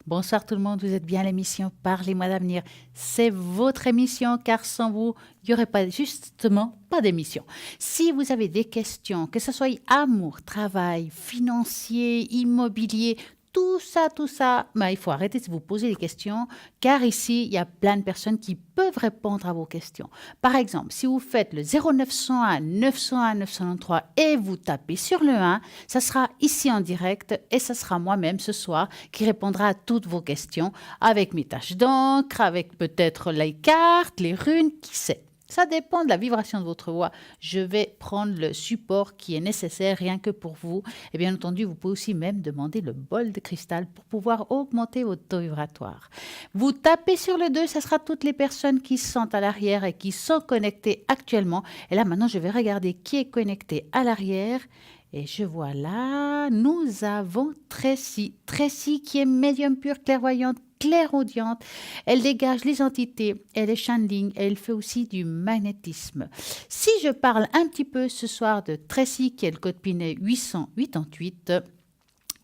Bonsoir tout le monde, vous êtes bien à l'émission Parlez-moi d'avenir. C'est votre émission car sans vous, il n'y aurait pas justement pas d'émission. Si vous avez des questions, que ce soit amour, travail, financier, immobilier, tout ça, il faut arrêter de vous poser des questions car ici, il y a plein de personnes qui peuvent répondre à vos questions. Par exemple, si vous faites le 0901 901 993 et vous tapez sur le 1, ça sera ici en direct et ça sera moi-même ce soir qui répondra à toutes vos questions avec mes taches d'encre, avec peut-être les cartes, les runes, qui sait. Ça dépend de la vibration de votre voix. Je vais prendre le support qui est nécessaire rien que pour vous. Et bien entendu, vous pouvez aussi même demander le bol de cristal pour pouvoir augmenter votre taux vibratoire. Vous tapez sur le 2, ça sera toutes les personnes qui sont à l'arrière et qui sont connectées actuellement. Et là, maintenant, je vais regarder qui est connecté à l'arrière. Et je vois là, nous avons Tracy. Tracy qui est médium pure, clairvoyante, clairaudiente. Elle dégage les entités, elle est channeling, elle fait aussi du magnétisme. Si je parle un petit peu ce soir de Tracy, qui est le code PIN 888,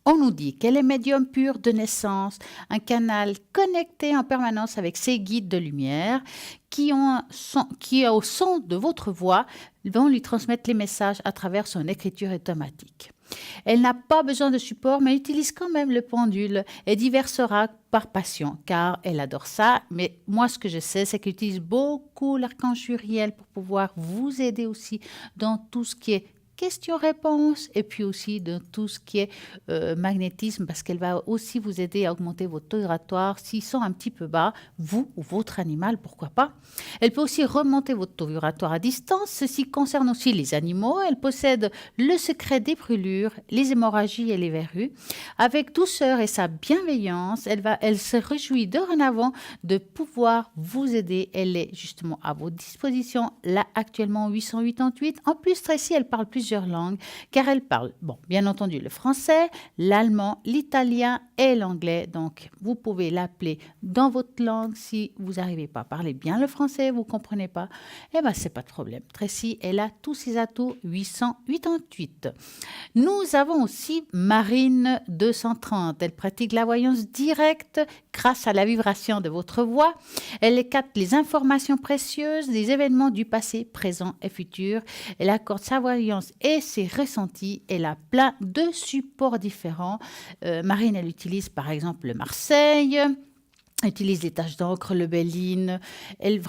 on nous dit qu'elle est médium pur de naissance, un canal connecté en permanence avec ses guides de lumière qui, au son de votre voix, vont lui transmettre les messages à travers son écriture automatique. Elle n'a pas besoin de support, mais utilise quand même le pendule et divers oracles par passion, car elle adore ça. Mais moi, ce que je sais, c'est qu'elle utilise beaucoup l'archange Uriel pour pouvoir vous aider aussi dans tout ce qui est questions-réponses et puis aussi de tout ce qui est magnétisme parce qu'elle va aussi vous aider à augmenter votre taux vibratoire s'ils sont un petit peu bas, vous ou votre animal, pourquoi pas. Elle peut aussi remonter votre taux vibratoire à distance. Ceci concerne aussi les animaux. Elle possède le secret des brûlures, les hémorragies et les verrues. Avec douceur et sa bienveillance, elle se réjouit dorénavant de pouvoir vous aider. Elle est justement à votre disposition là actuellement 888. En plus, Tracy, elle parle plusieurs langues, car elle parle, bien entendu, le français, l'allemand, l'italien et l'anglais. Donc, vous pouvez l'appeler dans votre langue. Si vous n'arrivez pas à parler bien le français, vous ne comprenez pas, c'est pas de problème. Tracy, elle a tous ses atouts 888. Nous avons aussi Marine 230. Elle pratique la voyance directe grâce à la vibration de votre voix. Elle capte les informations précieuses des événements du passé, présent et futur. Elle accorde sa voyance et ses ressentis. Elle a plein de supports différents. Marine, elle utilise par exemple le Marseille. Elle utilise les taches d'encre, le Béline. Elle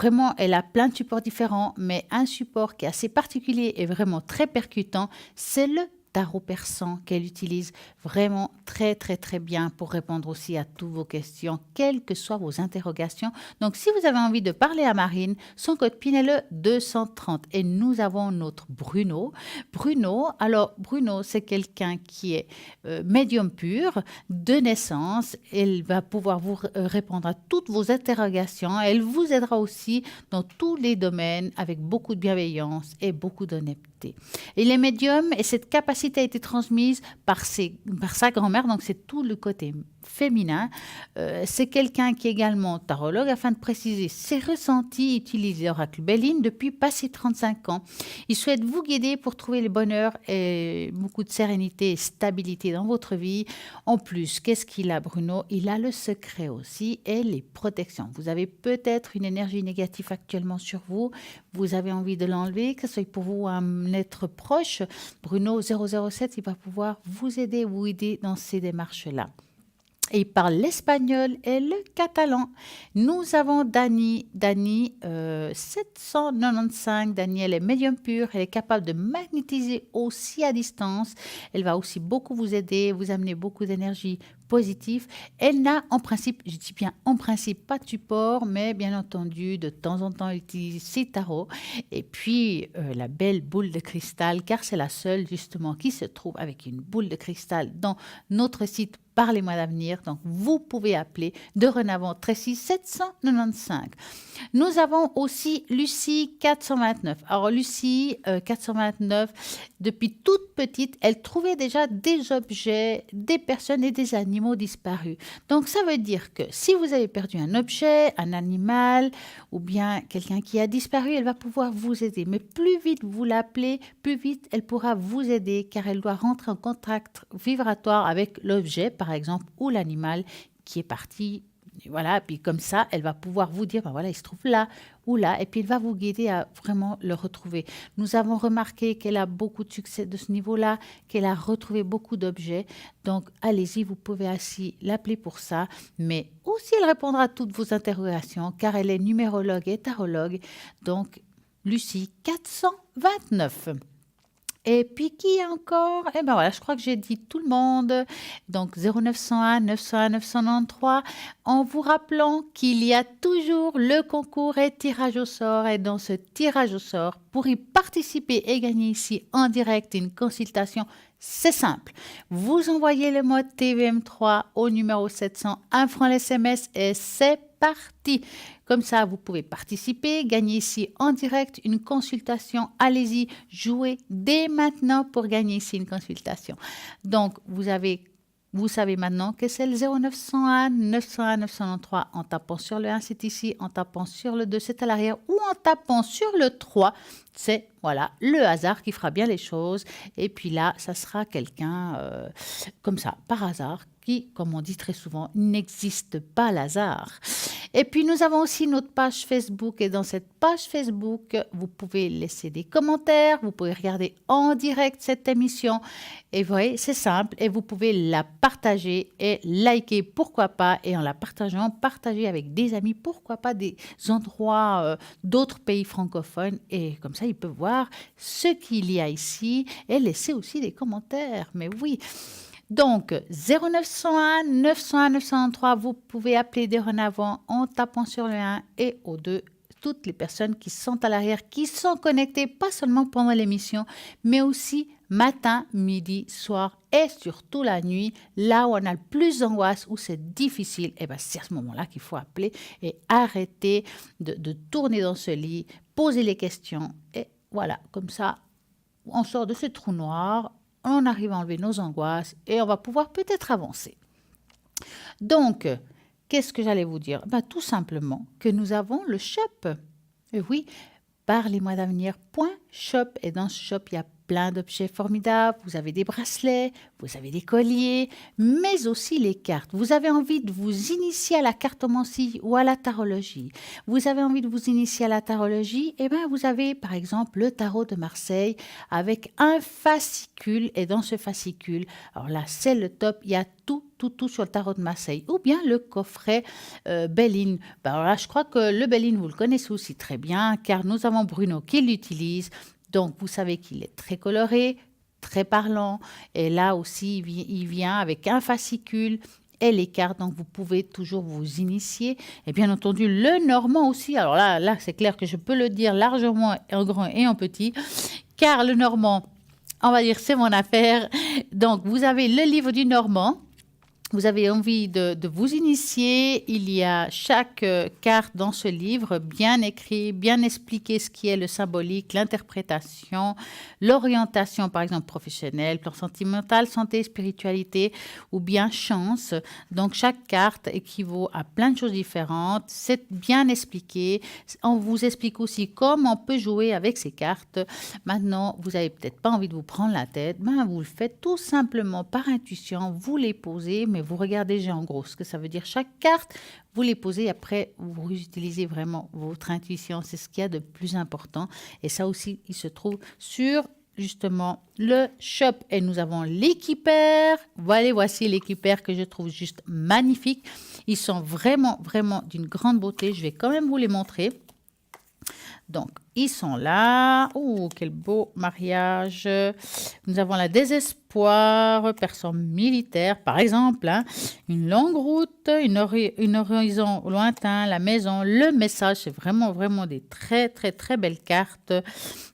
a plein de supports différents, mais un support qui est assez particulier et vraiment très percutant, c'est le tarot persan qu'elle utilise vraiment très très très bien pour répondre aussi à toutes vos questions, quelles que soient vos interrogations. Donc si vous avez envie de parler à Marine, son code PIN est le 230 et nous avons notre Bruno. Bruno, c'est quelqu'un qui est médium pur de naissance. Elle va pouvoir vous répondre à toutes vos interrogations. Elle vous aidera aussi dans tous les domaines avec beaucoup de bienveillance et beaucoup d'honnêteté. Il est médium et cette capacité a été transmise par sa grand-mère, donc c'est tout le côté féminin. C'est quelqu'un qui est également tarologue afin de préciser ses ressentis. Il utilise l'oracle Béline depuis passé 35 ans. Il souhaite vous guider pour trouver le bonheur et beaucoup de sérénité et stabilité dans votre vie. En plus, qu'est-ce qu'il a, Bruno? Il a le secret aussi et les protections. Vous avez peut-être une énergie négative actuellement sur vous. Vous avez envie de l'enlever, que ce soit pour vous un être proche. Bruno 007, il va pouvoir vous aider dans ces démarches-là. Et il parle l'espagnol et le catalan. Nous avons Dani 795. Dani, elle est médium pure. Elle est capable de magnétiser aussi à distance. Elle va aussi beaucoup vous aider, vous amener beaucoup d'énergie positive. Elle n'a en principe, je dis bien en principe, pas de support, mais bien entendu, de temps en temps, elle utilise ses tarots. Et puis, la belle boule de cristal, car c'est la seule justement qui se trouve avec une boule de cristal dans notre site Parlez-moi d'avenir. Donc, vous pouvez appeler dorénavant Tracy 795. Nous avons aussi Lucie 429. Alors, Lucie 429, depuis toute petite, elle trouvait déjà des objets, des personnes et des animaux disparus. Donc, ça veut dire que si vous avez perdu un objet, un animal ou bien quelqu'un qui a disparu, elle va pouvoir vous aider. Mais plus vite vous l'appelez, plus vite elle pourra vous aider car elle doit rentrer en contact vibratoire avec l'objet, par exemple, ou l'animal qui est parti. Et voilà, puis comme ça, elle va pouvoir vous dire, ben voilà, il se trouve là ou là, et puis il va vous guider à vraiment le retrouver. Nous avons remarqué qu'elle a beaucoup de succès de ce niveau-là, qu'elle a retrouvé beaucoup d'objets. Donc, allez-y, vous pouvez aussi l'appeler pour ça, mais aussi elle répondra à toutes vos interrogations, car elle est numérologue et tarologue. Donc, Lucie 429. Et puis qui encore? Eh ben voilà, je crois que j'ai dit tout le monde. Donc 0901 901 993, en vous rappelant qu'il y a toujours le concours et tirage au sort. Et dans ce tirage au sort, pour y participer et gagner ici en direct une consultation, c'est simple. Vous envoyez le mot TVM3 au numéro 700, 1 franc l'SMS et c'est parti. Comme ça, vous pouvez participer, gagner ici en direct une consultation. Allez-y, jouez dès maintenant pour gagner ici une consultation. Donc, vous savez maintenant que c'est le 0901 901 993 en tapant sur le 1, c'est ici, en tapant sur le 2, c'est à l'arrière, ou en tapant sur le 3, c'est voilà, le hasard qui fera bien les choses. Et puis là, ça sera quelqu'un comme ça, par hasard, qui, comme on dit très souvent, n'existe pas l'hasard. Et puis, nous avons aussi notre page Facebook. Et dans cette page Facebook, vous pouvez laisser des commentaires. Vous pouvez regarder en direct cette émission. Et vous voyez, c'est simple. Et vous pouvez la partager et liker, pourquoi pas. Et en la partageant, partager avec des amis, pourquoi pas des endroits d'autres pays francophones. Et comme ça, ils peuvent voir ce qu'il y a ici et laisser aussi des commentaires. Mais oui. Donc, 0901 901 903, vous pouvez appeler dorénavant en tapant sur le 1 et au 2 toutes les personnes qui sont à l'arrière, qui sont connectées, pas seulement pendant l'émission, mais aussi matin, midi, soir et surtout la nuit, là où on a le plus d'angoisse, où c'est difficile. Et bien, c'est à ce moment-là qu'il faut appeler et arrêter de tourner dans ce lit, poser les questions. Et voilà, comme ça, on sort de ce trou noir, on arrive à enlever nos angoisses et on va pouvoir peut-être avancer. Donc, qu'est-ce que j'allais vous dire? Tout simplement que nous avons le shop. Et oui, parlez-moi d'avenir.shop. Et dans ce shop, il y a plein d'objets formidables. Vous avez des bracelets, vous avez des colliers, mais aussi les cartes. Vous avez envie de vous initier à la cartomancie ou à la tarologie. Vous avez envie de vous initier à la tarologie, et bien vous avez par exemple le tarot de Marseille avec un fascicule. Et dans ce fascicule, alors là c'est le top, il y a tout sur le tarot de Marseille, ou bien le coffret Belline. Alors là, je crois que le Belline, vous le connaissez aussi très bien, car nous avons Bruno qui l'utilise. Donc, vous savez qu'il est très coloré, très parlant. Et là aussi, il vient avec un fascicule et les cartes. Donc, vous pouvez toujours vous initier. Et bien entendu, le normand aussi. Alors là, c'est clair que je peux le dire largement en grand et en petit, car le normand, on va dire, c'est mon affaire. Donc, vous avez le livre du normand. Vous avez envie de vous initier, il y a chaque carte dans ce livre bien écrit, bien expliqué ce qui est le symbolique, l'interprétation, l'orientation par exemple professionnelle, plan sentimental, santé, spiritualité ou bien chance. Donc chaque carte équivaut à plein de choses différentes, c'est bien expliqué. On vous explique aussi comment on peut jouer avec ces cartes. Maintenant, vous n'avez peut-être pas envie de vous prendre la tête, vous le faites tout simplement par intuition, vous les posez, mais vous regardez déjà en gros ce que ça veut dire chaque carte, vous les posez, après vous utilisez vraiment votre intuition, c'est ce qu'il y a de plus important. Et ça aussi, il se trouve sur justement le shop. Et nous avons l'équipère. Voici l'équipère que je trouve juste magnifique. Ils sont vraiment d'une grande beauté. Je vais quand même vous les montrer. Donc, ils sont là. Oh, quel beau mariage. Nous avons la désespoir, personne militaire, par exemple. Une longue route, une horizon lointain, la maison, le message. C'est vraiment des très belles cartes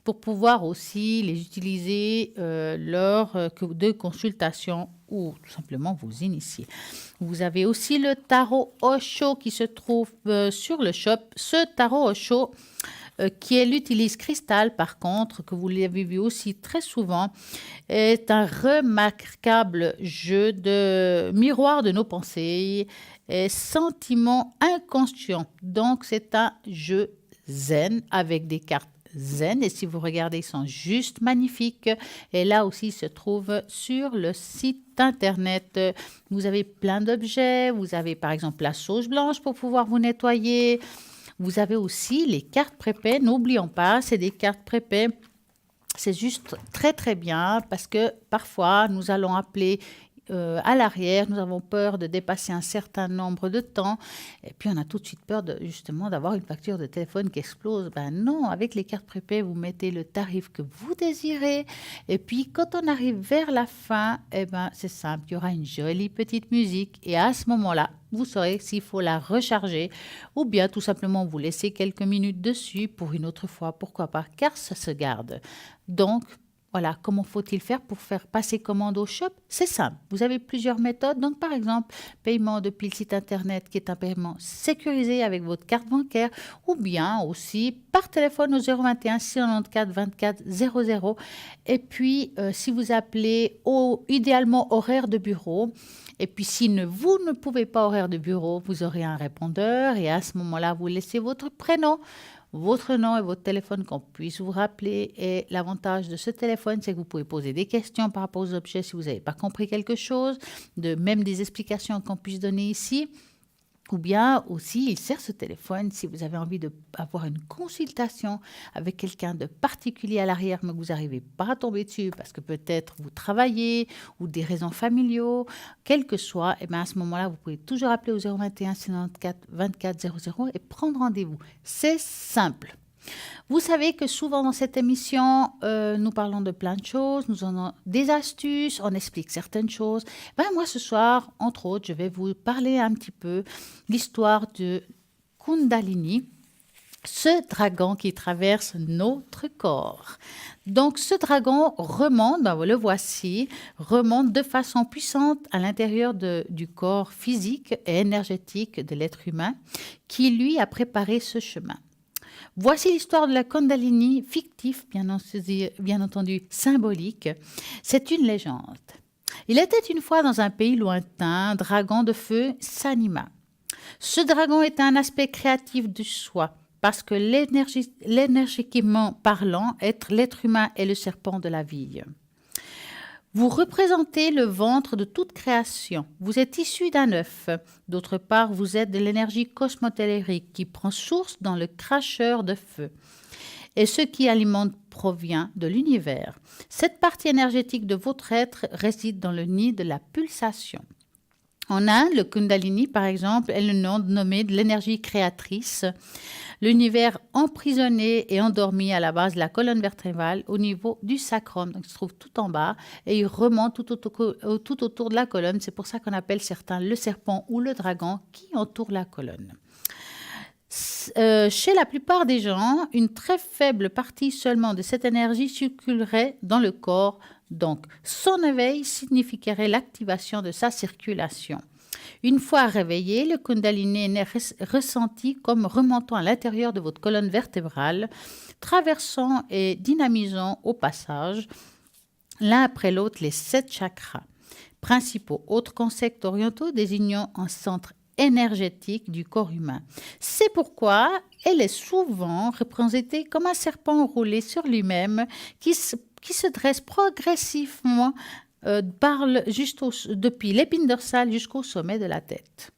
pour pouvoir aussi les utiliser lors de consultations ou tout simplement vous initier. Vous avez aussi le tarot Osho qui se trouve sur le shop. Ce tarot Osho, qui est l'utilise cristal, par contre, que vous l'avez vu aussi très souvent, est un remarquable jeu de miroir de nos pensées et sentiments inconscients. Donc, c'est un jeu zen avec des cartes zen. Et si vous regardez, ils sont juste magnifiques. Et là aussi, ils se trouvent sur le site internet. Vous avez plein d'objets. Vous avez par exemple la sauge blanche pour pouvoir vous nettoyer. Vous avez aussi les cartes prépaies. N'oublions pas, c'est des cartes prépaies. C'est juste très très bien parce que parfois nous allons appeler à l'arrière, nous avons peur de dépasser un certain nombre de temps et puis on a tout de suite peur justement d'avoir une facture de téléphone qui explose. Ben non, avec les cartes prépaies, vous mettez le tarif que vous désirez et puis quand on arrive vers la fin, eh ben, c'est simple, il y aura une jolie petite musique et à ce moment-là, vous saurez s'il faut la recharger ou bien tout simplement vous laisser quelques minutes dessus pour une autre fois, pourquoi pas, car ça se garde. Donc, voilà, comment faut-il faire pour faire passer commande au shop? C'est simple, vous avez plusieurs méthodes. Donc, par exemple, paiement depuis le site internet qui est un paiement sécurisé avec votre carte bancaire ou bien aussi par téléphone au 021 694 24 00. Et puis, si vous appelez idéalement horaire de bureau, et puis si vous ne pouvez pas horaire de bureau, vous aurez un répondeur et à ce moment-là, vous laissez votre prénom, votre nom et votre téléphone qu'on puisse vous rappeler. Et l'avantage de ce téléphone, c'est que vous pouvez poser des questions par rapport aux objets si vous n'avez pas compris quelque chose, même des explications qu'on puisse donner ici. Ou bien aussi, il sert ce téléphone si vous avez envie d'avoir une consultation avec quelqu'un de particulier à l'arrière, mais que vous n'arrivez pas à tomber dessus parce que peut-être vous travaillez ou des raisons familiaux, quel que soit, et bien à ce moment-là, vous pouvez toujours appeler au 021 94 24 00 et prendre rendez-vous. C'est simple. Vous savez que souvent dans cette émission, nous parlons de plein de choses, nous en avons des astuces, on explique certaines choses. Ben, moi, ce soir, entre autres, je vais vous parler un petit peu l'histoire de Kundalini, ce dragon qui traverse notre corps. Donc, ce dragon remonte, ben, le voici, remonte de façon puissante à l'intérieur du corps physique et énergétique de l'être humain qui, lui, a préparé ce chemin. Voici l'histoire de la Kundalini, fictif, bien entendu symbolique. C'est une légende. Il était une fois dans un pays lointain, un dragon de feu s'anima. Ce dragon était un aspect créatif du soi, parce que l'énergiquement parlant, l'être humain est le serpent de la vie. Vous représentez le ventre de toute création. Vous êtes issu d'un œuf. D'autre part, vous êtes de l'énergie cosmotellurique qui prend source dans le cracheur de feu. Et ce qui alimente provient de l'univers. Cette partie énergétique de votre être réside dans le nid de la pulsation. En Inde, le Kundalini, par exemple, est le nom nommé de l'énergie créatrice. L'univers emprisonné et endormi à la base de la colonne vertébrale au niveau du sacrum. Donc, il se trouve tout en bas et il remonte tout autour de la colonne. C'est pour ça qu'on appelle certains le serpent ou le dragon qui entoure la colonne. Chez la plupart des gens, une très faible partie seulement de cette énergie circulerait dans le corps. Donc, son éveil signifierait l'activation de sa circulation. Une fois réveillé, le Kundalini est ressenti comme remontant à l'intérieur de votre colonne vertébrale, traversant et dynamisant au passage, l'un après l'autre, les 7 chakras principaux, autres concepts orientaux désignant un centre énergétique du corps humain. C'est pourquoi elle est souvent représentée comme un serpent enroulé sur lui-même qui se dresse progressivement depuis l'épine dorsale jusqu'au sommet de la tête.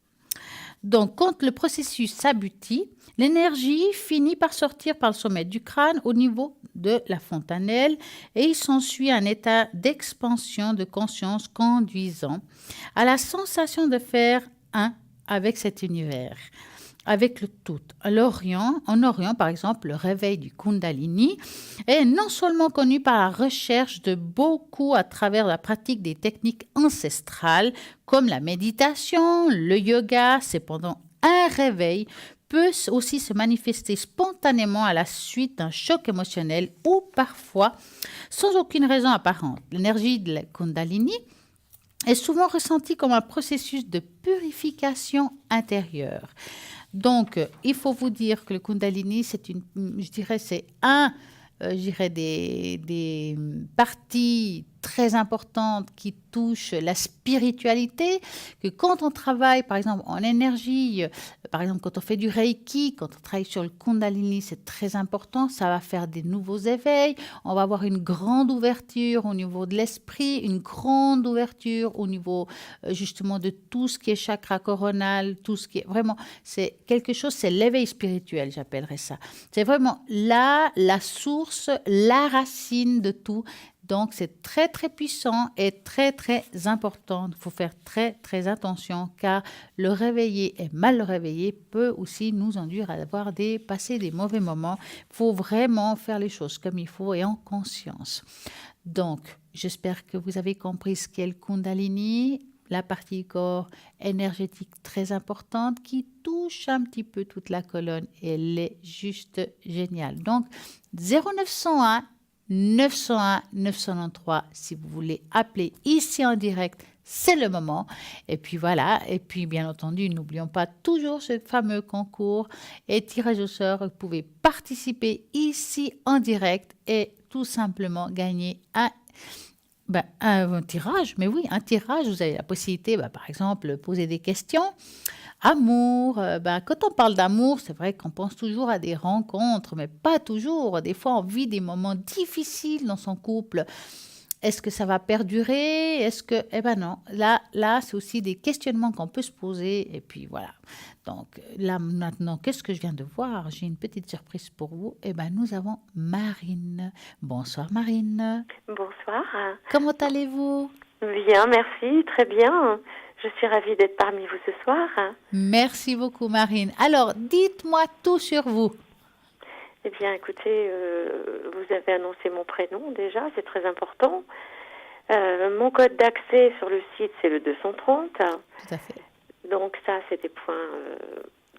Donc, quand le processus s'aboutit, l'énergie finit par sortir par le sommet du crâne au niveau de la fontanelle et il s'ensuit un état d'expansion de conscience conduisant à la sensation de faire un avec cet univers, avec le tout. En Orient, par exemple, le réveil du Kundalini est non seulement connu par la recherche de beaucoup à travers la pratique des techniques ancestrales comme la méditation, le yoga, cependant un réveil peut aussi se manifester spontanément à la suite d'un choc émotionnel ou parfois sans aucune raison apparente. L'énergie de la Kundalini est souvent ressentie comme un processus de purification intérieure. Donc, il faut vous dire que le Kundalini, c'est des parties très importantes qui touchent la spiritualité, que quand on travaille, par exemple, en énergie, par exemple, quand on fait du Reiki, quand on travaille sur le Kundalini, c'est très important, ça va faire des nouveaux éveils, on va avoir une grande ouverture au niveau de l'esprit, une grande ouverture au niveau justement de tout ce qui est chakra coronal, tout ce qui est vraiment, c'est quelque chose, c'est l'éveil spirituel, j'appellerais ça. C'est vraiment là, la source, la racine de tout. Donc, c'est très, très puissant et très, très important. Il faut faire très, très attention car le réveiller et mal le réveiller peut aussi nous induire à passer des mauvais moments. Il faut vraiment faire les choses comme il faut et en conscience. Donc, j'espère que vous avez compris ce qu'est le Kundalini, la partie corps énergétique très importante qui touche un petit peu toute la colonne et elle est juste géniale. Donc, 0901 901 993 si vous voulez appeler ici en direct, c'est le moment. Et puis voilà, et puis bien entendu, n'oublions pas toujours ce fameux concours et tirage au sort. Vous pouvez participer ici en direct et tout simplement gagner un tirage, mais oui, un tirage, vous avez la possibilité, par exemple, de poser des questions. Amour, quand on parle d'amour, c'est vrai qu'on pense toujours à des rencontres, mais pas toujours. Des fois, on vit des moments difficiles dans son couple. Est-ce que ça va perdurer? Est-ce que... Eh ben non, là, c'est aussi des questionnements qu'on peut se poser. Et puis voilà. Donc là, maintenant, qu'est-ce que je viens de voir? J'ai une petite surprise pour vous. Eh ben, nous avons Marine. Bonsoir Marine. Bonsoir. Comment allez-vous? Bien, merci, très bien. Je suis ravie d'être parmi vous ce soir. Merci beaucoup Marine. Alors, dites-moi tout sur vous. Eh bien, écoutez, vous avez annoncé mon prénom déjà, c'est très important. Mon code d'accès sur le site, c'est le 230. Tout à fait. Donc ça, c'est des points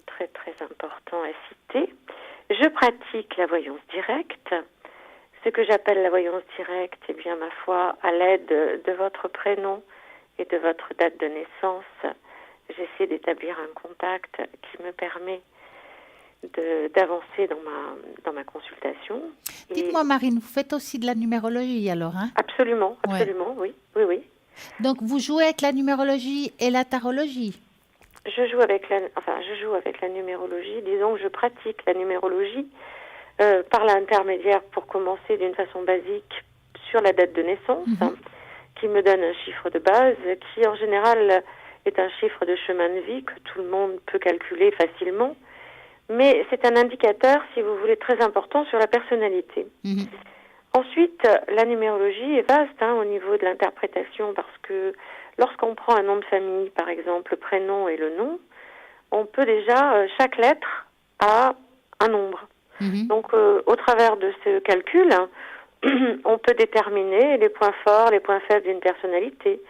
très, très importants à citer. Je pratique la voyance directe. Ce que j'appelle la voyance directe, eh bien, ma foi, à l'aide de votre prénom et de votre date de naissance, j'essaie d'établir un contact qui me permet d'avancer dans ma consultation. Dites-moi Marine, vous faites aussi de la numérologie alors, hein? Absolument, absolument, oui, oui, oui. Donc vous jouez avec la numérologie et la tarologie? Je joue avec la numérologie. Disons que je pratique la numérologie par l'intermédiaire, pour commencer d'une façon basique, sur la date de naissance, qui me donne un chiffre de base, qui en général est un chiffre de chemin de vie que tout le monde peut calculer facilement. Mais c'est un indicateur, si vous voulez, très important sur la personnalité. Ensuite, la numérologie est vaste au niveau de l'interprétation, parce que lorsqu'on prend un nom de famille, par exemple, le prénom et le nom, on peut déjà, chaque lettre a un nombre. Donc, au travers de ce calcul, on peut déterminer les points forts, les points faibles d'une personnalité,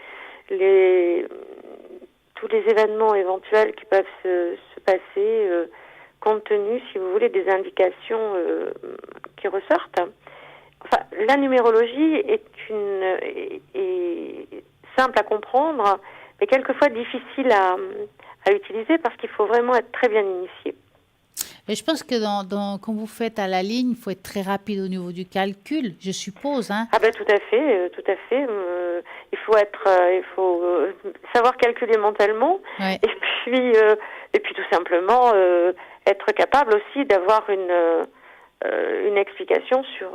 tous les événements éventuels qui peuvent se passer compte tenu, si vous voulez, des indications qui ressortent. Enfin, la numérologie est simple à comprendre, mais quelquefois difficile à utiliser parce qu'il faut vraiment être très bien initié. Et je pense que quand vous faites à la ligne, il faut être très rapide au niveau du calcul, je suppose. Hein? Ah ben tout à fait, tout à fait. Il faut savoir calculer mentalement, Ouais. et puis tout simplement être capable aussi d'avoir une explication sur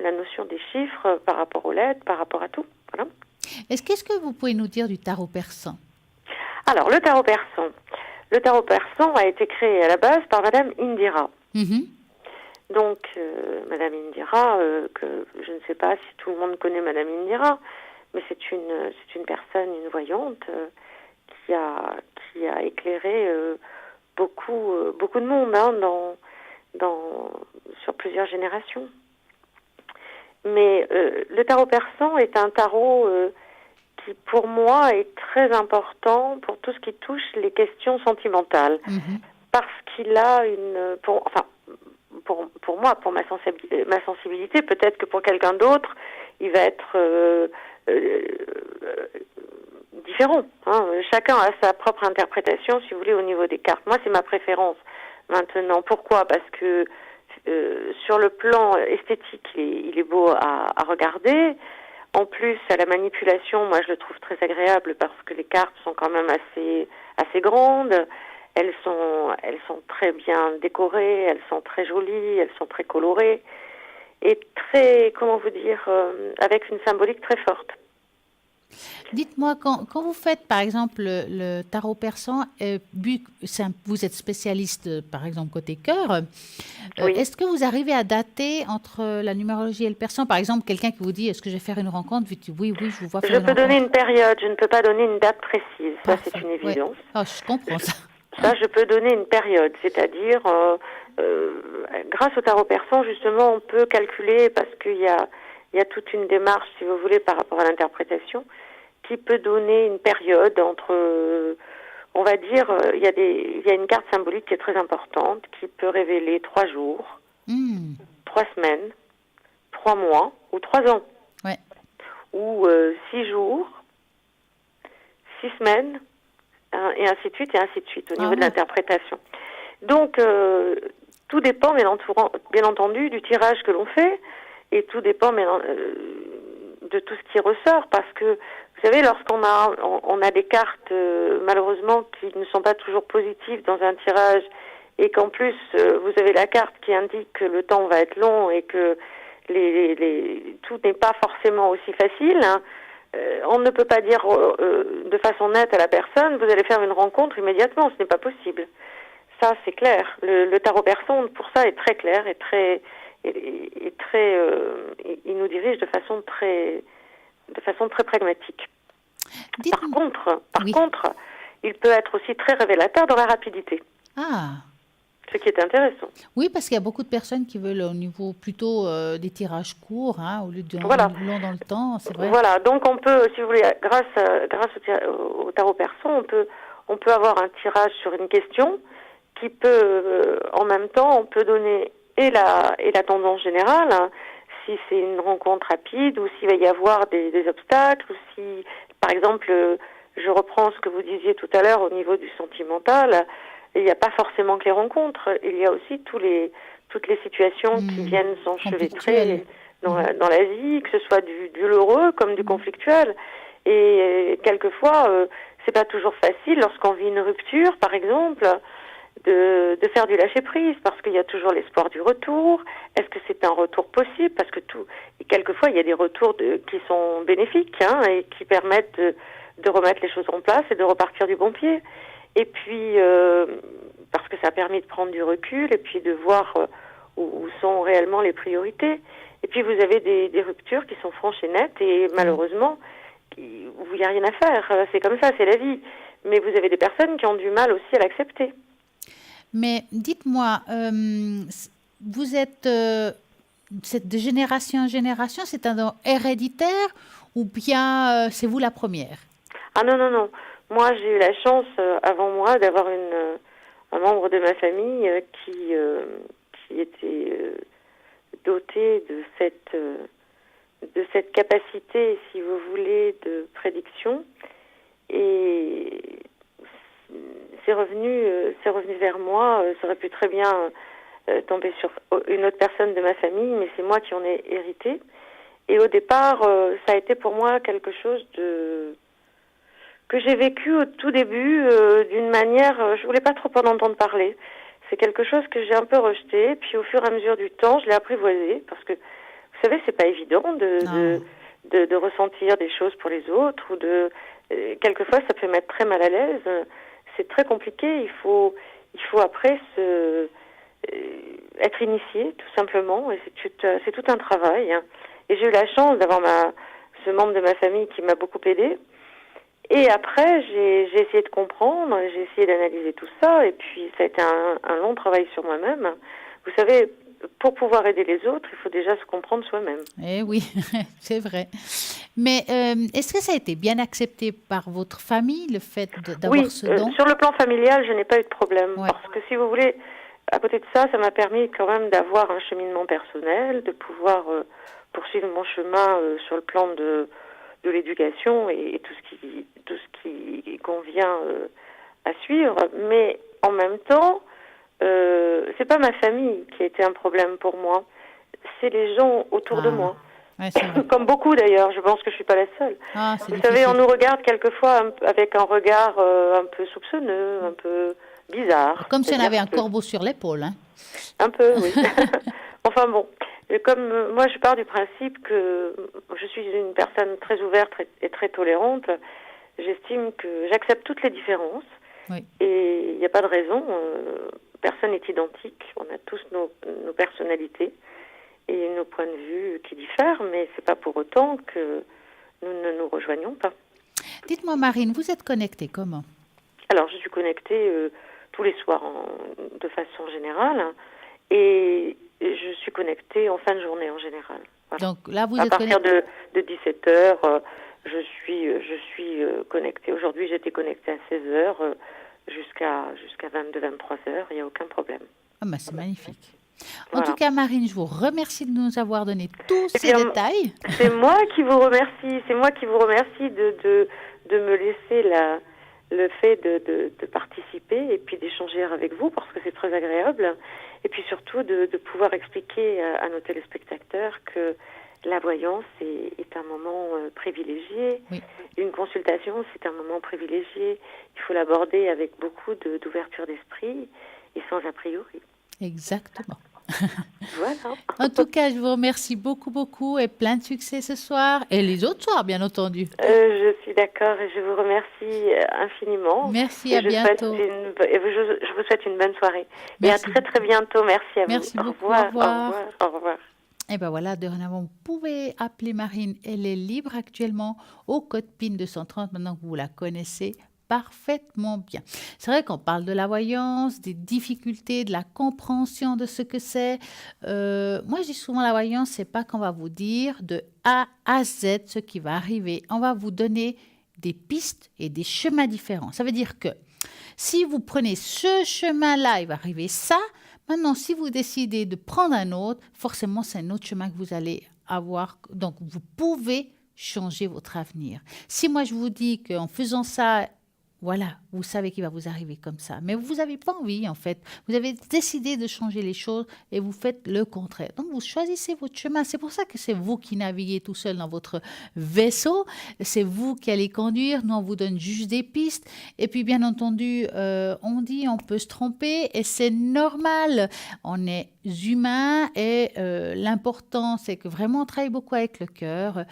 la notion des chiffres par rapport aux lettres, par rapport à tout. Voilà. Qu'est-ce que vous pouvez nous dire du tarot persan? Alors, le tarot persan. Le tarot persan a été créé à la base par Madame Indira. Donc, Madame Indira, que je ne sais pas si tout le monde connaît Madame Indira, mais c'est une personne, une voyante, qui a éclairé beaucoup de monde sur plusieurs générations. Mais le tarot persan est un tarot qui, pour moi, est très important pour tout ce qui touche les questions sentimentales. Parce qu'il a pour moi, pour ma sensibilité, peut-être que pour quelqu'un d'autre, il va être différent. Chacun a sa propre interprétation, si vous voulez, au niveau des cartes. Moi, c'est ma préférence. Maintenant, pourquoi? Parce que sur le plan esthétique, il est beau à regarder. En plus, à la manipulation, moi, je le trouve très agréable parce que les cartes sont quand même assez grandes. Elles sont très bien décorées, elles sont très jolies, elles sont très colorées et très, comment vous dire, avec une symbolique très forte. Dites-moi, quand vous faites, par exemple, le tarot persan, vous êtes spécialiste, par exemple, côté cœur, Oui. est-ce que vous arrivez à dater entre la numérologie et le persan? Par exemple, quelqu'un qui vous dit, est-ce que je vais faire une rencontre? Vous dites, oui, je vous vois faire Je une peux donner rencontre. une période, je ne peux pas donner une date précise. Ça, c'est Parfait, une oui. évidence. Oh, je comprends ça. Ça, je peux donner une période, c'est-à-dire, grâce au tarot persan, justement, on peut calculer, parce il y a toute une démarche, si vous voulez, par rapport à l'interprétation, qui peut donner une période entre, on va dire, il y a une carte symbolique qui est très importante, qui peut révéler 3 jours, 3 semaines, 3 mois, ou 3 ans, Ouais. ou 6 jours, 6 semaines, et ainsi de suite, au niveau de l'interprétation. Donc, tout dépend, bien entendu, du tirage que l'on fait, et tout dépend de tout ce qui ressort, parce que, vous savez, lorsqu'on on a des cartes, malheureusement, qui ne sont pas toujours positives dans un tirage, et qu'en plus, vous avez la carte qui indique que le temps va être long, et que tout n'est pas forcément aussi facile, hein. On ne peut pas dire de façon nette à la personne, vous allez faire une rencontre immédiatement, ce n'est pas possible. Ça, c'est clair. Le tarot persan, pour ça, est très clair et il nous dirige de façon très pragmatique. Par contre, il peut être aussi très révélateur dans la rapidité. Ah. Ce qui est intéressant. Oui, parce qu'il y a beaucoup de personnes qui veulent au niveau plutôt des tirages courts, hein, au lieu de long dans le temps, c'est vrai. Voilà, donc on peut, si vous voulez, grâce au tarot persan, on peut avoir un tirage sur une question qui peut, en même temps, on peut donner et la tendance générale, hein, si c'est une rencontre rapide ou s'il va y avoir des obstacles, ou si, par exemple, je reprends ce que vous disiez tout à l'heure au niveau du sentimental. Il n'y a pas forcément que les rencontres, il y a aussi toutes les situations qui viennent s'enchevêtrer dans la vie, que ce soit du heureux comme du conflictuel. Et quelquefois, c'est pas toujours facile lorsqu'on vit une rupture, par exemple, de faire du lâcher-prise, parce qu'il y a toujours l'espoir du retour. Est-ce que c'est un retour possible? Parce que quelquefois, il y a des retours qui sont bénéfiques, hein, et qui permettent de remettre les choses en place et de repartir du bon pied. Et puis, parce que ça a permis de prendre du recul et puis de voir où sont réellement les priorités. Et puis, vous avez des ruptures qui sont franches et nettes et malheureusement, où il n'y a rien à faire. C'est comme ça, c'est la vie. Mais vous avez des personnes qui ont du mal aussi à l'accepter. Mais dites-moi, vous êtes de génération en génération, c'est un don héréditaire ou bien c'est vous la première? Ah non. Moi, j'ai eu la chance, avant moi, d'avoir un membre de ma famille qui était doté de cette capacité, si vous voulez, de prédiction. Et c'est revenu vers moi. Ça aurait pu très bien tomber sur une autre personne de ma famille, mais c'est moi qui en ai hérité. Et au départ, ça a été pour moi quelque chose que j'ai vécu au tout début d'une manière, je voulais pas trop en entendre parler. C'est quelque chose que j'ai un peu rejeté, puis au fur et à mesure du temps, je l'ai apprivoisé, parce que, vous savez, c'est pas évident de ressentir des choses pour les autres, ou quelquefois ça peut mettre très mal à l'aise. C'est très compliqué, il faut après être initié, tout simplement, et c'est tout un travail, hein. Et j'ai eu la chance d'avoir ce membre de ma famille qui m'a beaucoup aidée. Et après, j'ai essayé de comprendre, j'ai essayé d'analyser tout ça, et puis ça a été un long travail sur moi-même. Vous savez, pour pouvoir aider les autres, il faut déjà se comprendre soi-même. Eh oui, c'est vrai. Mais est-ce que ça a été bien accepté par votre famille, le fait d'avoir ce don? Oui, sur le plan familial, je n'ai pas eu de problème. Ouais. Parce que si vous voulez, à côté de ça, ça m'a permis quand même d'avoir un cheminement personnel, de pouvoir poursuivre mon chemin sur le plan de l'éducation et tout ce qui convient à suivre. Mais en même temps, c'est pas ma famille qui a été un problème pour moi, c'est les gens autour de moi. Ouais, c'est vrai. Comme beaucoup d'ailleurs, je pense que je suis pas la seule. Ah, c'est Vous difficile. savez, on nous regarde quelquefois avec un regard un peu soupçonneux, un peu bizarre. Comme si on avait un C'est-à-dire que- corbeau sur l'épaule. Hein. Un peu, oui. Enfin bon, comme moi je pars du principe que je suis une personne très ouverte et très tolérante, j'estime que j'accepte toutes les différences Oui. et il n'y a pas de raison, personne n'est identique, on a tous nos personnalités et nos points de vue qui diffèrent, mais c'est pas pour autant que nous ne nous rejoignons pas. Dites-moi, Marine, vous êtes connectée comment? Alors je suis connectée tous les soirs de façon générale et je suis connectée en fin de journée en général. Voilà. Donc là, vous À êtes partir connectée. de 17h, je suis connectée. Aujourd'hui, j'étais connectée à 16h jusqu'à 22-23h. Il n'y a aucun problème. Ah, ben, c'est magnifique. En Voilà. tout cas, Marine, je vous remercie de nous avoir donné tous Et ces puis, détails. c'est moi qui vous remercie. C'est moi qui vous remercie de me laisser le fait de participer et puis d'échanger avec vous parce que c'est très agréable. Et puis surtout de pouvoir expliquer à nos téléspectateurs que la voyance est un moment privilégié. Oui. Une consultation, c'est un moment privilégié. Il faut l'aborder avec beaucoup d'ouverture d'esprit et sans a priori. Exactement. Voilà. En tout cas, je vous remercie beaucoup, beaucoup et plein de succès ce soir et les autres soirs, bien entendu. Je suis d'accord et je vous remercie infiniment. Merci, Et à bientôt. je vous souhaite une bonne soirée. Merci. Et à très très bientôt. Merci à Merci vous. beaucoup. Au revoir. Au revoir. Au revoir. Au revoir. Et bien voilà, dorénavant, vous pouvez appeler Marine. Elle est libre actuellement au code PIN 230, maintenant que vous la connaissez parfaitement bien. C'est vrai qu'on parle de la voyance, des difficultés, de la compréhension de ce que c'est. Moi, je dis souvent la voyance, c'est pas qu'on va vous dire de A à Z ce qui va arriver. On va vous donner des pistes et des chemins différents. Ça veut dire que si vous prenez ce chemin-là, il va arriver ça. Maintenant, si vous décidez de prendre un autre, forcément, c'est un autre chemin que vous allez avoir. Donc, vous pouvez changer votre avenir. Si moi, je vous dis qu'en faisant ça, voilà, vous savez qu'il va vous arriver comme ça. Mais vous n'avez pas envie, en fait. Vous avez décidé de changer les choses et vous faites le contraire. Donc, vous choisissez votre chemin. C'est pour ça que c'est vous qui naviguez tout seul dans votre vaisseau. C'est vous qui allez conduire. Nous, on vous donne juste des pistes. Et puis, bien entendu, on dit on peut se tromper et c'est normal. On est humain et l'important, c'est que vraiment on travaille beaucoup avec le cœur.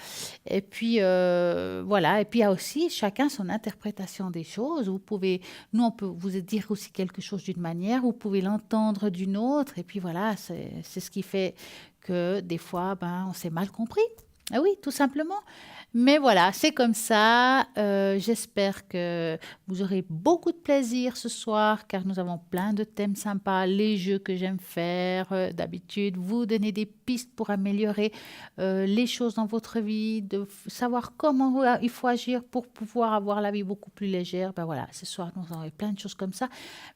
Et puis, voilà. Et puis, il y a aussi chacun son interprétation des choses. Nous, on peut vous dire aussi quelque chose d'une manière, vous pouvez l'entendre d'une autre. Et puis, voilà, c'est ce qui fait que des fois, on s'est mal compris. Ah oui, tout simplement. Mais voilà, c'est comme ça. J'espère que vous aurez beaucoup de plaisir ce soir car nous avons plein de thèmes sympas, les jeux que j'aime faire d'habitude, vous donner des pistes pour améliorer les choses dans votre vie, de savoir comment il faut agir pour pouvoir avoir la vie beaucoup plus légère. Ben voilà, ce soir, nous aurons plein de choses comme ça.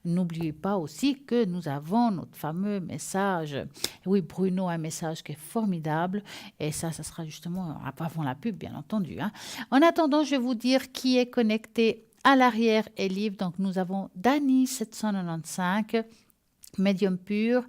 N'oubliez pas aussi que nous avons notre fameux message. Oui, Bruno a un message qui est formidable et ça sera justement avant la pub, bien entendu. Hein. En attendant, je vais vous dire qui est connecté à l'arrière et libre. Donc, nous avons Dani 795, médium pur.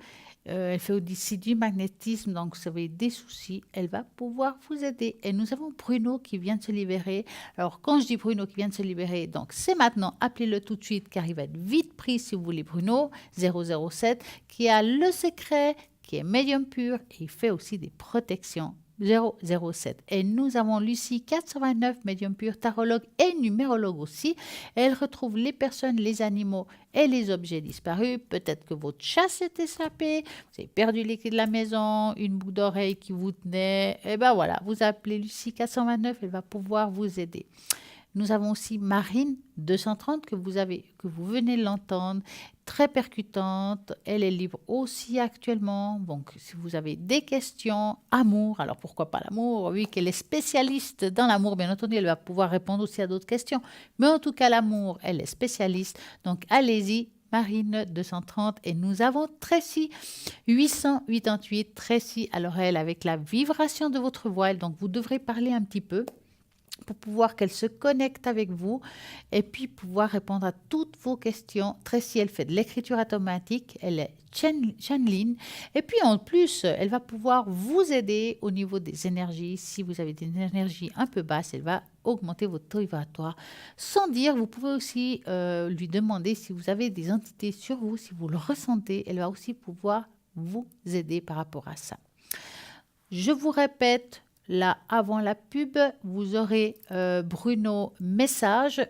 Elle fait aussi du magnétisme, donc si vous avez des soucis, elle va pouvoir vous aider. Et nous avons Bruno qui vient de se libérer. Alors, quand je dis Bruno qui vient de se libérer, donc c'est maintenant, appelez-le tout de suite car il va être vite pris si vous voulez Bruno, 007, qui a le secret, qui est médium pur et il fait aussi des protections. 007. Et nous avons Lucie 429, médium pur, tarologue et numérologue aussi. Elle retrouve les personnes, les animaux et les objets disparus. Peut-être que votre chat s'est échappé, vous avez perdu les clés de la maison, une boucle d'oreille qui vous tenait. Et ben voilà, vous appelez Lucie 429, elle va pouvoir vous aider. Nous avons aussi Marine 230 que vous venez de l'entendre, très percutante. Elle est libre aussi actuellement. Donc, si vous avez des questions, amour, alors pourquoi pas l'amour? Oui, qu'elle est spécialiste dans l'amour, bien entendu, elle va pouvoir répondre aussi à d'autres questions. Mais en tout cas, l'amour, elle est spécialiste. Donc, allez-y. Marine 230 et nous avons Tracy 888. Tracy à l'oreille avec la vibration de votre voix. Donc, vous devrez parler un petit peu. pour pouvoir qu'elle se connecte avec vous et puis pouvoir répondre à toutes vos questions. Tracy, elle fait de l'écriture automatique, elle est channeling et puis en plus, elle va pouvoir vous aider au niveau des énergies. Si vous avez des énergies un peu basses, elle va augmenter votre taux vibratoire. Sans dire, vous pouvez aussi lui demander si vous avez des entités sur vous, si vous le ressentez, elle va aussi pouvoir vous aider par rapport à ça. Je vous répète, là, avant la pub, vous aurez Bruno Message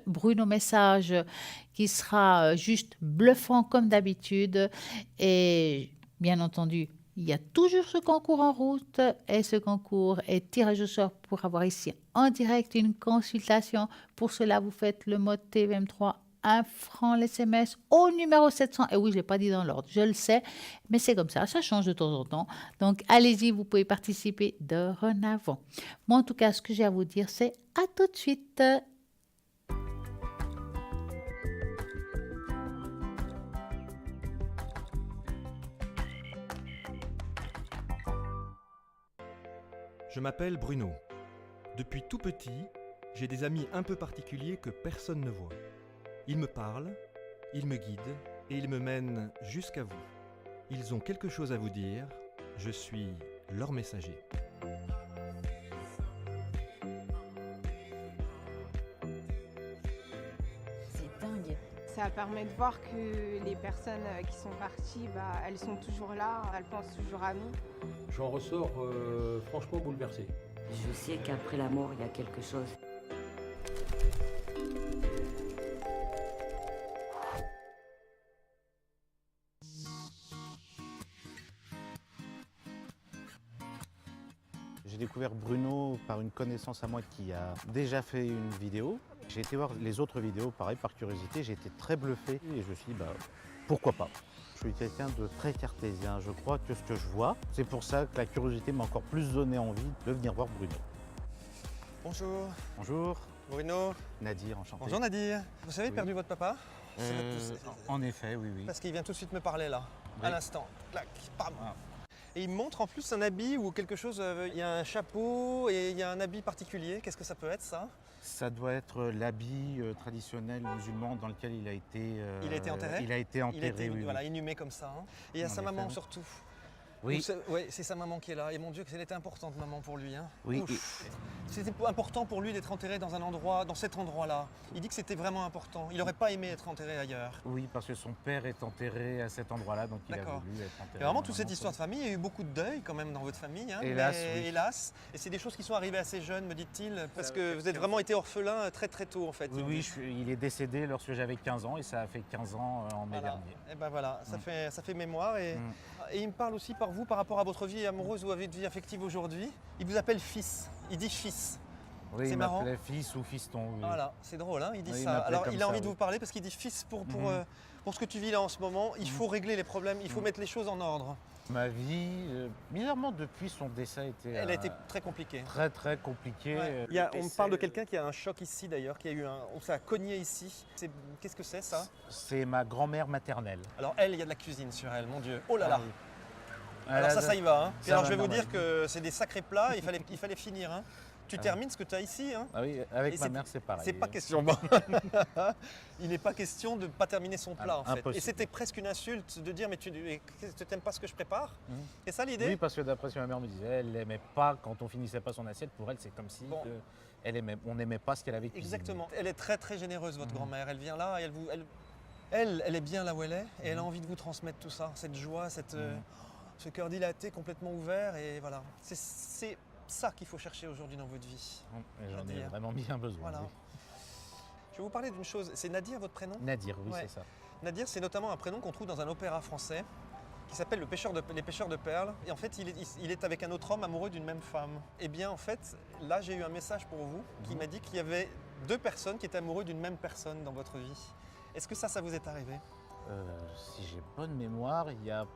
qui sera juste bluffant comme d'habitude. Et bien entendu, il y a toujours ce concours en route et ce concours est tirage au sort pour avoir ici en direct une consultation. Pour cela, vous faites le mode TVM3 1 franc l'SMS au numéro 700. Et oui, je ne l'ai pas dit dans l'ordre, je le sais, mais c'est comme ça change de temps en temps. Donc, allez-y, vous pouvez participer dorénavant. Moi, en tout cas, ce que j'ai à vous dire, c'est à tout de suite. Je m'appelle Bruno. Depuis tout petit, j'ai des amis un peu particuliers que personne ne voit. Ils me parlent, ils me guident et ils me mènent jusqu'à vous. Ils ont quelque chose à vous dire, je suis leur messager. C'est dingue. Ça permet de voir que les personnes qui sont parties, elles sont toujours là, elles pensent toujours à nous. J'en ressors franchement bouleversé. Je sais qu'après la mort, il y a quelque chose. J'ai découvert Bruno par une connaissance à moi qui a déjà fait une vidéo. J'ai été voir les autres vidéos, pareil, par curiosité. J'ai été très bluffé et je me suis dit, pourquoi pas. Je suis quelqu'un de très cartésien. Je crois que ce que je vois, c'est pour ça que la curiosité m'a encore plus donné envie de venir voir Bruno. Bonjour. Bonjour. Bruno. Nadir, enchanté. Bonjour Nadir. Vous avez perdu votre papa? En effet, oui. Parce qu'il vient tout de suite me parler là, Oui. à l'instant. Clac, pam. Ah. Et il me montre en plus un habit ou quelque chose, il y a un chapeau et il y a un habit particulier. Qu'est-ce que ça peut être ça? Ça doit être l'habit traditionnel musulman dans lequel il a été... Il a été enterré? Il a été enterré, Il a été oui. voilà, inhumé comme ça. Hein. Et il y a En sa effet, maman oui. surtout. Oui. Ouais, c'est sa maman qui est là. Et mon Dieu, qu'elle était importante, maman, pour lui. Hein. Oui. Ouf. C'était important pour lui d'être enterré dans un endroit, dans cet endroit-là. Il dit que c'était vraiment important. Il n'aurait pas aimé être enterré ailleurs. Oui, parce que son père est enterré à cet endroit-là, donc il a D'accord. voulu être enterré. Et vraiment, toute cette normalement. histoire de famille, il y a eu beaucoup de deuil quand même dans votre famille. Hein, Hélas, mais, oui. hélas. Et c'est des choses qui sont arrivées assez jeunes, me dit-il, parce que vous êtes vraiment été orphelin très très tôt en fait. Oui, oui, il est décédé lorsque j'avais 15 ans et ça a fait 15 ans en mai Voilà. dernier. Et ben voilà, ça fait mémoire. Et il me parle aussi par vous par rapport à votre vie amoureuse ou à votre vie affective aujourd'hui. Il vous appelle fils. Il dit fils. Oui, C'est il marrant. m'appelait fils ou fiston. Oui. Voilà, c'est drôle, hein, il dit Oui, il ça. m'appelait Alors comme il a ça, envie de oui. vous parler parce qu'il dit fils pour ce que tu vis là en ce moment. Il faut régler les problèmes, il faut mettre les choses en ordre. Ma vie, bizarrement, depuis son décès, a été Elle a été très compliquée. très très compliquée. Ouais. On me parle de quelqu'un qui a un choc ici d'ailleurs, qui a eu où ça a cogné ici. Qu'est-ce que c'est ça? C'est ma grand-mère maternelle. Alors elle, il y a de la cuisine sur elle, mon Dieu. Oh là là. Ah oui. Alors ça y va. Hein. Puis ça alors va, je vais vous non, dire ouais. que c'est des sacrés plats, il fallait finir. Hein. Tu termines ce que tu as ici. Hein. Ah oui, avec Et ma mère, c'est pareil. C'est pas question. Il n'est pas question de ne pas terminer son plat en fait. Impossible. Et c'était presque une insulte de dire mais tu n'aimes pas ce que je prépare. C'est ça l'idée? Oui, parce que d'après ce que ma mère me disait, elle n'aimait pas quand on finissait pas son assiette. Pour elle, c'est comme si Bon. on n'aimait pas ce qu'elle avait cuisiné. Exactement. Elle est très très généreuse, votre grand-mère. Elle vient là et elle est bien là où elle est et elle a envie de vous transmettre tout ça, cette joie, ce cœur dilaté, complètement ouvert. Et voilà, c'est ça qu'il faut chercher aujourd'hui dans votre vie. Et j'en ai Nadir. vraiment bien besoin. Voilà. oui. Je vais vous parler d'une chose. C'est Nadir votre prénom? Nadir, oui, Ouais. c'est ça. Nadir, c'est notamment un prénom qu'on trouve dans un opéra français qui s'appelle Les Pêcheurs de Perles. Et en fait, il est avec un autre homme amoureux d'une même femme. Et bien, en fait, là, j'ai eu un message pour vous qui m'a dit qu'il y avait deux personnes qui étaient amoureuses d'une même personne dans votre vie. Est-ce que ça vous est arrivé? Si j'ai bonne mémoire, il n'y a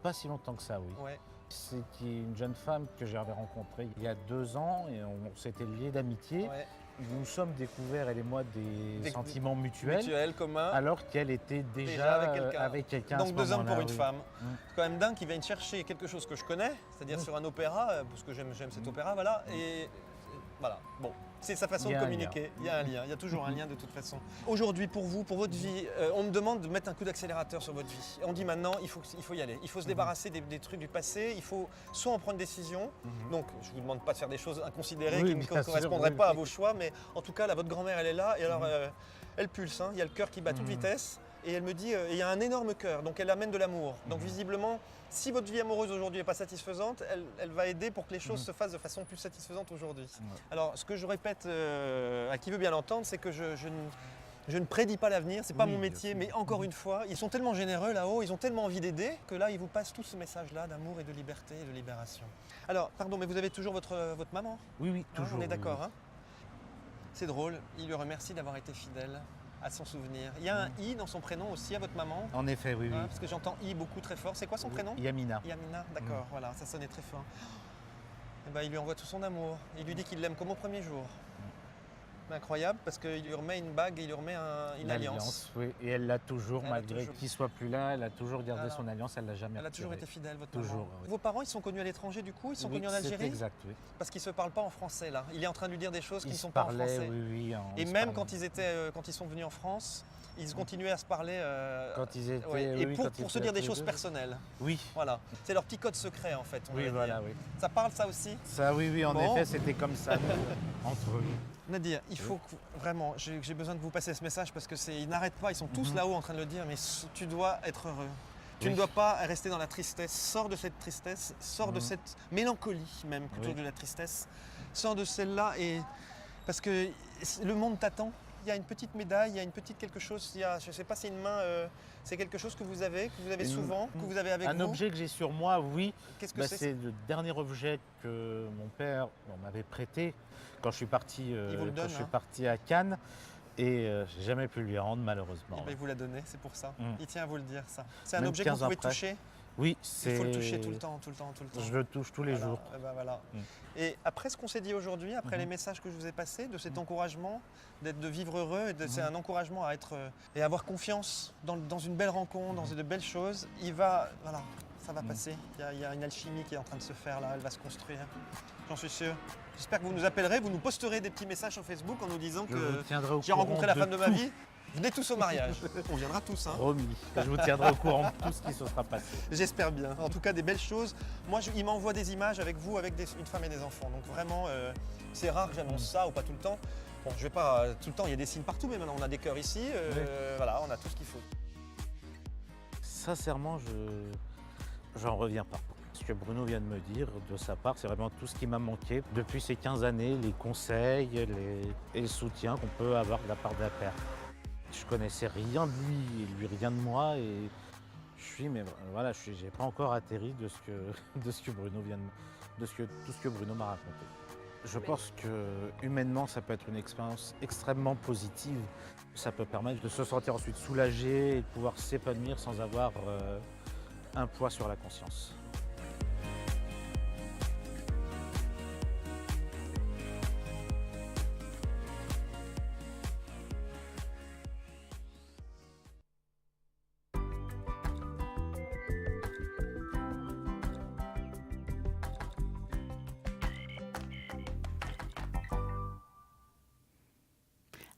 pas si longtemps que ça, oui. Ouais. C'est une jeune femme que j'avais rencontrée il y a 2 ans et on s'était liés d'amitié. Ouais. Nous nous sommes découverts, elle et moi, des sentiments mutuels, Mutuel, commun. alors qu'elle était Déjà déjà avec quelqu'un. à Donc ce 2 hommes pour moment-là, une oui. femme. C'est quand même dingue qu'ils viennent chercher quelque chose que je connais, c'est-à-dire sur un opéra, parce que j'aime cet opéra, voilà. Et Voilà, bon. C'est sa façon Il y de a un communiquer. Il y a un lien, il y a toujours un lien de toute façon. Aujourd'hui, pour vous, pour votre vie, on me demande de mettre un coup d'accélérateur sur votre vie. Et on dit maintenant, il faut y aller. Il faut se débarrasser des trucs du passé. Il faut soit en prendre une décision. Donc, je ne vous demande pas de faire des choses inconsidérées Oui, qui ne bien sûr, correspondraient oui, pas à oui. vos choix. Mais en tout cas, là, votre grand-mère, elle est là. Et alors, elle pulse. Hein. Il y a le cœur qui bat à toute vitesse. Et elle me dit, il y a un énorme cœur. Donc, elle amène de l'amour. Donc, visiblement, si votre vie amoureuse aujourd'hui n'est pas satisfaisante, elle va aider pour que les choses se fassent de façon plus satisfaisante aujourd'hui. Ouais. Alors, ce que je répète à qui veut bien l'entendre, c'est que je ne prédis pas l'avenir, c'est pas Oui, mon bien métier, sûr. mais encore une fois, ils sont tellement généreux là-haut, ils ont tellement envie d'aider, que là, ils vous passent tout ce message-là d'amour et de liberté et de libération. Alors, pardon, mais vous avez toujours votre maman? Oui, oui, Hein, toujours. on est oui, d'accord, oui. hein? C'est drôle, il lui remercie d'avoir été fidèle à son souvenir. Il y a un I dans son prénom aussi, à votre maman, En effet, oui, oui. hein, parce que j'entends I beaucoup très fort. C'est quoi son prénom? Yamina. Yamina, d'accord, voilà, ça sonnait très fort. Eh ben, il lui envoie tout son amour. Il lui dit qu'il l'aime comme au premier jour. Incroyable, parce qu'il lui remet une bague et il lui remet une alliance. Oui, et elle l'a toujours, Elle l'a malgré toujours. qu'il soit plus là, elle a toujours gardé Alors, son alliance, elle l'a jamais Elle a toujours retirée. été fidèle, votre Toujours, maman. oui. Vos parents, ils sont connus à l'étranger du coup? Ils sont Oui, connus en c'est Algérie? exact, oui. Parce qu'ils ne se parlent pas en français là. Il est en train de lui dire des choses qui Ils ne se sont pas en parlaient, français. oui, oui. Et même quand ils sont venus en France, ils continuaient à se parler. Quand ils étaient, ouais, oui, et oui, pour quand ils se étaient dire des tous les choses deux. personnelles. Oui, Voilà. C'est leur petit code secret en fait. on oui, va voilà, dire. oui. Ça parle ça aussi? Ça, oui, oui, en Bon. effet, c'était comme ça, nous, entre eux. Nadir, il faut que, vraiment, j'ai besoin de vous passer ce message parce que ils n'arrêtent pas, ils sont tous là-haut en train de le dire, mais tu dois être heureux. Tu Oui. ne dois pas rester dans la tristesse. Sors de cette tristesse, sors de cette mélancolie même plutôt Oui. que de la tristesse. Sors de celle-là et parce que le monde t'attend. Il y a une petite médaille, il y a une petite quelque chose. Je ne sais pas, c'est une main. C'est quelque chose que vous avez souvent, que vous avez avec Un vous. objet que j'ai sur moi, oui. Qu'est-ce que Bah, c'est? c'est le dernier objet que mon père m'avait prêté quand je suis parti, Il vous le donne, hein. à Cannes. Et j'ai jamais pu lui rendre, malheureusement. Eh ben, il vous l'a donné, c'est pour ça. Mm. Il tient à vous le dire, ça. C'est un Même objet que vous 15 ans pouvez après. toucher. Oui, Il c'est. faut le toucher tout le temps, tout le temps, tout le temps. Je le touche tous les Voilà, jours. eh ben voilà. Mm. Et après ce qu'on s'est dit aujourd'hui, après les messages que je vous ai passés, de cet encouragement, de vivre heureux, c'est un encouragement à être et avoir confiance dans une belle rencontre, dans de belles choses, voilà, ça va passer. Il y a une alchimie qui est en train de se faire là, elle va se construire. J'en suis sûr. J'espère que vous nous appellerez, vous nous posterez des petits messages sur Facebook en nous disant Je vous que tiendrai au j'ai courant rencontré la femme de ma tout. vie. Venez tous au mariage. On viendra tous, hein. Promis. Je vous tiendrai au courant de tout ce qui se sera passé. J'espère bien. En tout cas, des belles choses. Moi, il m'envoie des images avec vous, avec une femme et des enfants. Donc vraiment, c'est rare que j'annonce ça ou pas tout le temps. Bon, je vais pas tout le temps, il y a des signes partout, mais maintenant on a des cœurs ici. Voilà, on a tout ce qu'il faut. Sincèrement, j'en reviens pas. Ce que Bruno vient de me dire, de sa part, c'est vraiment tout ce qui m'a manqué depuis ces 15 années, les conseils et le soutien qu'on peut avoir de la part d'un père. Je connaissais rien de lui et lui rien de moi et j'ai pas encore atterri de ce que Bruno tout ce que Bruno m'a raconté. Je pense que humainement, ça peut être une expérience extrêmement positive. Ça peut permettre de se sentir ensuite soulagé et de pouvoir s'épanouir sans avoir un poids sur la conscience.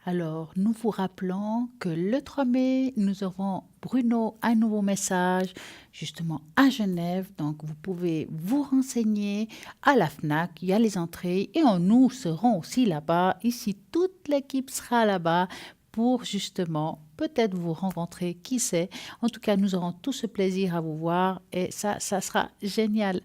Alors, nous vous rappelons que le 3 mai, nous aurons Bruno un nouveau message justement à Genève. Donc, vous pouvez vous renseigner à la FNAC, il y a les entrées et nous serons aussi là-bas. Ici, toute l'équipe sera là-bas pour justement peut-être vous rencontrer, qui sait. En tout cas, nous aurons tout ce plaisir à vous voir et ça sera génial.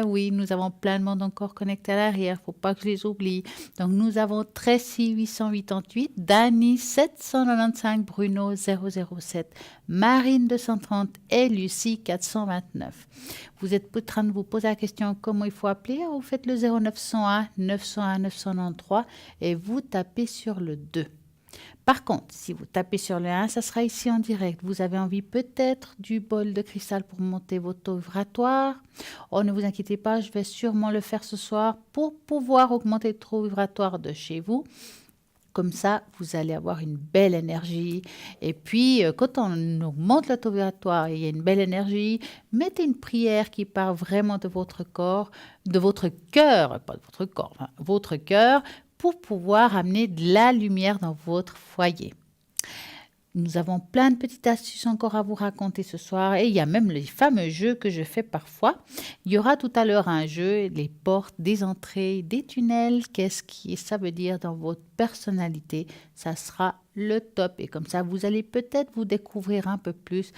Oui, nous avons plein de monde encore connecté à l'arrière, il ne faut pas que je les oublie. Donc, nous avons Tracy 888, Dani 795, Bruno 007, Marine 230 et Lucie 429. Vous êtes en train de vous poser la question comment il faut appeler. Vous faites le 0901 901 993 et vous tapez sur le 2. Par contre, si vous tapez sur le 1, ça sera ici en direct. Vous avez envie peut-être du bol de cristal pour monter votre taux vibratoire. Oh, ne vous inquiétez pas, je vais sûrement le faire ce soir pour pouvoir augmenter le taux vibratoire de chez vous. Comme ça, vous allez avoir une belle énergie. Et puis, quand on augmente le taux vibratoire et il y a une belle énergie, mettez une prière qui part vraiment de votre corps, de votre cœur, pas de votre corps, enfin, votre cœur, pour pouvoir amener de la lumière dans votre foyer. Nous avons plein de petites astuces encore à vous raconter ce soir et il y a même les fameux jeux que je fais parfois. Il y aura tout à l'heure un jeu, les portes, des entrées, des tunnels, qu'est-ce que ça veut dire dans votre personnalité. Ça sera le top et comme ça vous allez peut-être vous découvrir un peu plus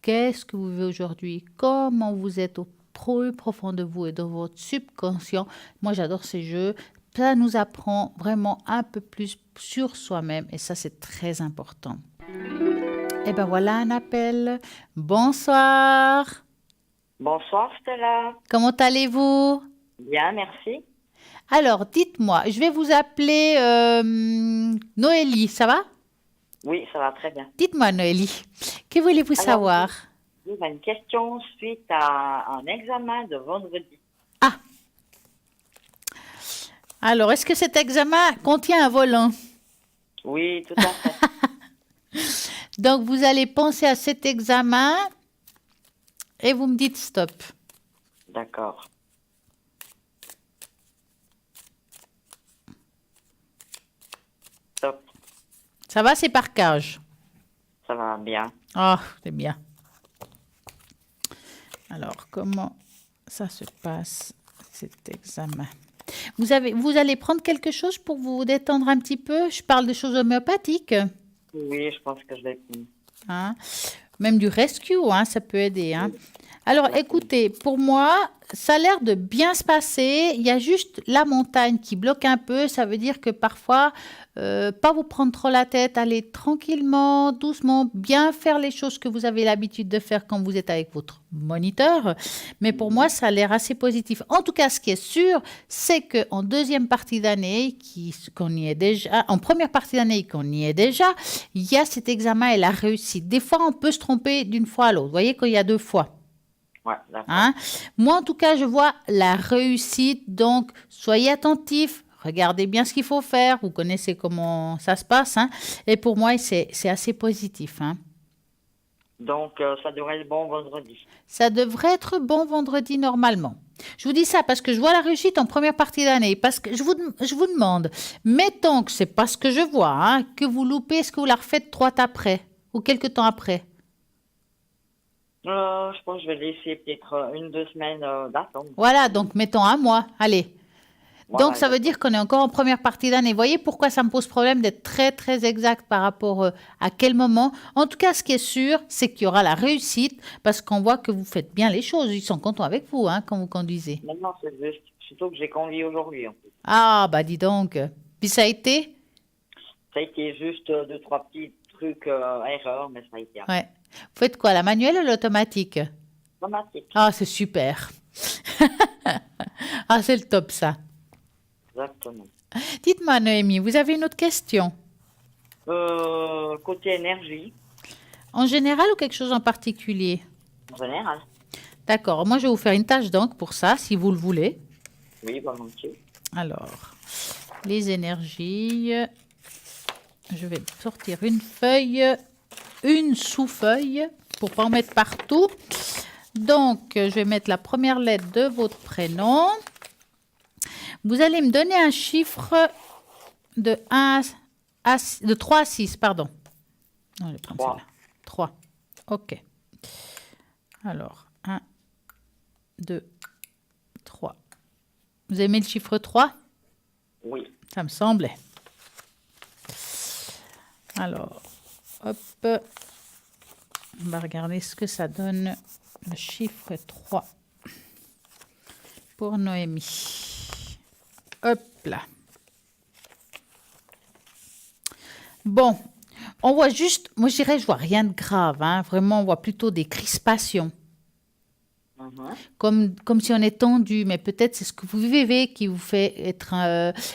qu'est-ce que vous vivez aujourd'hui, comment vous êtes au plus profond de vous et dans votre subconscient. Moi j'adore ces jeux, ça nous apprend vraiment un peu plus sur soi-même et ça c'est très important. Et ben voilà un appel. Bonsoir. Bonsoir Stella. Comment allez-vous? Bien, merci. Alors, dites-moi, je vais vous appeler Noélie, ça va? Oui, ça va très bien. Dites-moi Noélie, que voulez-vous savoir? J'ai une question suite à un examen de vendredi. Ah. Alors, est-ce que cet examen contient un volant? Oui, tout à fait. Donc, vous allez penser à cet examen et vous me dites stop. D'accord. Stop. Ça va, c'est par cage? Ça va bien. Ah, c'est bien. Alors, comment ça se passe, cet examen? Vous allez prendre quelque chose pour vous détendre un petit peu? Je parle de choses homéopathiques. Oui, je pense que je vais finir. Hein? Même du rescue, hein, ça peut aider. Hein. Alors, écoutez, pour moi, ça a l'air de bien se passer. Il y a juste la montagne qui bloque un peu. Ça veut dire que parfois, pas vous prendre trop la tête, aller tranquillement, doucement, bien faire les choses que vous avez l'habitude de faire quand vous êtes avec votre moniteur. Mais pour moi, ça a l'air assez positif. En tout cas, ce qui est sûr, c'est qu'en deuxième partie d'année, qu'on y est déjà, en première partie d'année, qu'on y est déjà, il y a cet examen et la réussite. Des fois, on peut se tromper d'une fois à l'autre. Vous voyez qu'il y a 2 fois. Ouais, d'accord. Hein? Moi, en tout cas, je vois la réussite. Donc, soyez attentifs. Regardez bien ce qu'il faut faire. Vous connaissez comment ça se passe. Hein? Et pour moi, c'est assez positif. Hein? Donc, ça devrait être bon vendredi. Ça devrait être bon vendredi normalement. Je vous dis ça parce que je vois la réussite en première partie d'année. Parce que je vous demande, mettons que ce n'est pas ce que je vois, hein, que vous loupez, est-ce que vous la refaites 3 temps après ou quelques temps après? Je pense que je vais laisser peut-être 1-2 semaines d'attendre. Voilà, donc mettons 1 mois. Allez. Voilà, Donc, ça veut dire qu'on est encore en première partie d'année. Vous voyez pourquoi ça me pose problème d'être très, très exact par rapport à quel moment. En tout cas, ce qui est sûr, c'est qu'il y aura la réussite parce qu'on voit que vous faites bien les choses. Ils sont contents avec vous hein, quand vous conduisez. Non, c'est juste. Surtout que j'ai conduit aujourd'hui. En fait. Ah, bah dis donc. Puis ça a été? Ça a été juste 2-3 petits trucs erreurs, mais ça a été. Ouais. Vous faites quoi, la manuelle ou l'automatique? Automatique. Ah, c'est super. Ah, c'est le top, ça. Exactement. Dites-moi, Noémie, vous avez une autre question? Côté énergie. En général ou quelque chose en particulier? En général. D'accord. Moi, je vais vous faire une tâche d'encre pour ça, si vous le voulez. Oui, volontiers. Alors, les énergies. Je vais sortir une feuille, une sous-feuille, pour ne pas en mettre partout. Donc, je vais mettre la première lettre de votre prénom. Vous allez me donner un chiffre de 3 à 6, pardon. Non, je vais prendre 3. celle-là. 3. OK. Alors, 1, 2, 3. Vous aimez le chiffre 3? Oui. Ça me semblait. Alors, hop. On va regarder ce que ça donne, le chiffre 3 pour Noémie. Hop là. Bon, on voit juste, moi je dirais, je vois rien de grave, hein. Vraiment, on voit plutôt des crispations. Comme si on est tendu, mais peut-être c'est ce que vous vivez qui vous fait être...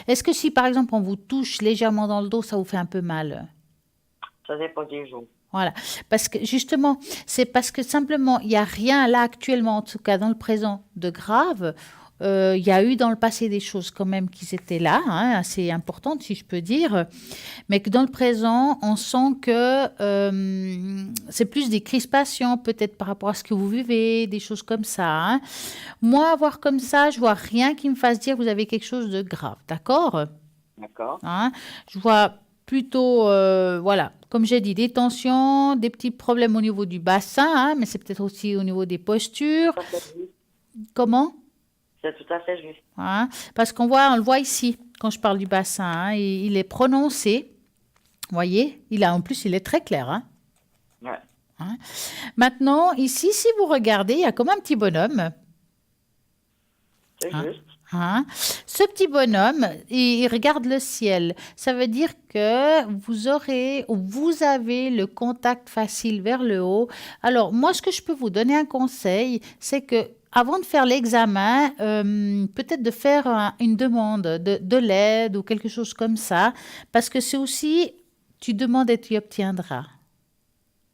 Est-ce que si par exemple on vous touche légèrement dans le dos, ça vous fait un peu mal? Ça dépend des jours. Voilà, parce que justement, c'est parce que simplement, il n'y a rien là actuellement, en tout cas dans le présent, de grave. Il y a eu dans le passé des choses quand même qui étaient là, hein, assez importantes si je peux dire, mais que dans le présent, on sent que c'est plus des crispations peut-être par rapport à ce que vous vivez, des choses comme ça. Hein. Moi, à voir comme ça, je vois rien qui me fasse dire que vous avez quelque chose de grave, d'accord? D'accord. Hein. Je vois plutôt, voilà, comme j'ai dit, des tensions, des petits problèmes au niveau du bassin, hein, mais c'est peut-être aussi au niveau des postures. Tout à fait juste. Comment? C'est tout à fait juste. Hein, parce on le voit ici, quand je parle du bassin, hein, il est prononcé. Vous voyez, en plus, il est très clair. Hein. Ouais. Hein. Maintenant, ici, si vous regardez, il y a comme un petit bonhomme. C'est Hein. juste. Hein. Ce petit bonhomme, il regarde le ciel. Ça veut dire que vous avez le contact facile vers le haut. Alors, moi, ce que je peux vous donner un conseil, c'est que avant de faire l'examen, peut-être de faire une demande de l'aide ou quelque chose comme ça, parce que c'est aussi, tu demandes et tu obtiendras.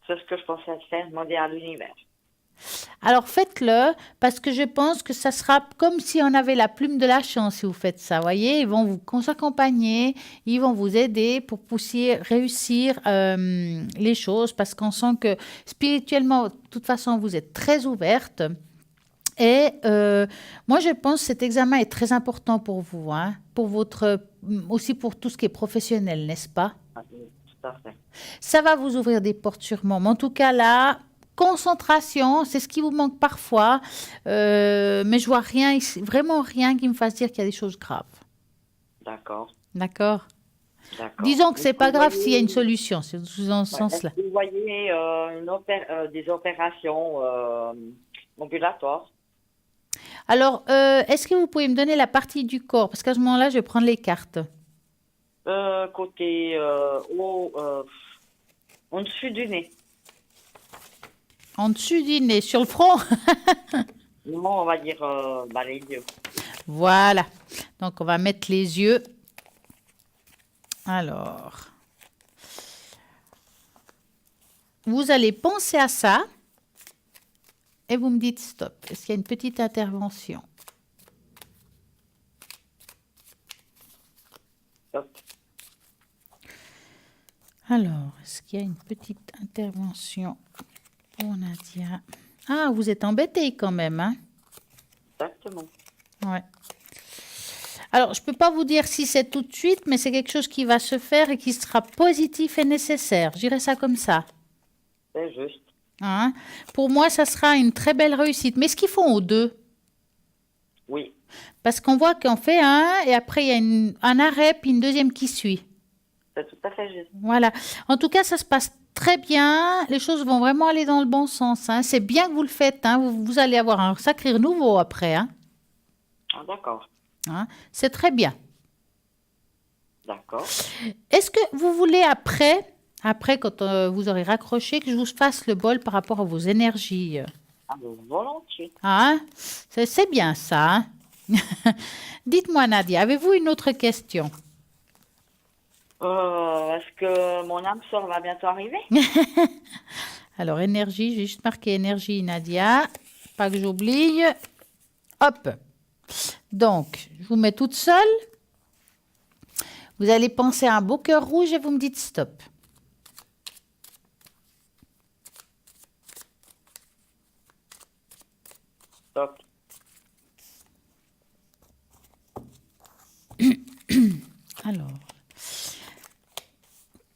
C'est ce que je pensais faire, demander à l'univers. Alors faites-le parce que je pense que ça sera comme si on avait la plume de la chance si vous faites ça. Voyez, ils vont vous accompagner, ils vont vous aider pour pousser, réussir les choses parce qu'on sent que spirituellement, de toute façon, vous êtes très ouverte. Et moi, je pense que cet examen est très important pour vous, hein, aussi pour tout ce qui est professionnel, n'est-ce pas? Ah, oui, tout à fait. Ça va vous ouvrir des portes sûrement. Mais en tout cas, là, concentration, c'est ce qui vous manque parfois. Mais je vois rien ici, vraiment rien qui me fasse dire qu'il y a des choses graves. D'accord. D'accord? D'accord. Disons que c'est Est-ce pas vous grave voyez- s'il y a une solution, c'est dans ce Ouais, sens-là. est-ce que vous voyez des opérations ambulatoires? Alors, est-ce que vous pouvez me donner la partie du corps? Parce qu'à ce moment-là, je vais prendre les cartes. Côté en dessus du nez. En dessus du nez, sur le front. Non, on va dire les yeux. Voilà. Donc, on va mettre les yeux. Alors, vous allez penser à ça et vous me dites stop. Est-ce qu'il y a une petite intervention? Stop. Alors, est-ce qu'il y a une petite intervention pour Nadia? Ah, vous êtes embêtée quand même, hein? Exactement. Ouais. Alors, je ne peux pas vous dire si c'est tout de suite, mais c'est quelque chose qui va se faire et qui sera positif et nécessaire. Je dirais ça comme ça. C'est juste. Hein? Pour moi, ça sera une très belle réussite. Mais ce qu'ils font aux deux, Oui. parce qu'on voit qu'on fait un et après il y a un arrêt puis une deuxième qui suit. C'est tout à fait juste. Voilà. En tout cas, ça se passe très bien. Les choses vont vraiment aller dans le bon sens. Hein. C'est bien que vous le faites. Hein. Vous allez avoir un sacré renouveau après. Hein. Ah, d'accord. Hein. C'est très bien. D'accord. Est-ce que vous voulez après quand vous aurez raccroché, que je vous fasse le bol par rapport à vos énergies? Ah, volontiers. Hein? C'est bien ça. Hein. Dites-moi, Nadia, avez-vous une autre question? Est-ce que mon âme sœur va bientôt arriver? Alors, énergie, j'ai juste marqué énergie, Nadia. Pas que j'oublie. Hop. Donc, je vous mets toute seule. Vous allez penser à un beau cœur rouge et vous me dites stop. Stop. Alors,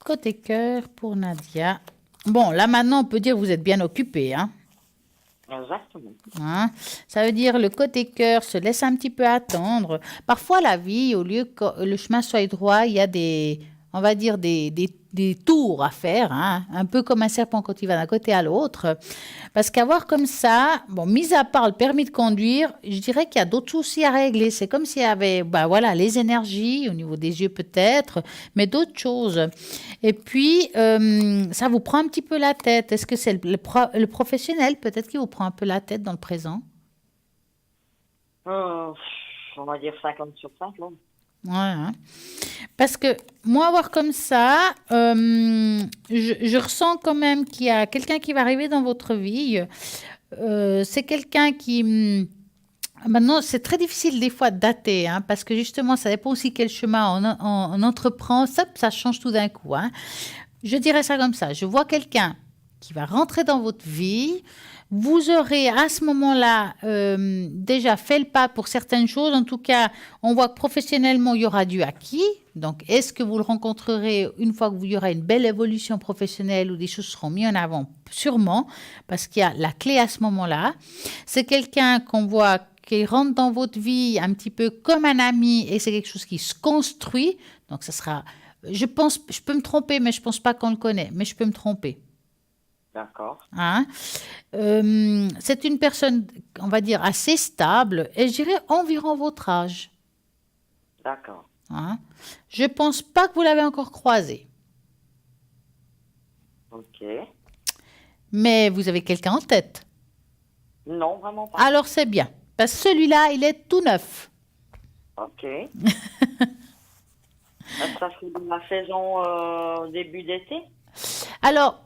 côté cœur pour Nadia. Bon, là maintenant, on peut dire que vous êtes bien occupé, hein? Exactement. Hein? Ça veut dire le côté cœur se laisse un petit peu attendre. Parfois, la vie, au lieu que le chemin soit droit, il y a on va dire des tours à faire, hein? Un peu comme un serpent quand il va d'un côté à l'autre. Parce qu'avoir comme ça, bon, mis à part le permis de conduire, je dirais qu'il y a d'autres soucis à régler. C'est comme s'il y avait, voilà, les énergies au niveau des yeux peut-être, mais d'autres choses. Et puis, ça vous prend un petit peu la tête. Est-ce que c'est le professionnel peut-être qui vous prend un peu la tête dans le présent? On va dire 50 sur 50. Ouais, hein. Parce que moi, voir comme ça, je ressens quand même qu'il y a quelqu'un qui va arriver dans votre vie. C'est quelqu'un qui... Maintenant, c'est très difficile des fois de dater, hein, parce que justement, ça dépend aussi quel chemin on entreprend. Ça change tout d'un coup. Hein. Je dirais ça comme ça. Je vois quelqu'un qui va rentrer dans votre vie. Vous aurez à ce moment-là déjà fait le pas pour certaines choses. En tout cas, on voit que professionnellement, il y aura du acquis. Donc, est-ce que vous le rencontrerez une fois que vous y aura une belle évolution professionnelle ou des choses seront mises en avant? Sûrement, parce qu'il y a la clé à ce moment-là. C'est quelqu'un qu'on voit qui rentre dans votre vie un petit peu comme un ami et c'est quelque chose qui se construit. Donc, ça sera... Je peux me tromper, mais je ne pense pas qu'on le connaît, mais je peux me tromper. D'accord. Hein? C'est une personne, on va dire, assez stable et je dirais environ votre âge. D'accord. Hein? Je ne pense pas que vous l'avez encore croisé. Ok. Mais vous avez quelqu'un en tête. Non, vraiment pas. Alors c'est bien. Parce que celui-là, il est tout neuf. Ok. Ça fait de la saison début d'été? Alors,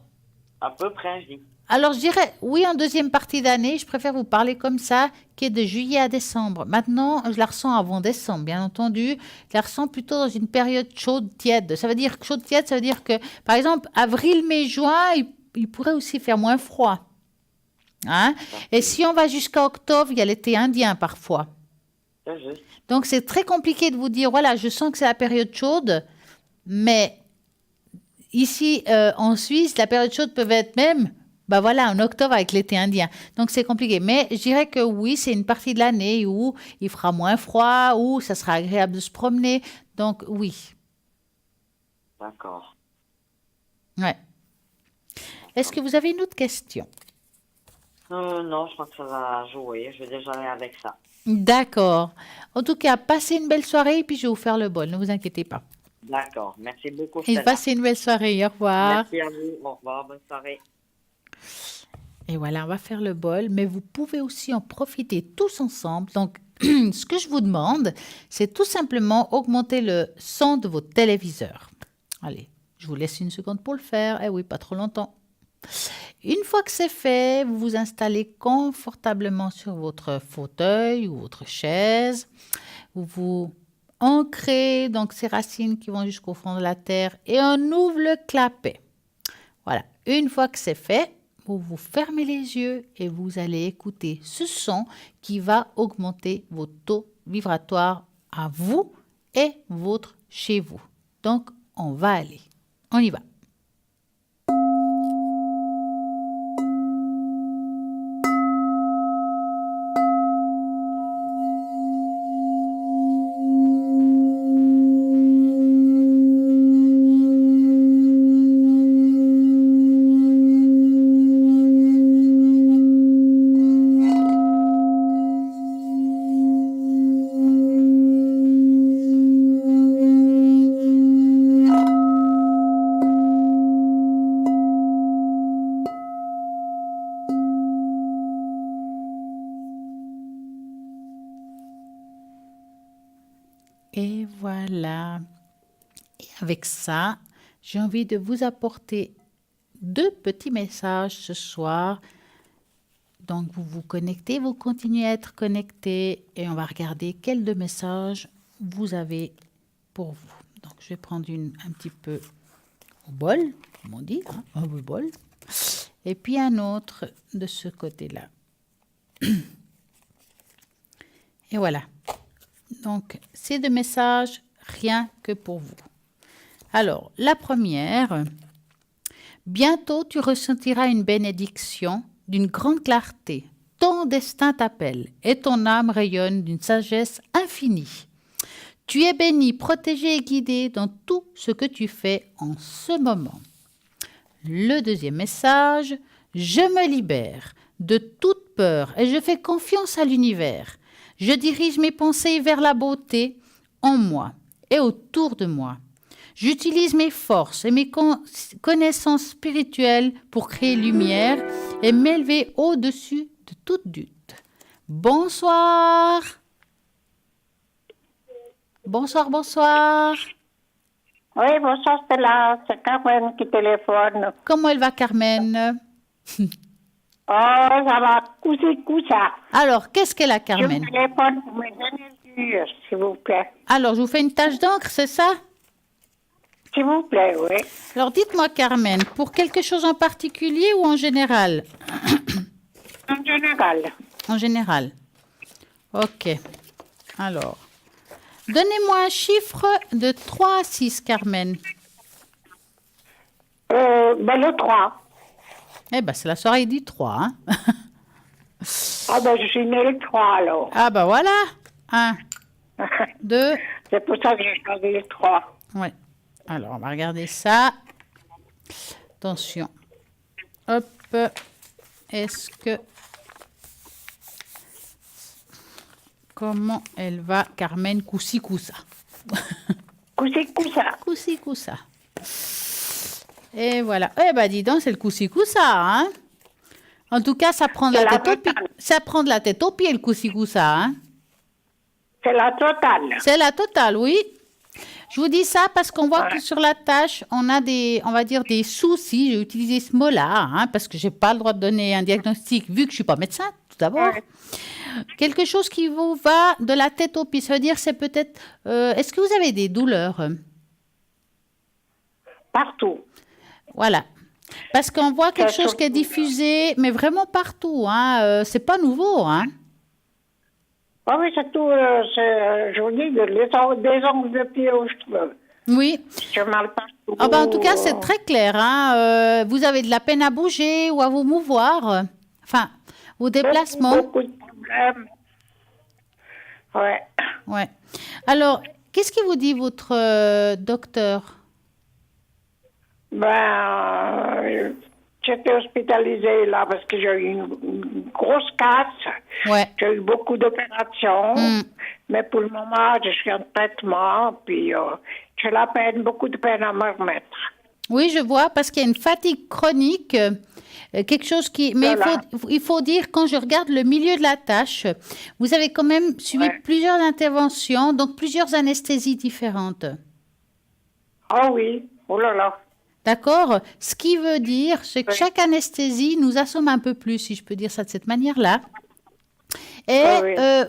À peu près, je dis. je dirais, oui, en deuxième partie d'année, je préfère vous parler comme ça, qui est de juillet à décembre. Maintenant, je la ressens avant décembre, bien entendu. Je la ressens plutôt dans une période chaude, tiède. Ça veut dire que chaude, tiède, ça veut dire que, par exemple, avril, mai, juin, il pourrait aussi faire moins froid. Hein? Et si on va jusqu'à octobre, il y a l'été indien parfois. C'est juste. Donc, c'est très compliqué de vous dire, voilà, je sens que c'est la période chaude, mais ici, en Suisse, la période chaude peut être même, ben voilà, en octobre avec l'été indien. Donc, c'est compliqué. Mais je dirais que oui, c'est une partie de l'année où il fera moins froid, où ça sera agréable de se promener. Donc, oui. D'accord. Ouais. Est-ce que vous avez une autre question? Non, je crois que ça va jouer. Je vais déjà aller avec ça. D'accord. En tout cas, passez une belle soirée et puis je vais vous faire le bol. Ne vous inquiétez pas. D'accord. Merci beaucoup, Et Stella. passez une belle soirée. Au revoir. Merci à vous. Au revoir. Bonne soirée. Et voilà, on va faire le bol, mais vous pouvez aussi en profiter tous ensemble. Donc, ce que je vous demande, c'est tout simplement augmenter le son de votre téléviseur. Allez, je vous laisse une seconde pour le faire. Eh oui, pas trop longtemps. Une fois que c'est fait, vous vous installez confortablement sur votre fauteuil ou votre chaise. Vous vous ancrez donc ces racines qui vont jusqu'au fond de la terre et on ouvre le clapet. Voilà, une fois que c'est fait, vous fermez les yeux et vous allez écouter ce son qui va augmenter vos taux vibratoires à vous et votre chez vous. Donc, on va aller. On y va. Et voilà. Et avec ça, j'ai envie de vous apporter 2 petits messages ce soir. Donc, vous vous connectez, vous continuez à être connecté et on va regarder quels 2 messages vous avez pour vous. Donc, je vais prendre un petit peu au bol, comme on dit, hein, un bol. Et puis un autre de ce côté-là. Et voilà. Donc, ces 2 messages, rien que pour vous. Alors, la première, bientôt tu ressentiras une bénédiction d'une grande clarté. Ton destin t'appelle et ton âme rayonne d'une sagesse infinie. Tu es béni, protégé et guidé dans tout ce que tu fais en ce moment. Le deuxième message, je me libère de toute peur et je fais confiance à l'univers. Je dirige mes pensées vers la beauté en moi et autour de moi. J'utilise mes forces et mes connaissances spirituelles pour créer lumière et m'élever au-dessus de toute doute. Bonsoir. Bonsoir, bonsoir. Oui, bonsoir Stella, c'est Carmen qui téléphone. Comment elle va, Carmen? Oh, ça va, coussa. Alors, qu'est-ce qu'elle a, Carmen? Je téléphone pour mes énergies, s'il vous plaît. Alors, je vous fais une tache d'encre, c'est ça? S'il vous plaît, oui. Alors, dites-moi, Carmen, pour quelque chose en particulier ou en général? En général. En général. Ok. Alors, donnez-moi un chiffre de 3 à 6, Carmen. Le 3. Eh bien, c'est la soirée du 3. Hein? Ah ben, je suis née le 3, alors. Ah ben voilà. 1, 2. C'est pour ça que j'ai choisi le 3. Ouais. Alors, on va regarder ça. Attention. Hop. Est-ce que... Comment elle va, Carmen Coussi-Coussa? Coussi-Coussa. Coussi-Coussa. Et voilà. Eh ben, dis donc, c'est le Coussi-Coussa, hein? En tout cas, ça prend de la tête aux pieds. Ça prend de la tête aux pieds, le Coussi-Coussa, hein? C'est la totale. C'est la totale, oui. Je vous dis ça parce qu'on voit que sur la tâche, on a des, on va dire, des soucis. J'ai utilisé ce mot-là, hein, parce que j'ai pas le droit de donner un diagnostic vu que je suis pas médecin, tout d'abord. Quelque chose qui vous va de la tête aux pieds. Ça veut dire, c'est peut-être... est-ce que vous avez des douleurs? Partout. Voilà. Parce qu'on voit quelque chose qui est diffusé, mais vraiment partout. Hein. C'est pas nouveau, hein. Ah oui, c'est tout, je vous dis, des ongles de pied aux cheveux. Oui. J'ai mal partout. Ah ben, en tout cas, c'est très clair. Hein. Vous avez de la peine à bouger ou à vous mouvoir. Enfin, vos déplacements. Beaucoup de problèmes. Ouais. Ouais. Alors, qu'est-ce qui vous dit votre docteur? J'étais hospitalisée là parce que j'ai eu une grosse casse. Ouais. J'ai eu beaucoup d'opérations. Mais pour le moment, je suis en traitement. Puis j'ai beaucoup de peine à me remettre. Oui, je vois, parce qu'il y a une fatigue chronique. Quelque chose qui... Mais Voilà. il faut dire, quand je regarde le milieu de la tâche, vous avez quand même suivi plusieurs interventions, donc plusieurs anesthésies différentes. Ah oui, oh là là. D'accord? Ce qui veut dire, c'est que chaque anesthésie nous assomme un peu plus, si je peux dire ça de cette manière-là. Et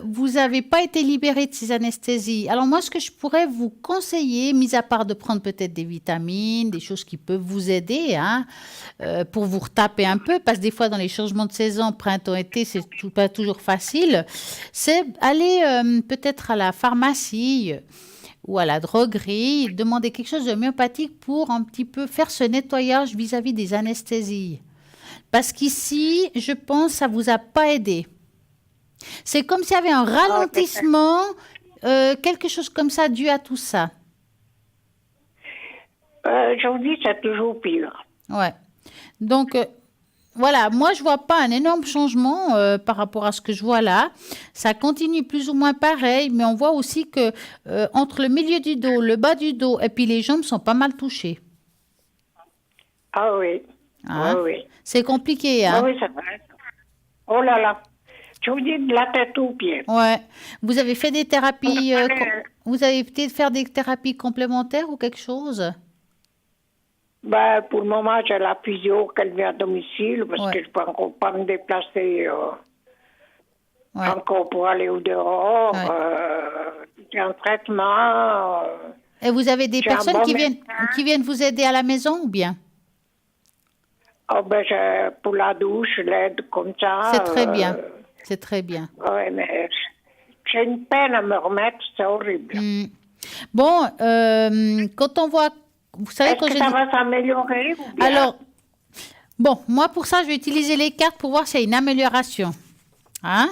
vous n'avez pas été libéré de ces anesthésies. Alors moi, ce que je pourrais vous conseiller, mis à part de prendre peut-être des vitamines, des choses qui peuvent vous aider, hein, pour vous retaper un peu, parce que des fois, dans les changements de saison, printemps-été, c'est pas toujours facile, c'est aller peut-être à la pharmacie ou à la droguerie, demander quelque chose de myopathique pour un petit peu faire ce nettoyage vis-à-vis des anesthésies. Parce qu'ici, je pense que ça ne vous a pas aidé. C'est comme s'il y avait un ralentissement, quelque chose comme ça dû à tout ça. Je vous dis, c'est toujours pire. Ouais. Donc, voilà, moi, je ne vois pas un énorme changement par rapport à ce que je vois là. Ça continue plus ou moins pareil, mais on voit aussi que entre le milieu du dos, le bas du dos et puis les jambes sont pas mal touchées. Ah oui. Hein? Oui. C'est compliqué, hein? Ah oui, c'est vrai. Oh là là. Je vous dis de la tête aux pieds. Ouais. Vous avez fait des thérapies... vous avez peut-être faire des thérapies complémentaires ou quelque chose? Pour le moment, j'ai la physio qu'elle vient à domicile parce que je ne peux encore pas me déplacer encore pour aller au dehors. J'ai un traitement. Et vous avez des personnes qui viennent vous aider à la maison ou bien? Oh, pour la douche, l'aide comme ça. C'est très bien. C'est très bien. Oui, mais j'ai une peine à me remettre, c'est horrible. Bon, quand on voit... Vous savez, est-ce que ça va s'améliorer ou bien? Alors, bon, moi pour ça, je vais utiliser les cartes pour voir s'il y a une amélioration. Hein?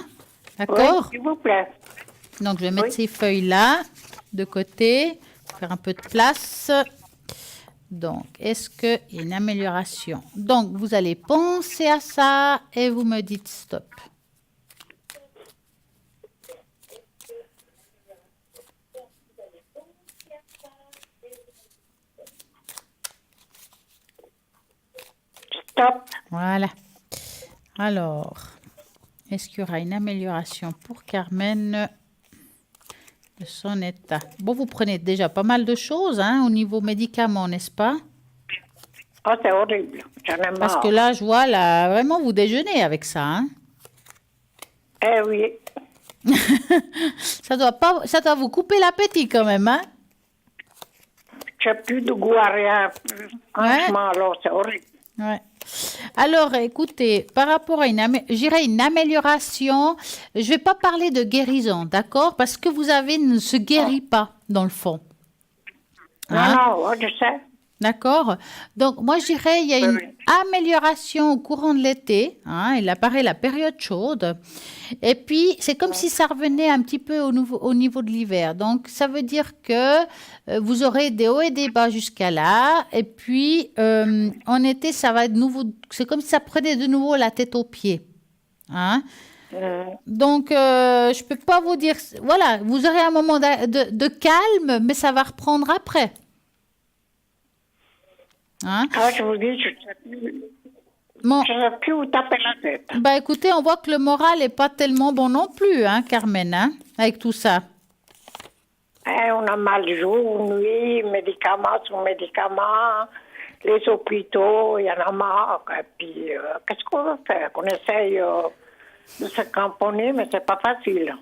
D'accord? Oui, s'il vous plaît. Donc, je vais mettre ces feuilles-là de côté, faire un peu de place. Donc, est-ce qu'il y a une amélioration? Donc, vous allez penser à ça et vous me dites stop. Stop. Voilà. Alors, est-ce qu'il y aura une amélioration pour Carmen de son état? Bon, vous prenez déjà pas mal de choses au niveau médicaments, n'est-ce pas? Oh, c'est horrible. J'en ai marre. Parce que là, je vois, là, vraiment, vous déjeunez avec ça. Hein? Eh oui. Ça doit vous couper l'appétit quand même, hein? j'ai plus de goût à rien. Franchement, alors, c'est horrible. Ouais. Alors, écoutez, par rapport à une amélioration, je ne vais pas parler de guérison, d'accord? Parce que vous avez ne se guérit pas, dans le fond. Non, je sais. D'accord. Donc, moi, je dirais il y a une amélioration au courant de l'été. Il apparaît la période chaude. Et puis, c'est comme si ça revenait un petit peu au niveau de l'hiver. Donc, ça veut dire que vous aurez des hauts et des bas jusqu'à là. Et puis, en été, ça va être nouveau. C'est comme si ça prenait de nouveau la tête aux pieds. Donc, je ne peux pas vous dire... Voilà, vous aurez un moment de calme, mais ça va reprendre après. Je vous dis, je ne sais plus où taper la tête. Bah écoutez, on voit que le moral n'est pas tellement bon non plus, Carmen, avec tout ça. On a mal jour, nuit, médicaments sur médicaments, les hôpitaux, il y en a marre. Et puis, qu'est-ce qu'on va faire? On essaye de se cramponner, mais c'est pas facile.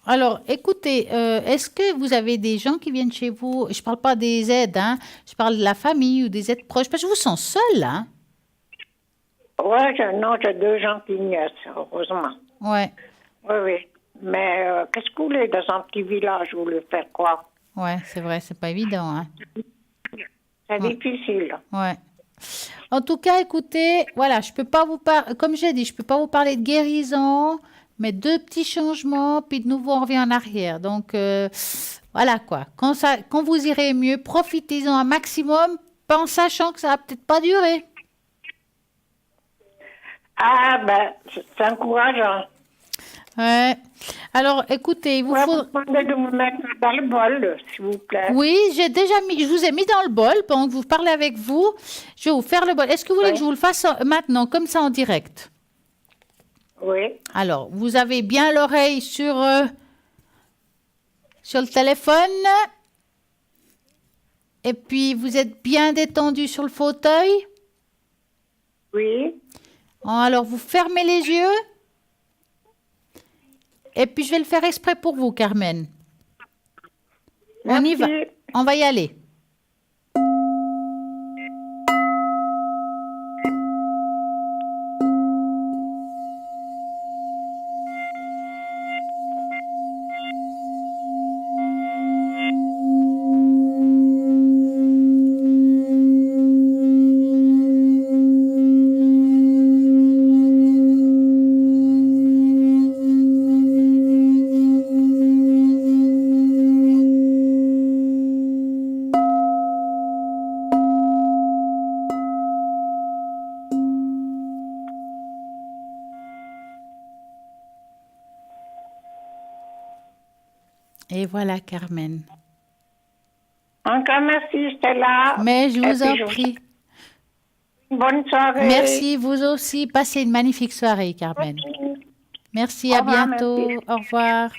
Alors, écoutez, est-ce que vous avez des gens qui viennent chez vous? Je ne parle pas des aides, je parle de la famille ou des aides proches, parce que je vous sens seule, Oui, j'ai 2 gentilles nièces, heureusement. Oui. Oui. Mais qu'est-ce que vous voulez dans un petit village, vous voulez faire quoi? Oui, c'est vrai, c'est pas évident. C'est difficile. Oui. En tout cas, écoutez, voilà, je peux pas vous parler, comme j'ai dit, je peux pas vous parler de guérison, mais 2 petits changements, puis de nouveau on revient en arrière. Donc, voilà quoi. Quand vous irez mieux, profitez-en un maximum, en sachant que ça va peut-être pas durer. C'est encourageant. Ouais. Alors, écoutez, il vous faut... Vous demandez de me mettre dans le bol, s'il vous plaît. Oui, je vous ai mis dans le bol pendant que vous parlez avec vous. Je vais vous faire le bol. Est-ce que vous voulez que je vous le fasse maintenant, comme ça en direct? Oui. Alors, vous avez bien l'oreille sur le téléphone. Et puis, vous êtes bien détendu sur le fauteuil. Oui. Alors, vous fermez les yeux. Et puis, je vais le faire exprès pour vous, Carmen. Merci. On y va. On va y aller. Et voilà, Carmen. Encore merci, Stella. Mais je vous en prie. Bonne soirée. Merci, vous aussi. Passez une magnifique soirée, Carmen. Merci, à bientôt. Au revoir.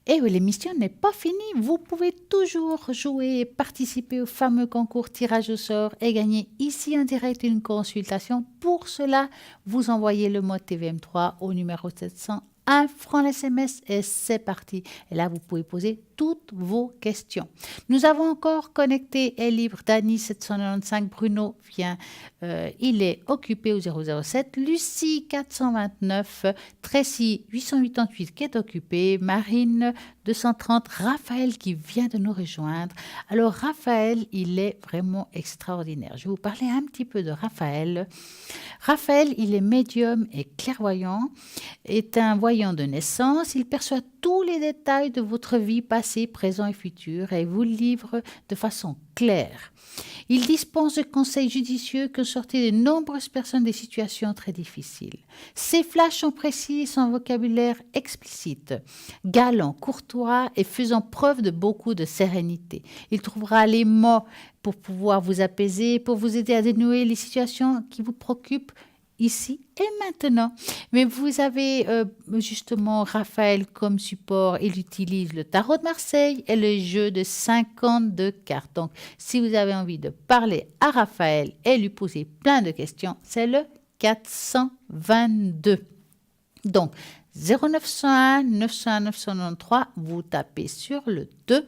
Et oui, l'émission n'est pas finie. Vous pouvez toujours jouer et participer au fameux concours tirage au sort et gagner ici en direct une consultation. Pour cela, vous envoyez le mot TVM3 au numéro 700. 1 franc l'SMS et c'est parti. Et là, vous pouvez poser toutes vos questions. Nous avons encore connecté et libre Dany 795. Bruno vient, il est occupé au 007. Lucie 429. Tracy 888 qui est occupé. Marine 230. Raphaël qui vient de nous rejoindre. Alors, Raphaël, il est vraiment extraordinaire. Je vais vous parler un petit peu de Raphaël. Raphaël, il est médium et clairvoyant, est un voyant de naissance. Il perçoit tous les détails de votre vie passée, présent et future et vous livre de façon claire. Il dispense de conseils judicieux que sortent de nombreuses personnes des situations très difficiles. Ses flashs sont précis et son vocabulaire explicite, galant, courtois et faisant preuve de beaucoup de sérénité. Il trouvera les mots pour pouvoir vous apaiser, pour vous aider à dénouer les situations qui vous préoccupent ici et maintenant. Mais vous avez justement Raphaël comme support. Il utilise le tarot de Marseille et le jeu de 52 cartes. Donc, si vous avez envie de parler à Raphaël et lui poser plein de questions, c'est le 422. Donc, 0901 901 993, vous tapez sur le 2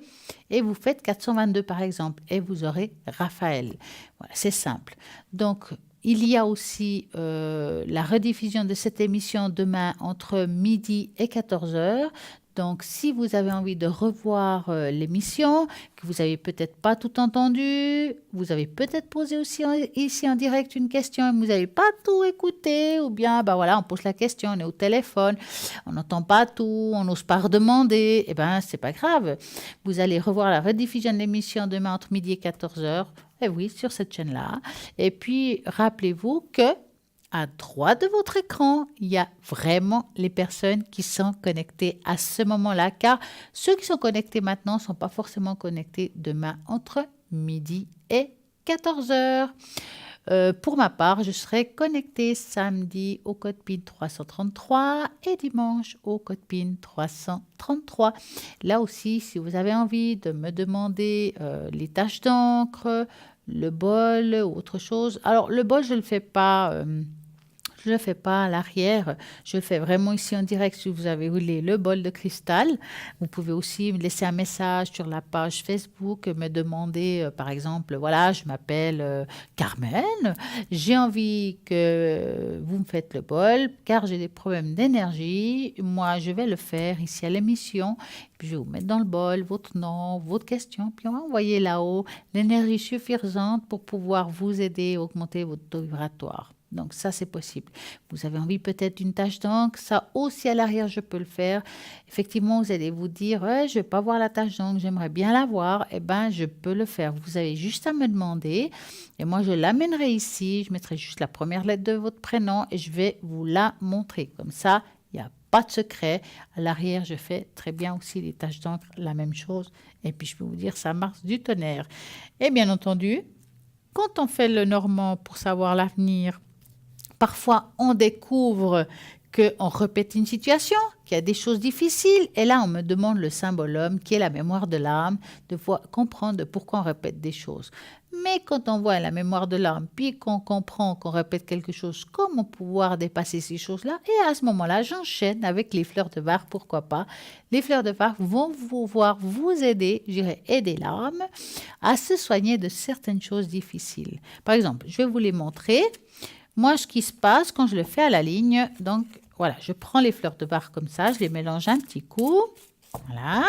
et vous faites 422 par exemple et vous aurez Raphaël. Voilà, c'est simple. Donc, il y a aussi la rediffusion de cette émission demain entre midi et 14h. Donc, si vous avez envie de revoir l'émission, que vous n'avez peut-être pas tout entendu, vous avez peut-être posé aussi ici en direct une question et vous n'avez pas tout écouté, ou bien, on pose la question, on est au téléphone, on n'entend pas tout, on n'ose pas redemander, c'est pas grave. Vous allez revoir la rediffusion de l'émission demain entre midi et 14h, et oui, sur cette chaîne-là. Et puis, rappelez-vous que à droite de votre écran, il y a vraiment les personnes qui sont connectées à ce moment-là, car ceux qui sont connectés maintenant ne sont pas forcément connectés demain entre midi et 14h. Pour ma part, je serai connectée samedi au code PIN 333 et dimanche au code PIN 333. Là aussi, si vous avez envie de me demander les taches d'encre, le bol ou autre chose. Alors, le bol, je ne le fais pas... Je ne le fais pas à l'arrière, je le fais vraiment ici en direct si vous avez voulu le bol de cristal. Vous pouvez aussi me laisser un message sur la page Facebook, me demander par exemple, voilà, je m'appelle Carmen, j'ai envie que vous me faites le bol car j'ai des problèmes d'énergie. Moi, je vais le faire ici à l'émission. Puis je vais vous mettre dans le bol votre nom, votre question, puis on va envoyer là-haut l'énergie suffisante pour pouvoir vous aider à augmenter votre taux vibratoire. Donc ça, c'est possible. Vous avez envie peut-être d'une tache d'encre, ça aussi à l'arrière, je peux le faire. Effectivement, vous allez vous dire, ouais, je ne vais pas voir la tache d'encre, j'aimerais bien la voir. Je peux le faire. Vous avez juste à me demander et moi, je l'amènerai ici. Je mettrai juste la première lettre de votre prénom et je vais vous la montrer. Comme ça, il n'y a pas de secret. À l'arrière, je fais très bien aussi les taches d'encre, la même chose. Et puis, je peux vous dire, ça marche du tonnerre. Et bien entendu, quand on fait le normand pour savoir l'avenir, parfois, on découvre qu'on répète une situation, qu'il y a des choses difficiles. Et là, on me demande le symbole homme, qui est la mémoire de l'âme, de comprendre pourquoi on répète des choses. Mais quand on voit la mémoire de l'âme, puis qu'on comprend qu'on répète quelque chose, comment pouvoir dépasser ces choses-là? Et à ce moment-là, j'enchaîne avec les fleurs de var, pourquoi pas. Les fleurs de var vont pouvoir vous aider, aider l'âme à se soigner de certaines choses difficiles. Par exemple, je vais vous les montrer. Moi, ce qui se passe quand je le fais à la ligne, donc voilà, je prends les fleurs de var comme ça, je les mélange un petit coup, voilà.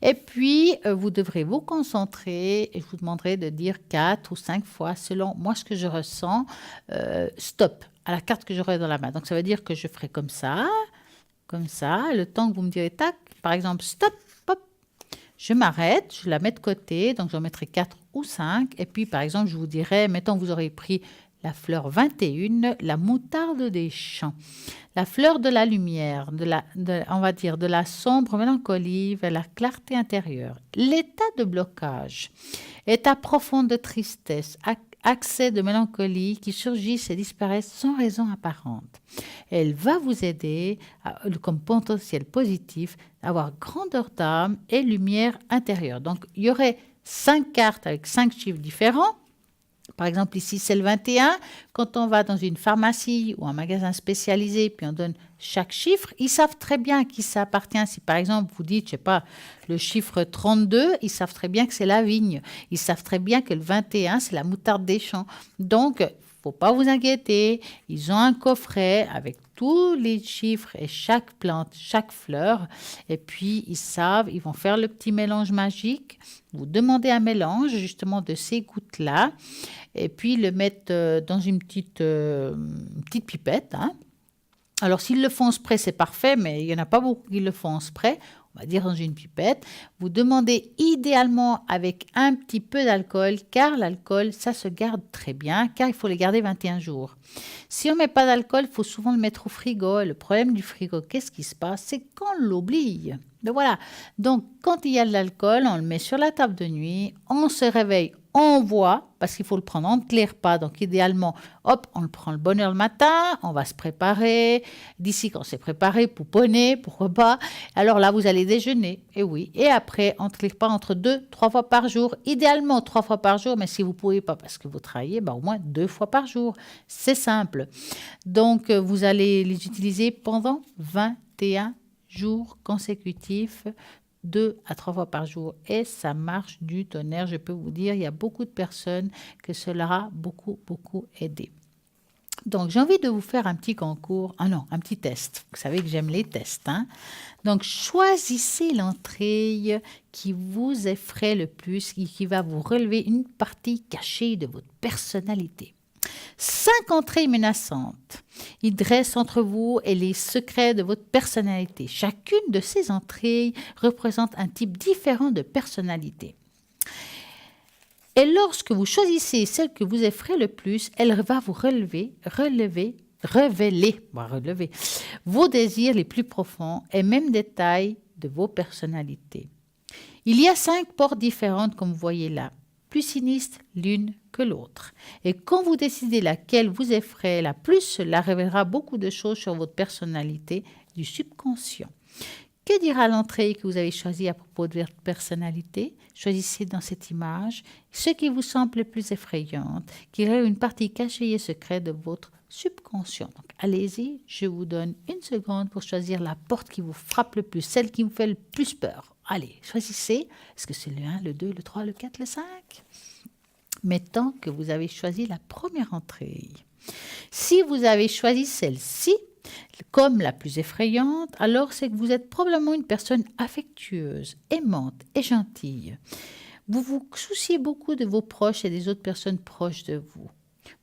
Et puis, vous devrez vous concentrer et je vous demanderai de dire 4 ou 5 fois, selon moi ce que je ressens, stop, à la carte que j'aurai dans la main. Donc, ça veut dire que je ferai comme ça, le temps que vous me direz tac, par exemple, stop, hop, je m'arrête, je la mets de côté, donc j'en mettrai 4 ou 5. Et puis, par exemple, je vous dirai, mettons que vous aurez pris la fleur 21, la moutarde des champs, la fleur de la lumière, on va dire de la sombre mélancolie vers la clarté intérieure. L'état de blocage, état profond de tristesse, accès de mélancolie qui surgissent et disparaissent sans raison apparente. Elle va vous aider, comme potentiel positif, à avoir grandeur d'âme et lumière intérieure. Donc, il y aurait 5 cartes avec 5 chiffres différents. Par exemple, ici, c'est le 21. Quand on va dans une pharmacie ou un magasin spécialisé, puis on donne chaque chiffre, ils savent très bien à qui ça appartient. Si, par exemple, vous dites, je sais pas, le chiffre 32, ils savent très bien que c'est la vigne. Ils savent très bien que le 21, c'est la moutarde des champs. Donc, faut pas vous inquiéter. Ils ont un coffret avec tous les chiffres et chaque plante, chaque fleur. Et puis, ils savent, ils vont faire le petit mélange magique. Vous demandez un mélange, justement, de ces gouttes-là. Et puis, le mettre dans une petite pipette. Hein. Alors, s'ils le font en spray, c'est parfait, mais il n'y en a pas beaucoup qui le font en spray. On va dire dans une pipette. Vous demandez idéalement avec un petit peu d'alcool, car l'alcool, ça se garde très bien, car il faut les garder 21 jours. Si on ne met pas d'alcool, il faut souvent le mettre au frigo. Le problème du frigo, qu'est-ce qui se passe? C'est qu'on l'oublie. Donc voilà. Donc, quand il y a de l'alcool, on le met sur la table de nuit, on se réveille, on voit, parce qu'il faut le prendre entre les repas. Donc, idéalement, hop, on le prend le bonne heure le matin, on va se préparer. D'ici qu'on s'est préparé, pouponner, pourquoi pas. Alors là, vous allez déjeuner, et oui. Et après, entre les repas, entre 2-3 fois par jour. Idéalement, 3 fois par jour, mais si vous ne pouvez pas parce que vous travaillez, au moins 2 fois par jour. C'est simple. Donc, vous allez les utiliser pendant 21 jours consécutifs, 2 à 3 fois par jour. Et ça marche du tonnerre, je peux vous dire. Il y a beaucoup de personnes que cela a beaucoup aidé. Donc, j'ai envie de vous faire un petit concours. Ah non, un petit test. Vous savez que j'aime les tests. Donc, choisissez l'entrée qui vous effraie le plus et qui va vous relever une partie cachée de votre personnalité. 5 entrées menaçantes. Ils dressent entre vous et les secrets de votre personnalité. Chacune de ces entrées représente un type différent de personnalité. Et lorsque vous choisissez celle que vous effraie le plus, elle va vous révéler vos désirs les plus profonds et même détails de vos personnalités. Il y a 5 portes différentes comme vous voyez là, plus sinistres l'une que l'autre. Et quand vous décidez laquelle vous effraie la plus, cela révélera beaucoup de choses sur votre personnalité du subconscient. Que dira l'entrée que vous avez choisie à propos de votre personnalité? Choisissez dans cette image ce qui vous semble le plus effrayant, qui révèle une partie cachée et secrète de votre subconscient. Donc, allez-y, je vous donne 1 seconde pour choisir la porte qui vous frappe le plus, celle qui vous fait le plus peur. Allez, choisissez. Est-ce que c'est le 1, le 2, le 3, le 4, le 5? Mais tant que vous avez choisi la première entrée. Si vous avez choisi celle-ci comme la plus effrayante, alors c'est que vous êtes probablement une personne affectueuse, aimante et gentille. Vous vous souciez beaucoup de vos proches et des autres personnes proches de vous.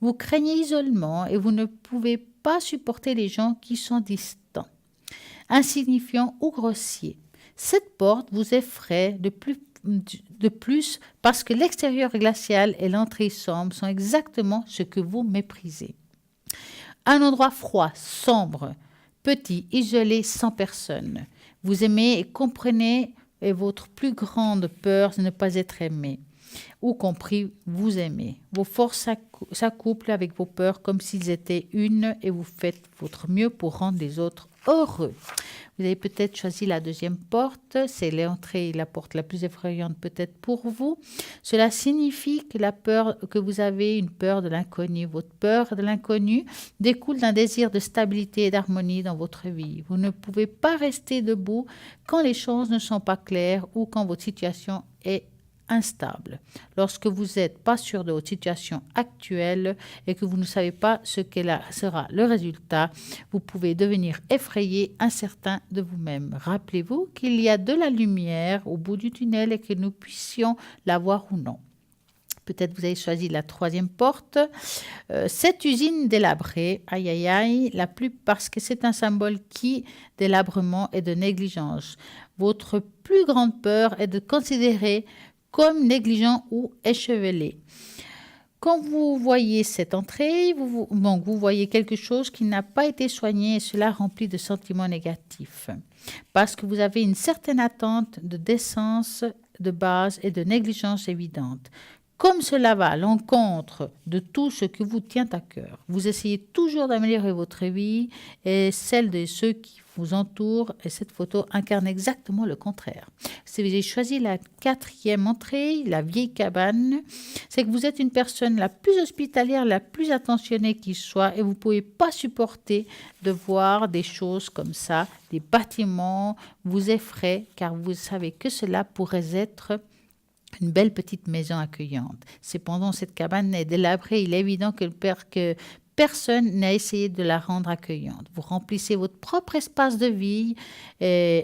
Vous craignez l'isolement et vous ne pouvez pas supporter les gens qui sont distants, insignifiants ou grossiers. Cette porte vous effraie de plus parce que l'extérieur glacial et l'entrée sombre sont exactement ce que vous méprisez. Un endroit froid, sombre, petit, isolé, sans personne. Vous aimez et comprenez et votre plus grande peur, c'est de ne pas être aimé. Ou compris, vous aimez. Vos forces s'accouplent avec vos peurs comme s'ils étaient une et vous faites votre mieux pour rendre les autres heureux. Vous avez peut-être choisi la deuxième porte, c'est l'entrée, la porte la plus effrayante peut-être pour vous. Cela signifie que vous avez une peur de l'inconnu. Votre peur de l'inconnu découle d'un désir de stabilité et d'harmonie dans votre vie. Vous ne pouvez pas rester debout quand les choses ne sont pas claires ou quand votre situation est instable. Lorsque vous n'êtes pas sûr de votre situation actuelle et que vous ne savez pas ce qu'elle sera le résultat, vous pouvez devenir effrayé, incertain de vous-même. Rappelez-vous qu'il y a de la lumière au bout du tunnel et que nous puissions la voir ou non. Peut-être vous avez choisi la troisième porte. Cette usine délabrée, aïe aïe aïe, parce que c'est un symbole délabrement et de négligence. Votre plus grande peur est de considérer comme négligent ou échevelé. Quand vous voyez cette entrée, vous voyez quelque chose qui n'a pas été soigné et cela remplit de sentiments négatifs. Parce que vous avez une certaine attente de décence de base et de négligence évidente. Comme cela va à l'encontre de tout ce qui vous tient à cœur, vous essayez toujours d'améliorer votre vie et celle de ceux qui vous entourent et cette photo incarne exactement le contraire. Si vous avez choisi la quatrième entrée, la vieille cabane, c'est que vous êtes une personne la plus hospitalière, la plus attentionnée qui soit et vous ne pouvez pas supporter de voir des choses comme ça, des bâtiments vous effraient car vous savez que cela pourrait être une belle petite maison accueillante. Cependant, cette cabane est délabrée. Il est évident que personne n'a essayé de la rendre accueillante. Vous remplissez votre propre espace de vie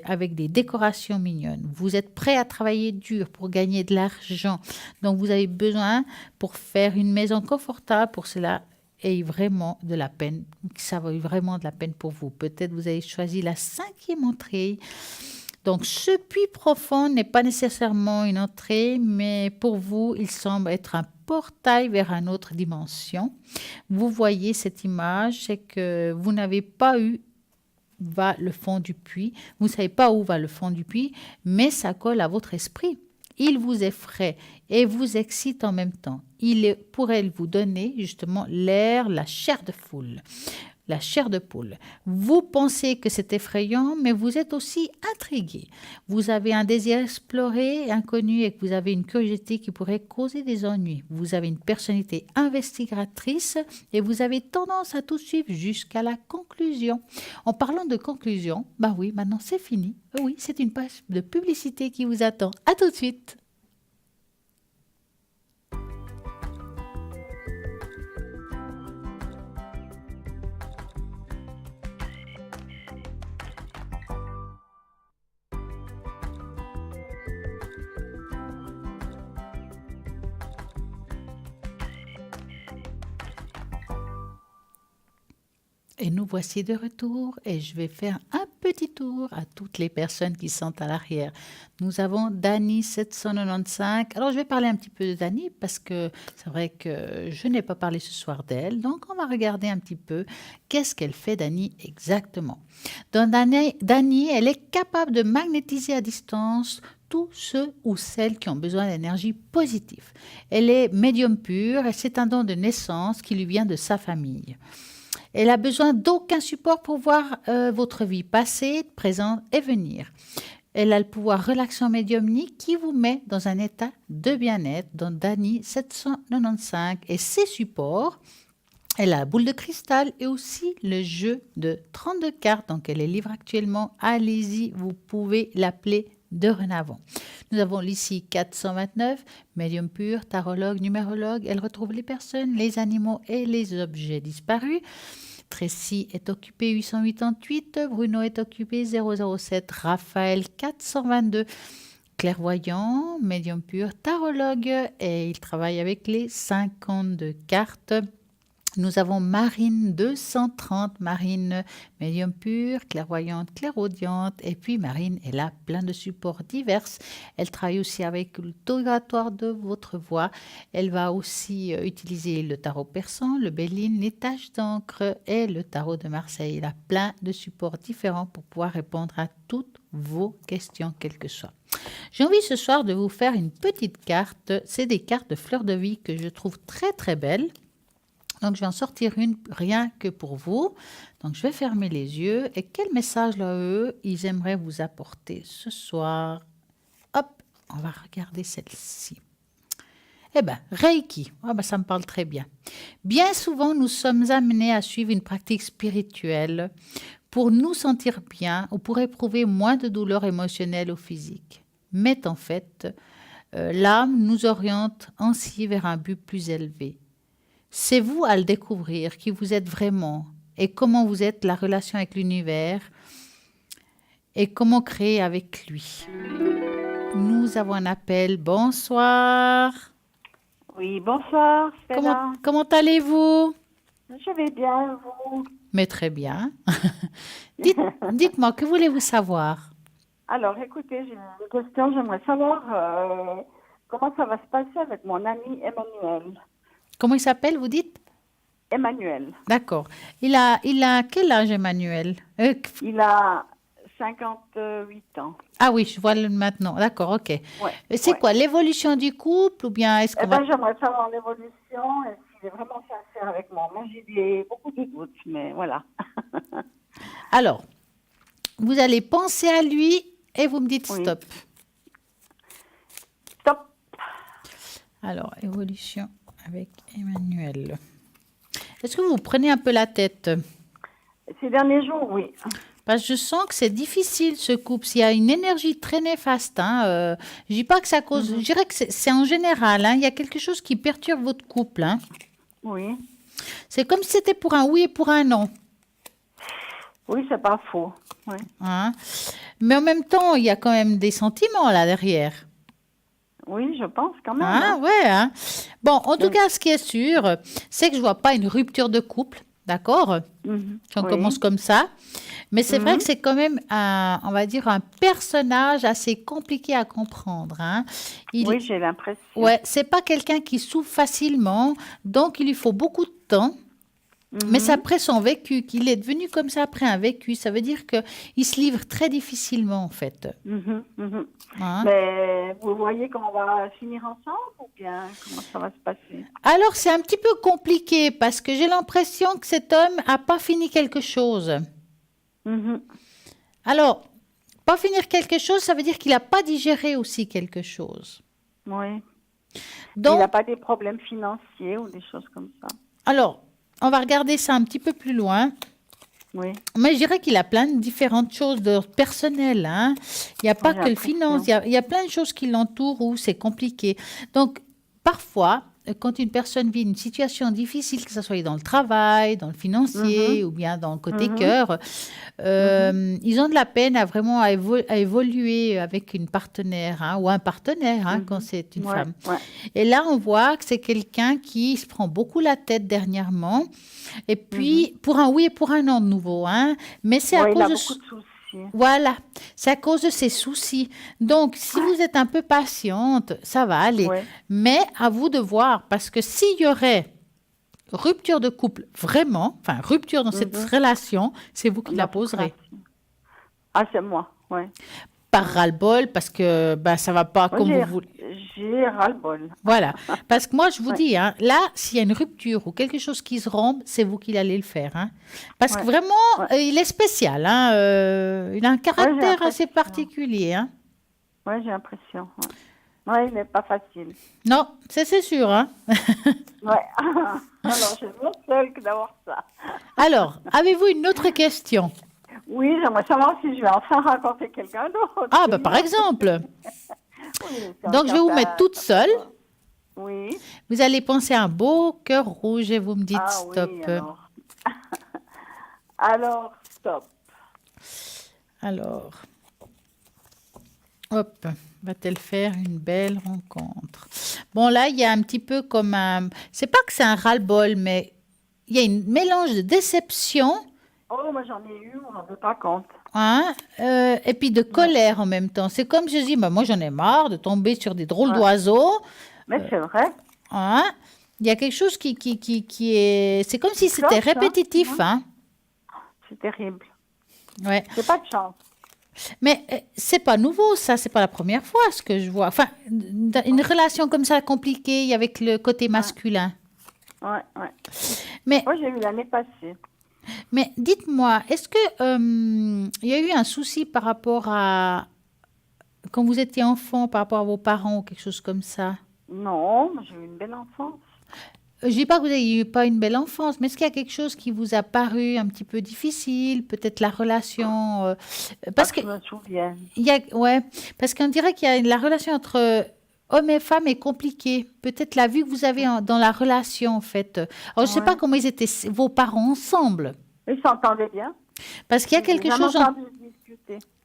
avec des décorations mignonnes. Vous êtes prêt à travailler dur pour gagner de l'argent. Donc, vous avez besoin pour faire une maison confortable. Pour cela, ait vraiment de la peine. Ça vaut vraiment de la peine pour vous. Peut-être vous avez choisi la cinquième entrée. Donc, ce puits profond n'est pas nécessairement une entrée, mais pour vous, il semble être un portail vers une autre dimension. Vous voyez cette image, c'est que vous n'avez pas eu va le fond du puits. Vous ne savez pas où va le fond du puits, mais ça colle à votre esprit. Il vous effraie et vous excite en même temps. Pourrait vous donner justement l'air, la chair de foule. La chair de poule. Vous pensez que c'est effrayant, mais vous êtes aussi intrigué. Vous avez un désir exploré, inconnu, et que vous avez une curiosité qui pourrait causer des ennuis. Vous avez une personnalité investigatrice et vous avez tendance à tout suivre jusqu'à la conclusion. En parlant de conclusion, bah oui, maintenant c'est fini. Oui, c'est une page de publicité qui vous attend. À tout de suite. Et nous voici de retour et je vais faire un petit tour à toutes les personnes qui sont à l'arrière. Nous avons Dani 795. Alors je vais parler un petit peu de Dani parce que c'est vrai que je n'ai pas parlé ce soir d'elle. Donc on va regarder un petit peu qu'est-ce qu'elle fait Dani exactement. Donc Dani, elle est capable de magnétiser à distance tous ceux ou celles qui ont besoin d'énergie positive. Elle est médium pure et c'est un don de naissance qui lui vient de sa famille. Elle a besoin d'aucun support pour voir votre vie passée, présente et venir. Elle a le pouvoir relaxant médiumnique qui vous met dans un état de bien-être dans Dani 795 et ses supports. Elle a la boule de cristal et aussi le jeu de 32 cartes. Donc elle est libre actuellement. Allez-y, vous pouvez l'appeler dorénavant. Nous avons ici 429, médium pur, tarologue, numérologue. Elle retrouve les personnes, les animaux et les objets disparus. Tracy est occupé 888, Bruno est occupé 007, Raphaël 422, clairvoyant, médium pur, tarologue et il travaille avec les 52 cartes. Nous avons Marine 230, Marine médium pur, clairvoyante, clairaudiente et puis Marine, elle a plein de supports divers. Elle travaille aussi avec le taux vibratoire de votre voix. Elle va aussi utiliser le tarot persan, le Béline, les taches d'encre et le tarot de Marseille. Elle a plein de supports différents pour pouvoir répondre à toutes vos questions, quelles que soient. J'ai envie ce soir de vous faire une petite carte. C'est des cartes de fleurs de vie que je trouve très très belles. Donc, je vais en sortir une rien que pour vous. Donc, je vais fermer les yeux. Et quel message, là, eux, ils aimeraient vous apporter ce soir? Hop, on va regarder celle-ci. Eh bien, Reiki. Ah ben, ça me parle très bien. Bien souvent, nous sommes amenés à suivre une pratique spirituelle pour nous sentir bien ou pour éprouver moins de douleur émotionnelle ou physique. Mais en fait, l'âme nous oriente ainsi vers un but plus élevé. C'est vous à le découvrir, qui vous êtes vraiment et comment vous êtes la relation avec l'univers et comment créer avec lui. Nous avons un appel. Bonsoir. Oui, bonsoir. Comment allez-vous? Je vais bien, vous? Mais très bien. Dites-moi, que voulez-vous savoir? Alors, écoutez, j'ai une question. J'aimerais savoir comment ça va se passer avec mon ami Emmanuel. Comment il s'appelle, vous dites? Emmanuel. D'accord. Il a quel âge, Emmanuel? Il a 58 ans. Ah oui, je vois maintenant. D'accord, ok. Ouais, c'est quoi, l'évolution du couple ou bien est-ce qu'on j'aimerais savoir l'évolution et s'il est vraiment sincère avec moi. Moi, j'ai beaucoup de doutes, mais voilà. Alors, vous allez penser à lui et vous me dites stop. Stop. Alors, évolution avec Emmanuel. Est-ce que vous prenez un peu la tête? Ces derniers jours, oui. Parce que je sens que c'est difficile ce couple. S'il y a une énergie très néfaste, je ne dis pas que ça cause, je dirais que c'est en général, il y a quelque chose qui perturbe votre couple. Oui. C'est comme si c'était pour un oui et pour un non. Oui, c'est pas faux. Oui. Mais en même temps, il y a quand même des sentiments là derrière. Oui, je pense quand même. Ouais. Bon, en tout cas, ce qui est sûr, c'est que je ne vois pas une rupture de couple, d'accord? Si on commence comme ça. Mais c'est vrai que c'est quand même, on va dire, un personnage assez compliqué à comprendre. Oui, j'ai l'impression. Ouais, c'est pas quelqu'un qui souffre facilement, donc il lui faut beaucoup de temps. Mais c'est après son vécu, qu'il est devenu comme ça après un vécu. Ça veut dire qu'il se livre très difficilement, en fait. Hein? Mais vous voyez qu'on va finir ensemble ou bien comment ça va se passer? Alors, c'est un petit peu compliqué parce que j'ai l'impression que cet homme n'a pas fini quelque chose. Alors, pas finir quelque chose, ça veut dire qu'il n'a pas digéré aussi quelque chose. Oui. Donc, il n'a pas des problèmes financiers ou des choses comme ça? Alors, on va regarder ça un petit peu plus loin. Oui. Mais je dirais qu'il a plein de différentes choses d'ordre personnel. Hein. Il n'y a pas que le finance, il y a plein de choses qui l'entourent où c'est compliqué. Donc, parfois, quand une personne vit une situation difficile, que ce soit dans le travail, dans le financier ou bien dans le côté cœur, ils ont de la peine à vraiment à évoluer avec une partenaire ou un partenaire quand c'est une femme. Et là, on voit que c'est quelqu'un qui se prend beaucoup la tête dernièrement. Et puis, pour un oui et pour un non de nouveau. Hein, mais c'est à cause il a de... beaucoup de soucis. Voilà, c'est à cause de ses soucis. Donc, si vous êtes un peu patiente, ça va aller. Mais à vous de voir, parce que s'il y aurait rupture de couple, vraiment, enfin, rupture dans cette relation, c'est vous qui la poserez. Ah, c'est moi, oui. Par ras-le-bol, parce que ça ne va pas comme vous voulez. J'ai ras-le-bol. Voilà, parce que moi, je vous dis, hein, là, s'il y a une rupture ou quelque chose qui se rompt, c'est vous qui allez le faire. Hein, parce que vraiment, il est spécial. Hein, il a un caractère assez particulier. Hein. Oui, j'ai l'impression. Oui, il n'est pas facile. Non, c'est sûr. Hein. Oui. Alors, je suis seule que d'avoir ça. Alors, avez-vous une autre question? Oui, j'aimerais savoir si je vais enfin rencontrer quelqu'un d'autre. Ah, par exemple. Donc, je vais vous mettre toute seule. Oui. Vous allez penser à un beau cœur rouge et vous me dites stop. Oui, alors, stop. Alors, hop, va-t-elle faire une belle rencontre? Bon, là, il y a un petit peu comme un... C'est pas que c'est un ras-le-bol, mais il y a un mélange de déception. Oh, moi j'en ai eu, on n'en veut pas compte. Hein, et puis de colère en même temps. C'est comme je dis, moi j'en ai marre de tomber sur des drôles d'oiseaux. Mais c'est vrai. Hein, il y a quelque chose qui est... C'est comme si c'était répétitif. Hein. C'est terrible. Ouais. C'est pas de chance. Mais c'est pas nouveau, ça. C'est pas la première fois ce que je vois. Enfin, une relation comme ça compliquée avec le côté masculin. Ouais. Mais moi j'ai eu l'année passée. Mais dites-moi, est-ce que il y a eu un souci par rapport à quand vous étiez enfant, par rapport à vos parents ou quelque chose comme ça? Non, j'ai eu une belle enfance. Je dis pas que vous n'avez eu pas une belle enfance, mais est-ce qu'il y a quelque chose qui vous a paru un petit peu difficile, peut-être la relation parce que je me souviens. Parce qu'on dirait qu'il y a la relation entre homme et femme est compliquée. Peut-être la vue que vous avez dans la relation, en fait. Alors, je ne sais pas comment ils étaient, vos parents, ensemble. Ils s'entendaient bien. Parce qu'il y a quelque chose...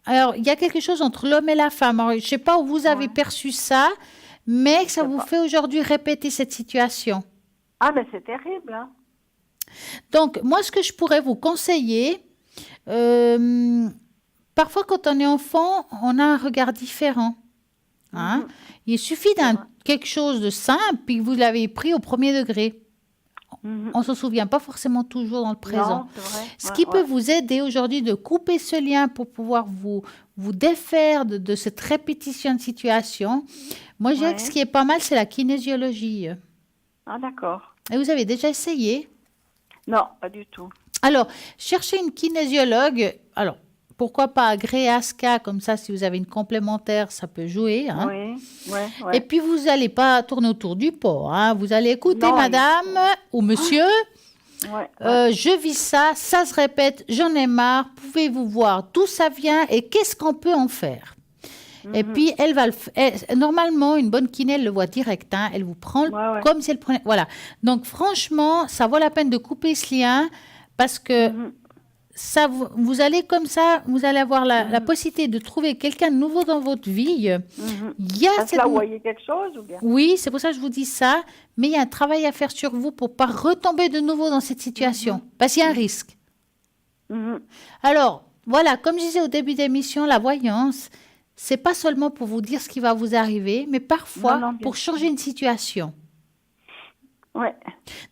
Alors, il y a quelque chose entre l'homme et la femme. Alors, je ne sais pas où vous avez perçu ça, mais ça vous fait aujourd'hui répéter cette situation. Ah, mais c'est terrible. Hein. Donc, moi, ce que je pourrais vous conseiller... parfois, quand on est enfant, on a un regard différent. Hein? Il suffit d'un quelque chose de simple, puis vous l'avez pris au premier degré. On ne se souvient pas forcément toujours dans le présent. Non, c'est vrai. Ce qui peut vous aider aujourd'hui de couper ce lien pour pouvoir vous défaire de cette répétition de situation. Moi, je dirais que ce qui est pas mal, c'est la kinésiologie. Ah, d'accord. Et vous avez déjà essayé? Non, pas du tout. Alors, cherchez une kinésiologue. Alors, pourquoi pas agréer ASCA, comme ça, si vous avez une complémentaire, ça peut jouer. Hein. Oui. Et puis, vous n'allez pas tourner autour du pot. Hein. Vous allez écouter madame ou monsieur. Je vis ça, ça se répète, j'en ai marre. Pouvez-vous voir d'où ça vient et qu'est-ce qu'on peut en faire? Et puis, elle va normalement, une bonne kiné, elle le voit direct. Hein. Elle vous prend comme si elle prenait... Voilà. Donc, franchement, ça vaut la peine de couper ce lien parce que... Ça, vous allez comme ça, vous allez avoir la possibilité de trouver quelqu'un de nouveau dans votre vie. Il y a là, vous voyez quelque chose ou bien? Oui, c'est pour ça que je vous dis ça. Mais il y a un travail à faire sur vous pour ne pas retomber de nouveau dans cette situation. Parce qu'il y a un risque. Alors, voilà, comme je disais au début d'émission, la voyance, c'est pas seulement pour vous dire ce qui va vous arriver, mais parfois pour changer une situation. Ouais.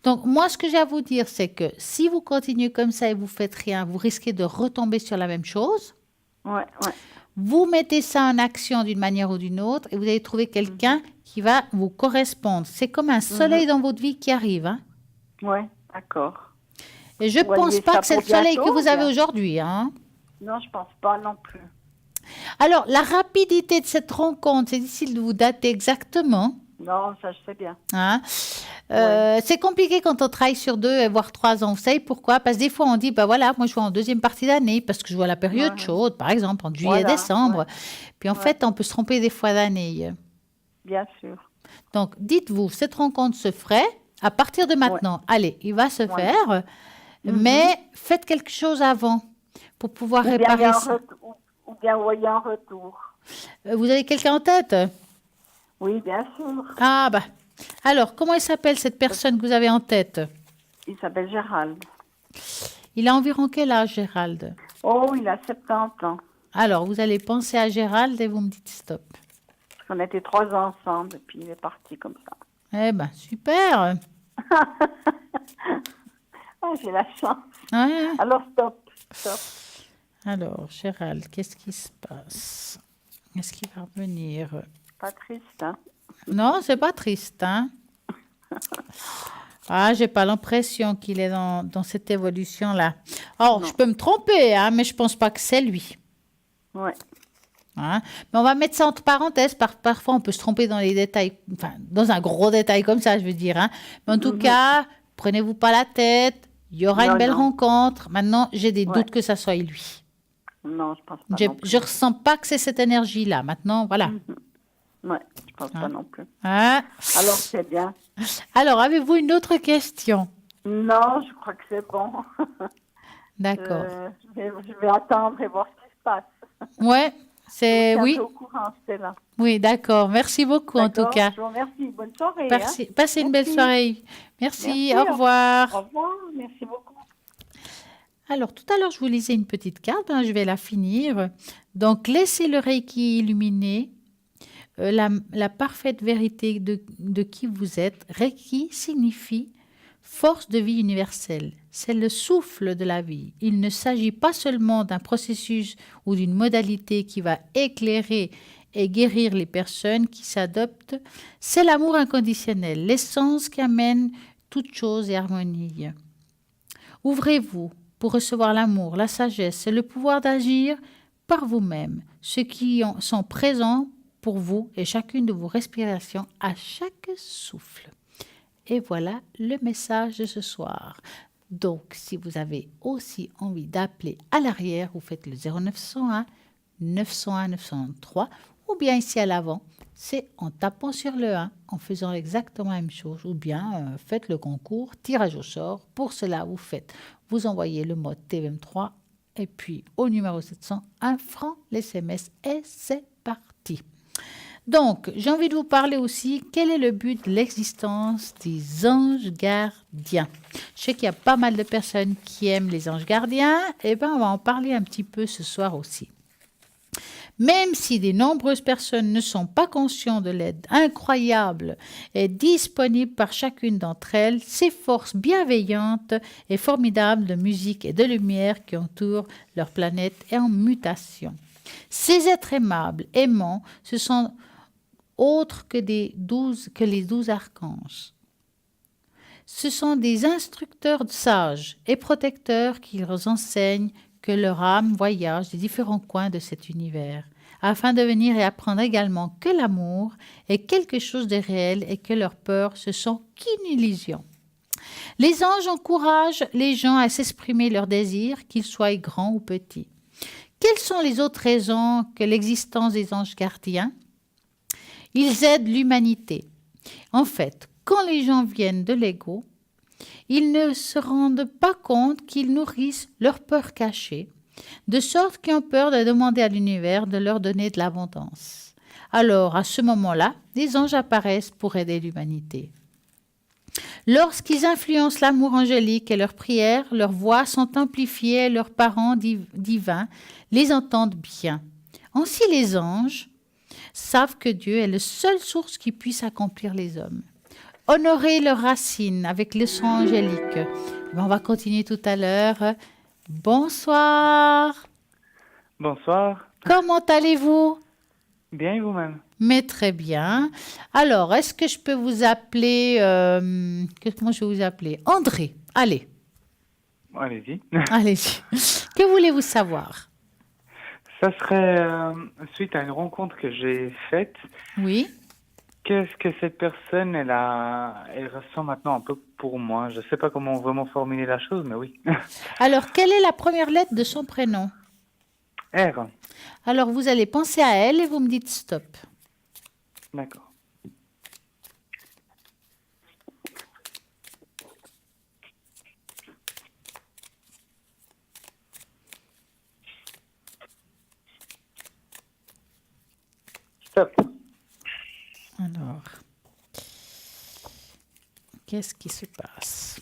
Donc, moi, ce que j'ai à vous dire, c'est que si vous continuez comme ça et vous faites rien, vous risquez de retomber sur la même chose. Ouais. Vous mettez ça en action d'une manière ou d'une autre et vous allez trouver quelqu'un qui va vous correspondre. C'est comme un soleil dans votre vie qui arrive. Hein. Ouais, d'accord. Et je ne pense pas que c'est le soleil que vous avez aujourd'hui. Hein. Non, je pense pas non plus. Alors, la rapidité de cette rencontre, c'est difficile de vous dater exactement. Non, ça je sais bien. Hein. C'est compliqué quand on travaille sur 2 voire 3 ans. Vous savez pourquoi? Parce que des fois, on dit, bah voilà, moi je vois en deuxième partie d'année, parce que je vois la période chaude, par exemple, en juillet, décembre. Puis en fait, on peut se tromper des fois d'année. Bien sûr. Donc, dites-vous, cette rencontre se ferait à partir de maintenant. Allez, il va se faire, mais faites quelque chose avant pour pouvoir réparer ça. Ou bien envoyer un retour. Vous avez quelqu'un en tête? Oui, bien sûr. Ah, bah. Alors, comment il s'appelle cette personne que vous avez en tête? Il s'appelle Gérald. Il a environ quel âge, Gérald? Oh, il a 70 ans. Alors, vous allez penser à Gérald et vous me dites stop. On était 3 ans ensemble et puis il est parti comme ça. Eh ben, super. J'ai la chance. Ouais. Alors, stop. Alors, Gérald, qu'est-ce qui se passe? Est-ce qu'il va revenir? Pas triste, hein? Non, c'est pas triste, hein? Ah, j'ai pas l'impression qu'il est dans cette évolution-là. Alors, je peux me tromper, hein, mais je pense pas que c'est lui. Ouais. Hein? Mais on va mettre ça entre parenthèses. Parfois, on peut se tromper dans les détails, enfin, dans un gros détail comme ça, je veux dire. Hein? Mais en tout cas, prenez-vous pas la tête. Il y aura une belle rencontre. Maintenant, j'ai des doutes que ça soit lui. Non, je pense pas. Je ressens pas que c'est cette énergie-là. Maintenant, voilà. Ouais, je pense pas non plus. Hein? Alors, c'est bien. Alors, avez-vous une autre question? Non, je crois que c'est bon. D'accord. Je vais attendre et voir ce qui se passe. Ouais, c'est oui. Au courant, Stella. Oui, d'accord. Merci beaucoup en tout cas. Je vous remercie. Bonne soirée. Passez une belle soirée. Merci. Au revoir. Au revoir. Merci beaucoup. Alors, tout à l'heure, je vous lisais une petite carte. Je vais la finir. Donc, laissez le Reiki illuminer la parfaite vérité de qui vous êtes. Reiki signifie force de vie universelle. C'est le souffle de la vie. Il ne s'agit pas seulement d'un processus ou d'une modalité qui va éclairer et guérir les personnes qui s'adoptent. C'est l'amour inconditionnel, l'essence qui amène toute chose et harmonie. Ouvrez-vous pour recevoir l'amour, la sagesse et le pouvoir d'agir par vous-même, ceux qui sont présents pour vous et chacune de vos respirations à chaque souffle. Et voilà le message de ce soir. Donc, si vous avez aussi envie d'appeler à l'arrière, vous faites le 0901 901 903 ou bien ici à l'avant, c'est en tapant sur le 1, en faisant exactement la même chose, ou bien faites le concours, tirage au sort. Pour cela, vous envoyez le mot TVM3 et puis au numéro 700, 1 franc l'SMS et c'est parti. Donc, j'ai envie de vous parler aussi, quel est le but de l'existence des anges gardiens? Je sais qu'il y a pas mal de personnes qui aiment les anges gardiens, et bien on va en parler un petit peu ce soir aussi. Même si de nombreuses personnes ne sont pas conscientes de l'aide incroyable et disponible par chacune d'entre elles, ces forces bienveillantes et formidables de musique et de lumière qui entourent leur planète est en mutation. Ces êtres aimables, aimants, ce sont autres que les 12 archanges. Ce sont des instructeurs sages et protecteurs qui leur enseignent que leur âme voyage des différents coins de cet univers, afin de venir et apprendre également que l'amour est quelque chose de réel et que leurs peurs ne sont qu'une illusion. Les anges encouragent les gens à s'exprimer leurs désirs, qu'ils soient grands ou petits. Quelles sont les autres raisons que l'existence des anges gardiens? Ils aident l'humanité. En fait, quand les gens viennent de l'ego, ils ne se rendent pas compte qu'ils nourrissent leurs peurs cachées, de sorte qu'ils ont peur de demander à l'univers de leur donner de l'abondance. Alors, à ce moment-là, des anges apparaissent pour aider l'humanité. Lorsqu'ils influencent l'amour angélique et leurs prières, leurs voix sont amplifiées et leurs parents divins les entendent bien. Ainsi, les anges savent que Dieu est la seule source qui puisse accomplir les hommes. honorer leurs racines avec le son angélique. Mais on va continuer tout à l'heure. Bonsoir. Bonsoir. Comment allez-vous? Bien et vous-même? Mais très bien. Alors, est-ce que je peux vous appeler... comment je vais vous appeler? André. Allez. Allez-y. Allez-y. Que voulez-vous savoir? Ça serait suite à une rencontre que j'ai faite. Oui. Qu'est-ce que cette personne, elle ressent maintenant un peu pour moi? Je ne sais pas comment vraiment formuler la chose, mais oui. Alors, quelle est la première lettre de son prénom? R. Alors, vous allez penser à elle et vous me dites stop. D'accord. Stop. Alors, qu'est-ce qui se passe?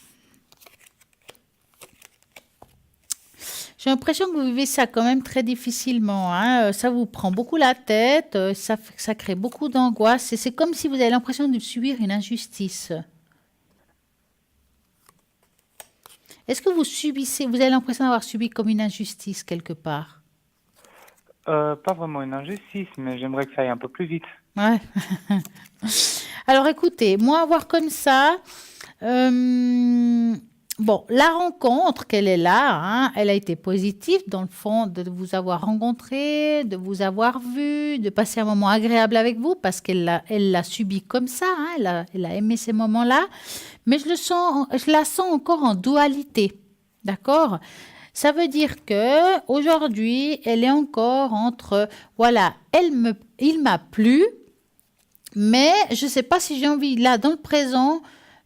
J'ai l'impression que vous vivez ça quand même très difficilement, hein. Ça vous prend beaucoup la tête, ça crée beaucoup d'angoisse et c'est comme si vous avez l'impression de subir une injustice. Est-ce que vous avez l'impression d'avoir subi comme une injustice quelque part? Pas vraiment une injustice, mais j'aimerais que ça aille un peu plus vite. Ouais. Alors écoutez, moi, voir comme ça, bon, la rencontre qu'elle est là, hein, elle a été positive dans le fond de vous avoir rencontré, de vous avoir vu, de passer un moment agréable avec vous parce elle l'a subi comme ça, hein, elle a aimé ces moments-là, mais je la sens encore en dualité, d'accord? Ça veut dire que aujourd'hui, elle est encore entre, voilà, il m'a plu, mais je ne sais pas si j'ai envie, là, dans le présent,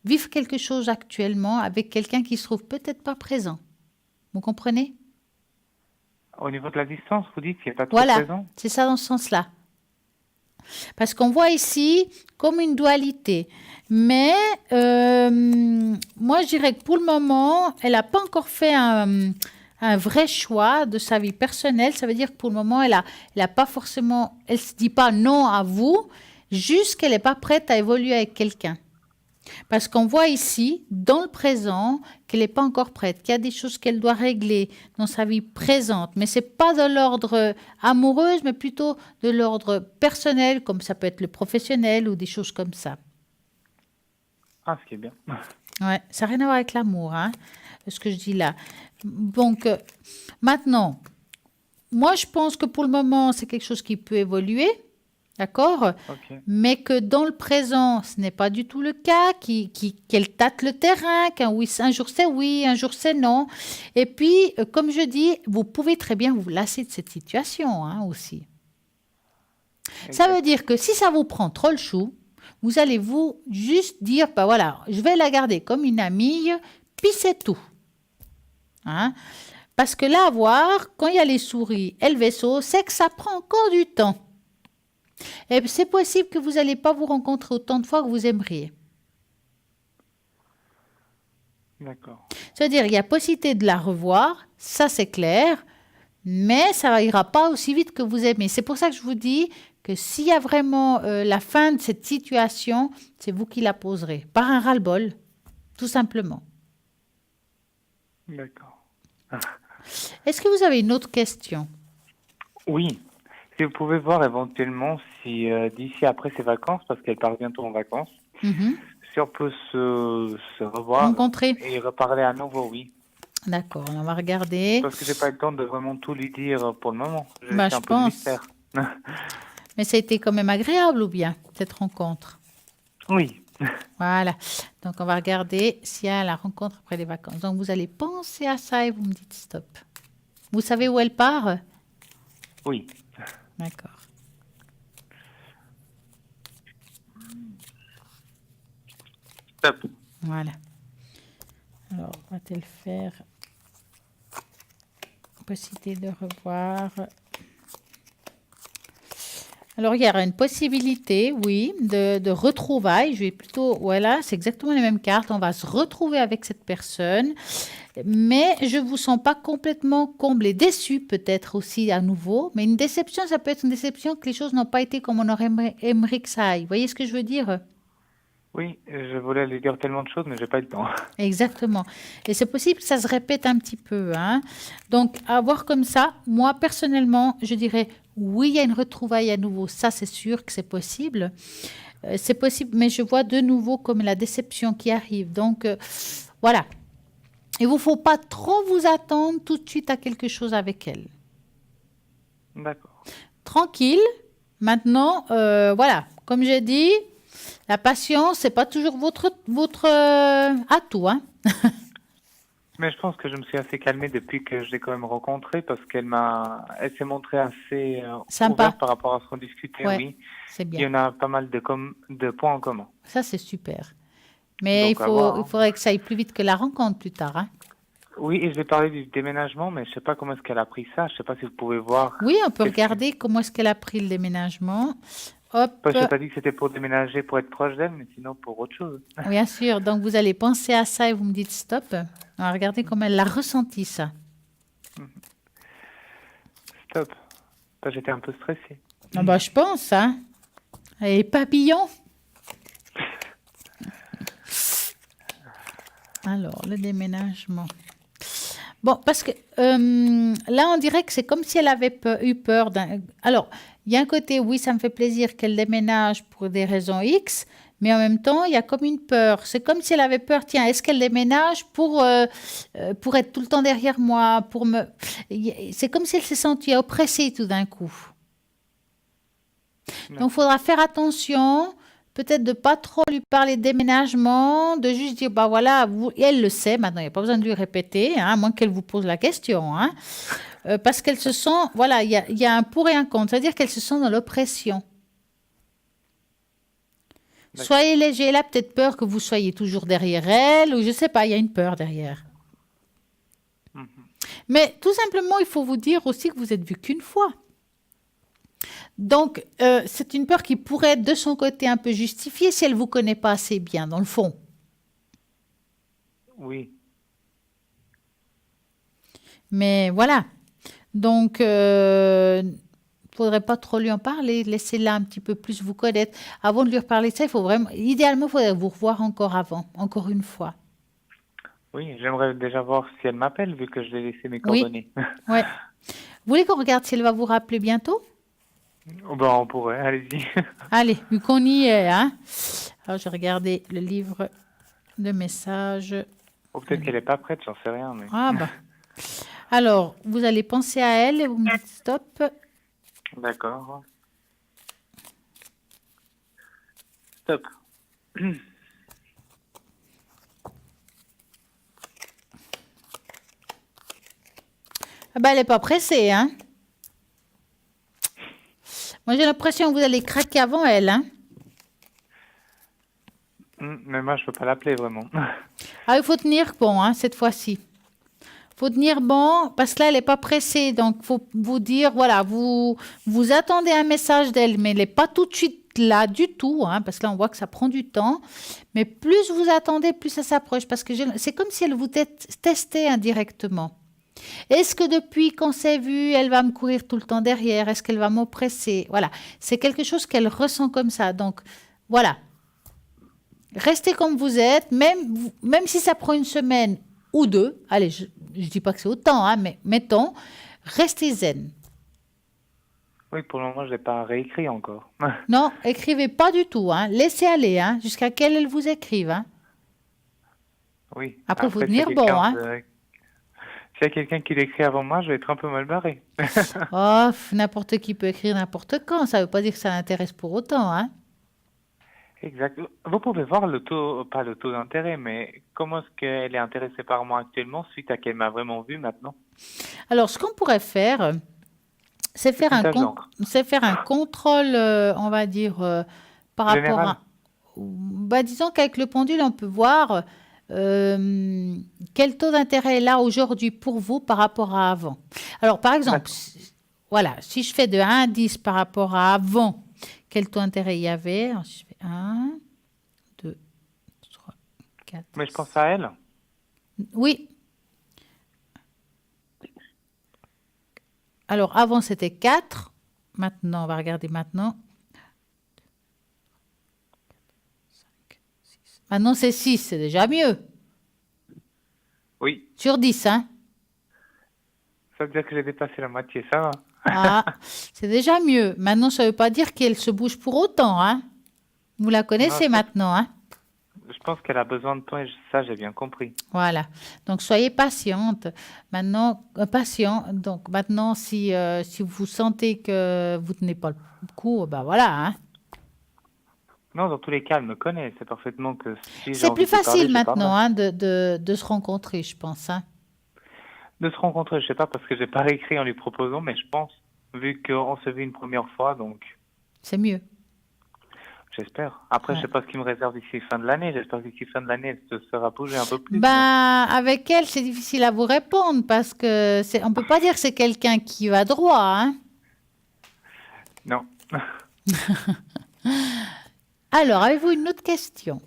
vivre quelque chose actuellement avec quelqu'un qui se trouve peut-être pas présent. Vous comprenez? Au niveau de la distance, vous dites qu'il n'y a pas trop Voilà, présent? c'est ça dans ce sens-là. Parce qu'on voit ici comme une dualité. Mais moi, je dirais que pour le moment, elle n'a pas encore fait un vrai choix de sa vie personnelle. Ça veut dire que pour le moment, elle a pas forcément, elle se dit pas non à vous, juste qu'elle n'est pas prête à évoluer avec quelqu'un. Parce qu'on voit ici, dans le présent, qu'elle n'est pas encore prête, qu'il y a des choses qu'elle doit régler dans sa vie présente. Mais ce n'est pas de l'ordre amoureux, mais plutôt de l'ordre personnel, comme ça peut être le professionnel ou des choses comme ça. Ah, ce qui est bien. Ouais, ça n'a rien à voir avec l'amour, hein, ce que je dis là. Donc, maintenant, moi, je pense que pour le moment, c'est quelque chose qui peut évoluer. D'accord? Okay. Mais que dans le présent, ce n'est pas du tout le cas, qu'elle tâte le terrain, un jour c'est oui, un jour c'est non. Et puis, comme je dis, vous pouvez très bien vous lasser de cette situation, hein, aussi. Exact. Ça veut dire que si ça vous prend trop le chou, vous allez vous juste dire, bah voilà, je vais la garder comme une amie, puis c'est tout. Hein? Parce que là, à voir, quand il y a les souris et le vaisseau, c'est que ça prend encore du temps. Et c'est possible que vous n'allez pas vous rencontrer autant de fois que vous aimeriez. D'accord. C'est-à-dire, il y a possibilité de la revoir, ça c'est clair, mais ça n'ira pas aussi vite que vous aimez. C'est pour ça que je vous dis que s'il y a vraiment la fin de cette situation, c'est vous qui la poserez, par un ras-le-bol, tout simplement. D'accord. Est-ce que vous avez une autre question? Oui. Si vous pouvez voir éventuellement si d'ici après ses vacances, parce qu'elle part bientôt en vacances, si on peut se revoir, rencontrer et reparler à nouveau, oui. D'accord, on va regarder. Parce que j'ai pas eu le temps de vraiment tout lui dire pour le moment. Bah, je pense. Mais ça a été quand même agréable ou bien, cette rencontre? Oui. Voilà. Donc, on va regarder s'il y a la rencontre après les vacances. Donc, vous allez penser à ça et vous me dites stop. Vous savez où elle part? Oui. D'accord. Stop. Voilà. Alors, va-t-elle faire possibilité de revoir? Alors, il y aura une possibilité, oui, de retrouvailles. Je vais plutôt, voilà, c'est exactement les mêmes cartes. On va se retrouver avec cette personne. Mais je ne vous sens pas complètement comblé. Déçu peut-être aussi à nouveau. Mais une déception, ça peut être une déception que les choses n'ont pas été comme on aurait aimé que ça aille. Vous voyez ce que je veux dire? Oui, je voulais lui dire tellement de choses, mais j'ai pas eu le temps. Exactement. Et c'est possible que ça se répète un petit peu, hein. Donc, à voir comme ça, moi, personnellement, je dirais, oui, il y a une retrouvaille à nouveau. Ça, c'est sûr que c'est possible. C'est possible, mais je vois de nouveau comme la déception qui arrive. Donc, voilà. Il ne vous faut pas trop vous attendre tout de suite à quelque chose avec elle. D'accord. Tranquille. Maintenant, voilà, comme j'ai dit, la patience, c'est pas toujours votre atout, hein. Mais je pense que je me suis assez calmée depuis que je l'ai quand même rencontrée parce elle s'est montrée assez Sympa. ouverte par rapport à ce qu'on discutait, Ouais, oui. c'est bien. Il y en a pas mal de points en commun. Ça, c'est super. Mais Donc, à voir, il hein. faudrait que ça aille plus vite que la rencontre plus tard, hein. Oui, et je vais parler du déménagement, mais je sais pas comment est-ce qu'elle a pris ça. Je sais pas si vous pouvez voir. Oui, on peut regarder comment est-ce qu'elle a pris le déménagement. Hop. Je n'ai pas dit que c'était pour déménager, pour être proche d'elle, mais sinon pour autre chose. Bien sûr. Donc, vous allez penser à ça et vous me dites stop. On va regarder comment elle l'a ressenti, ça. Stop. J'étais un peu stressée. Ah bah, je pense, hein. Et papillon. Alors, le déménagement. Bon, parce que là, on dirait que c'est comme si elle avait eu peur d'un... Alors, il y a un côté, oui, ça me fait plaisir qu'elle déménage pour des raisons X, mais en même temps, il y a comme une peur. C'est comme si elle avait peur, tiens, est-ce qu'elle déménage pour être tout le temps derrière moi, pour me... C'est comme si elle s'est sentie oppressée tout d'un coup. Donc, il faudra faire attention, peut-être de pas trop lui parler de déménagement, de juste dire, bah voilà, et elle le sait maintenant, il n'y a pas besoin de lui répéter, hein, à moins qu'elle vous pose la question, hein, parce qu'elle se sent, voilà, il y a un pour et un contre, c'est-à-dire qu'elle se sent dans l'oppression. Soyez léger, elle a peut-être peur que vous soyez toujours derrière elle, ou je ne sais pas, il y a une peur derrière. Mais tout simplement, il faut vous dire aussi que vous êtes vu qu'une fois. Donc, c'est une peur qui pourrait être de son côté un peu justifiée si elle ne vous connaît pas assez bien, dans le fond. Oui. Mais voilà. Donc, il ne faudrait pas trop lui en parler, laissez-la un petit peu plus vous connaître. Avant de lui reparler de ça, il faut vraiment, idéalement, il faudrait vous revoir encore avant, encore une fois. Oui, j'aimerais déjà voir si elle m'appelle, vu que je lui ai laissé mes coordonnées. Ouais. Vous voulez qu'on regarde si elle va vous rappeler bientôt ? Ben, on pourrait, allez-y. Allez, vu qu'on y est, hein. Alors, je vais regarder le livre de messages. Ou peut-être qu'elle n'est pas prête, j'en sais rien. Mais... Ah bah. Alors, vous allez penser à elle et vous me dites stop. D'accord. Stop. Ah bah, elle n'est pas pressée, hein. Moi, j'ai l'impression que vous allez craquer avant elle, hein. Mais moi, je ne peux pas l'appeler, vraiment. Ah, il faut tenir bon, hein, cette fois-ci. Il faut tenir bon, parce que là, elle n'est pas pressée. Donc, il faut vous dire, voilà, vous attendez un message d'elle, mais elle n'est pas tout de suite là du tout, hein, parce que là, on voit que ça prend du temps. Mais plus vous attendez, plus ça s'approche, parce que c'est comme si elle vous testait indirectement. Est-ce que depuis qu'on s'est vu, elle va me courir tout le temps derrière? Est-ce qu'elle va m'oppresser? Voilà, c'est quelque chose qu'elle ressent comme ça. Donc, voilà. Restez comme vous êtes, même si ça prend une semaine ou deux. Allez, je ne dis pas que c'est autant, hein, mais mettons, restez zen. Oui, pour le moment, je ne l'ai pas réécrit encore. Non, écrivez pas du tout. Hein. Laissez aller, hein, jusqu'à qu'elle vous écrive. Hein. Oui. Après, il faut tenir bon. Hein. S'il y a quelqu'un qui l'écrit avant moi, je vais être un peu mal barré. Oh, n'importe qui peut écrire n'importe quand. Ça ne veut pas dire que ça l'intéresse pour autant. Hein. Exact. Vous pouvez voir le taux, pas le taux d'intérêt, mais comment est-ce qu'elle est intéressée par moi actuellement suite à qu'elle m'a vraiment vu maintenant? Alors, ce qu'on pourrait faire, c'est faire un contrôle, on va dire, par rapport à... Bah, disons qu'avec le pendule, on peut voir quel taux d'intérêt est là aujourd'hui pour vous par rapport à avant. Alors, par exemple, voilà, si je fais de 1 à 10 par rapport à avant, quel taux d'intérêt il y avait? Alors, si je fais 1, 2, 3, 4... Mais je pense à elle. Oui. Alors, avant, c'était 4. Maintenant, on va regarder maintenant. 5, Maintenant, c'est 6, c'est déjà mieux. Oui. Sur 10, hein? Ça veut dire que j'ai dépassé la moitié, ça va. Ah, c'est déjà mieux. Maintenant, ça ne veut pas dire qu'elle se bouge pour autant, hein? Vous la connaissez Non, maintenant, hein? Je pense qu'elle a besoin de temps et ça, j'ai bien compris. Voilà. Donc, soyez patiente. Maintenant, patient. Donc, maintenant, si vous sentez que vous tenez pas le coup, ben voilà, hein? Non, dans tous les cas, elle me connaît. Elle sait parfaitement que si j'ai C'est envie plus de parler, facile je maintenant, parlerai. hein, de se rencontrer, je pense, hein? De se rencontrer, je sais pas, parce que j'ai pas réécrit en lui proposant, mais je pense, vu qu'on se vit une première fois, donc C'est mieux. j'espère. Après, je Ouais. sais pas ce qu'il me réserve d'ici fin de l'année. J'espère que d'ici fin de l'année, elle se sera bougée un peu plus. Ben, avec elle, c'est difficile à vous répondre parce que on peut pas dire que c'est quelqu'un qui va droit, hein? Non. Alors, avez-vous une autre question?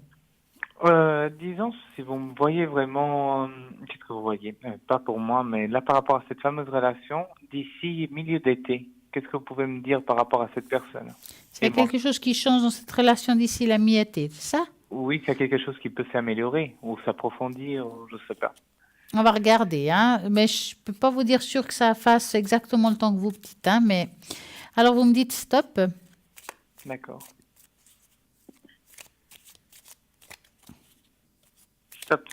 Disons, si vous me voyez vraiment, qu'est-ce que vous voyez? Pas pour moi, mais là, par rapport à cette fameuse relation, d'ici milieu d'été, qu'est-ce que vous pouvez me dire par rapport à cette personne? S'il y a quelque chose qui change dans cette relation d'ici la mi-été, c'est ça? Oui, s'il y a quelque chose qui peut s'améliorer ou s'approfondir, ou je sais pas. On va regarder, hein? Mais je peux pas vous dire sûr que ça fasse exactement le temps que vous, petite, hein? Mais alors, vous me dites stop. D'accord. Stop.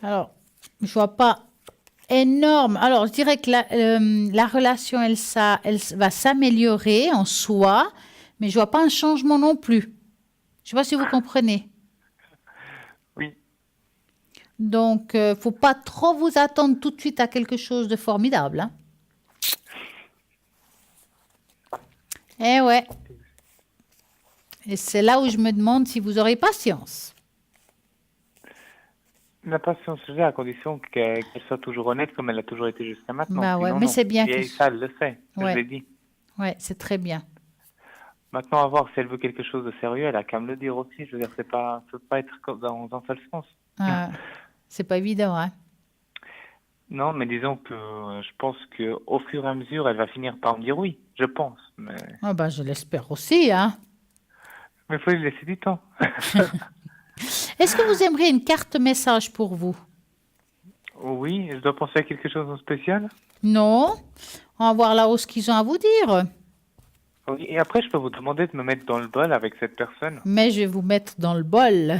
Alors, je vois pas énorme. Alors, je dirais que la relation, elle va s'améliorer en soi, mais je vois pas un changement non plus. Je sais pas si vous comprenez. Oui. Donc, faut pas trop vous attendre tout de suite à quelque chose de formidable, hein. Eh ouais. Et c'est là où je me demande si vous aurez patience. La patience, j'ai à condition qu'elle soit toujours honnête comme elle a toujours été jusqu'à maintenant. Bah ouais, Sinon, mais non. c'est bien Et que- ça, elle le sait. Ouais. Je l'ai dit. Ouais, c'est très bien. Maintenant, à voir si elle veut quelque chose de sérieux, elle a qu'à me le dire aussi. Je veux dire, ça peut pas être comme dans un seul sens. C'est pas évident, hein. Non, mais disons que je pense que au fur et à mesure, elle va finir par me dire oui. Je pense. Mais Ah bah, je l'espère aussi, hein. il faut lui laisser du temps. Est-ce que vous aimeriez une carte message pour vous? Oui, je dois penser à quelque chose de spécial. Non. On va voir là-haut ce qu'ils ont à vous dire. Oui, et après, je peux vous demander de me mettre dans le bol avec cette personne. Mais je vais vous mettre dans le bol.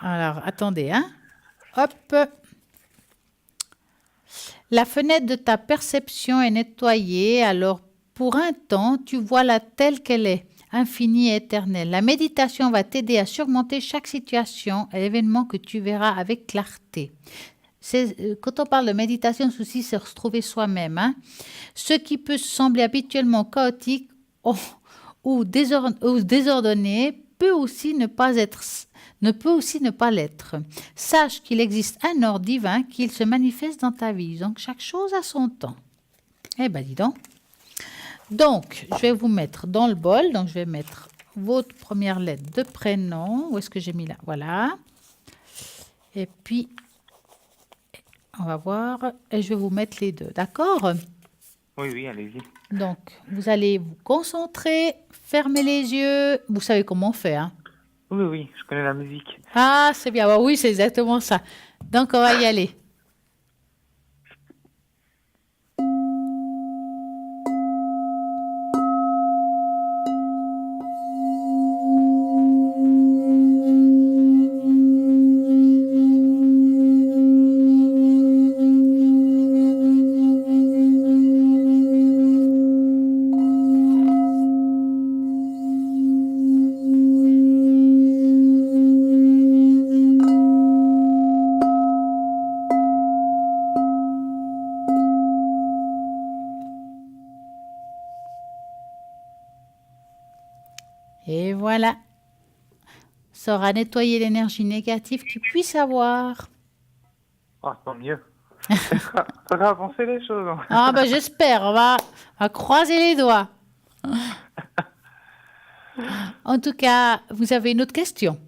Alors, attendez, hein. Hop. La fenêtre de ta perception est nettoyée. Alors, pour un temps, tu vois-la telle qu'elle est, infinie et éternelle. La méditation va t'aider à surmonter chaque situation et événement que tu verras avec clarté. Quand on parle de méditation, le souci, c'est retrouver soi-même, hein. Ce qui peut sembler habituellement chaotique ou désordonné peut aussi ne pas l'être. Sache qu'il existe un ordre divin qu'il se manifeste dans ta vie. Donc, chaque chose a son temps. Eh ben, dis donc. Donc, je vais vous mettre dans le bol. Donc, je vais mettre votre première lettre de prénom. Où est-ce que j'ai mis là? Voilà. Et puis, on va voir. Et je vais vous mettre les deux. D'accord? Oui, oui, allez-y. Donc, vous allez vous concentrer, fermer les yeux. Vous savez comment on fait, hein? Oui, oui, je connais la musique. Ah, c'est bien. Bah oui, c'est exactement ça. Donc, on va y aller. Et voilà. Ça aura nettoyé l'énergie négative qu'il puisse avoir. Ah, tant mieux. Ça va avancer les choses. Hein. Ah, bah j'espère. On va croiser les doigts. En tout cas, vous avez une autre question?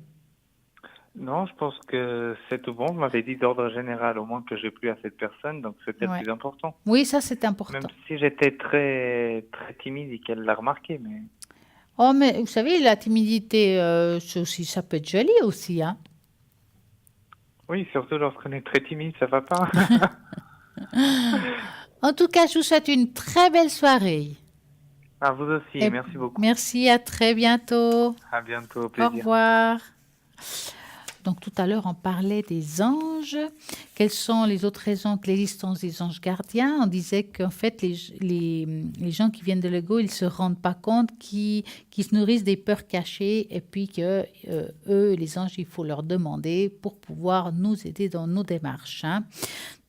Non, je pense que c'est tout bon. Vous m'avez dit d'ordre général, au moins que j'ai plu à cette personne, donc c'était Ouais. le plus important. Oui, ça c'est important. Même si j'étais très, très timide et qu'elle l'a remarqué, mais Oh, mais vous savez, la timidité, ça peut être joli aussi, hein. oui, surtout lorsqu'on est très timide, ça va pas. En tout cas, je vous souhaite une très belle soirée. À vous aussi, Et merci beaucoup. merci, à très bientôt. À bientôt, au Au plaisir. revoir. Donc tout à l'heure, on parlait des anges. Quelles sont les autres raisons que l'existence des anges gardiens? On disait qu'en fait, les gens qui viennent de l'ego, ils ne se rendent pas compte qu'ils se nourrissent des peurs cachées et puis que eux, les anges, il faut leur demander pour pouvoir nous aider dans nos démarches, hein.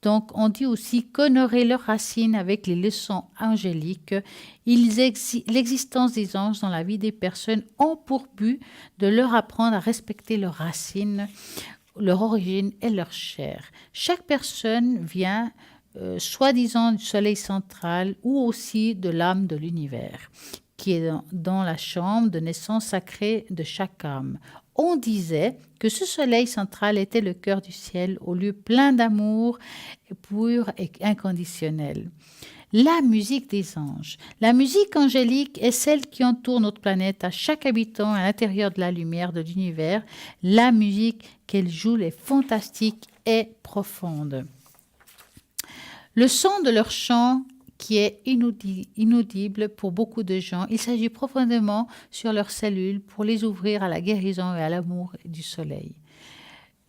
Donc, on dit aussi qu'honorer leurs racines avec les leçons angéliques, l'existence des anges dans la vie des personnes ont pour but de leur apprendre à respecter leurs racines, leur origine et leur chair. Chaque personne vient soi-disant du soleil central ou aussi de l'âme de l'univers, qui est dans la chambre de naissance sacrée de chaque âme. On disait que ce soleil central était le cœur du ciel, au lieu plein d'amour pur et inconditionnel. La musique des anges. La musique angélique est celle qui entoure notre planète à chaque habitant à l'intérieur de la lumière de l'univers. La musique qu'elle joue est fantastique et profonde. Le son de leur chant qui est inaudible pour beaucoup de gens. Il s'agit profondément sur leurs cellules pour les ouvrir à la guérison et à l'amour du soleil.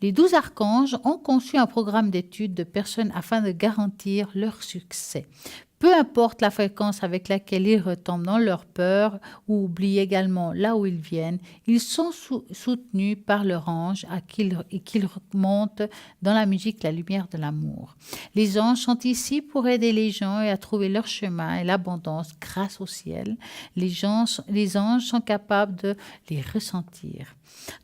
Les 12 archanges ont conçu un programme d'études de personnes afin de garantir leur succès. Peu importe la fréquence avec laquelle ils retombent dans leur peur ou oublient également là où ils viennent, ils sont soutenus par leur ange et qu'ils remontent dans la musique la lumière de l'amour. Les anges sont ici pour aider les gens et à trouver leur chemin et l'abondance grâce au ciel. Les anges sont capables de les ressentir.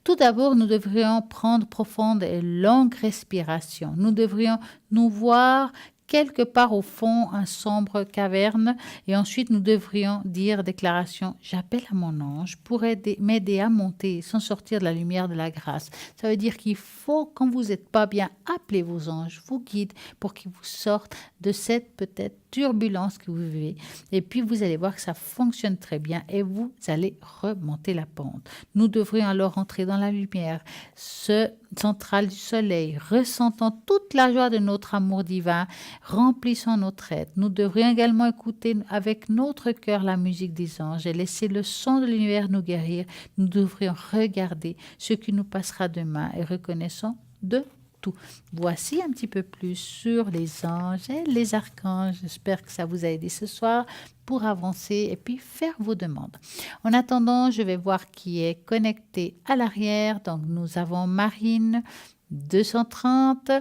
Tout d'abord, nous devrions prendre profonde et longue respiration. Nous devrions nous voir quelque part au fond, un sombre caverne, et ensuite nous devrions dire déclaration « J'appelle à mon ange pour m'aider à monter sans sortir de la lumière de la grâce ». Ça veut dire qu'il faut, quand vous n'êtes pas bien, appeler vos anges, vos guides, pour qu'ils vous sortent de cette peut-être turbulence que vous vivez. Et puis vous allez voir que ça fonctionne très bien et vous allez remonter la pente. Nous devrions alors entrer dans la lumière, ce central du soleil, ressentant toute la joie de notre amour divin, remplissant notre être. Nous devrions également écouter avec notre cœur la musique des anges et laisser le son de l'univers nous guérir. Nous devrions regarder ce qui nous passera demain et reconnaissant de tout. Voici un petit peu plus sur les anges et les archanges. J'espère que ça vous a aidé ce soir pour avancer et puis faire vos demandes. En attendant, je vais voir qui est connecté à l'arrière. Donc, nous avons Marine, 230.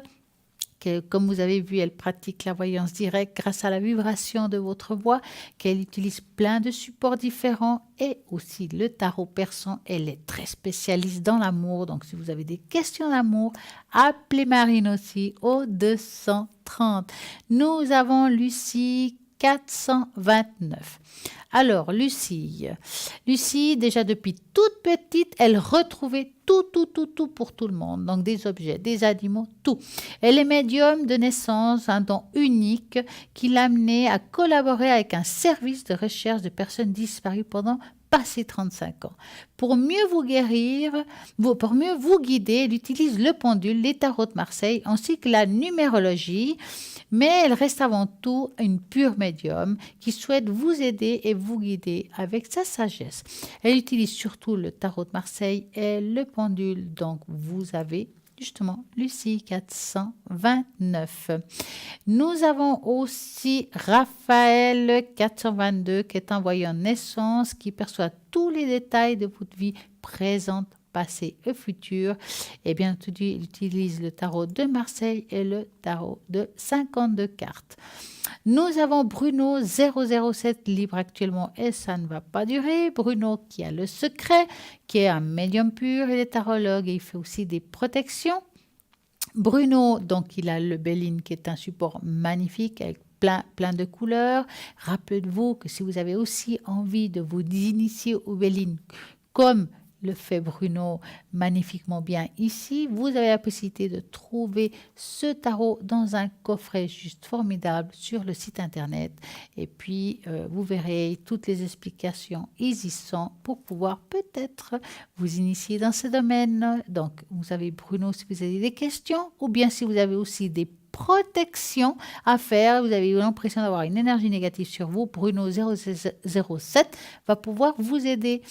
Comme vous avez vu, elle pratique la voyance directe grâce à la vibration de votre voix, qu'elle utilise plein de supports différents et aussi le tarot persan. Elle est très spécialiste dans l'amour. Donc, si vous avez des questions d'amour, appelez Marine aussi au 230. Nous avons Lucie, 429. Alors, Lucie, déjà depuis toute petite, elle retrouvait tout pour tout le monde. Donc, des objets, des animaux, tout. Elle est médium de naissance, un don unique qui l'a amenée à collaborer avec un service de recherche de personnes disparues pendant passé 35 ans. Pour mieux vous guérir, pour mieux vous guider, elle utilise le pendule, les tarots de Marseille ainsi que la numérologie. Mais elle reste avant tout une pure médium qui souhaite vous aider et vous guider avec sa sagesse. Elle utilise surtout le tarot de Marseille et le pendule. Donc, vous avez justement Lucie 429. Nous avons aussi Raphaël 422 qui est un voyant naissance qui perçoit tous les détails de votre vie présente, passé et futur. Et bien entendu, il utilise le tarot de Marseille et le tarot de 52 cartes. Nous avons Bruno 007 libre actuellement et ça ne va pas durer. Bruno qui a le secret, qui est un médium pur et est tarologue et il fait aussi des protections. Bruno, donc il a le Béline qui est un support magnifique avec plein de couleurs. Rappelez-vous que si vous avez aussi envie de vous initier au Béline comme le fait Bruno magnifiquement bien ici. Vous avez la possibilité de trouver ce tarot dans un coffret juste formidable sur le site internet. Et puis, vous verrez toutes les explications existantes pour pouvoir peut-être vous initier dans ce domaine. Donc, vous avez Bruno si vous avez des questions ou bien si vous avez aussi des protection à faire, vous avez eu l'impression d'avoir une énergie négative sur vous, Bruno 007 va pouvoir vous aider.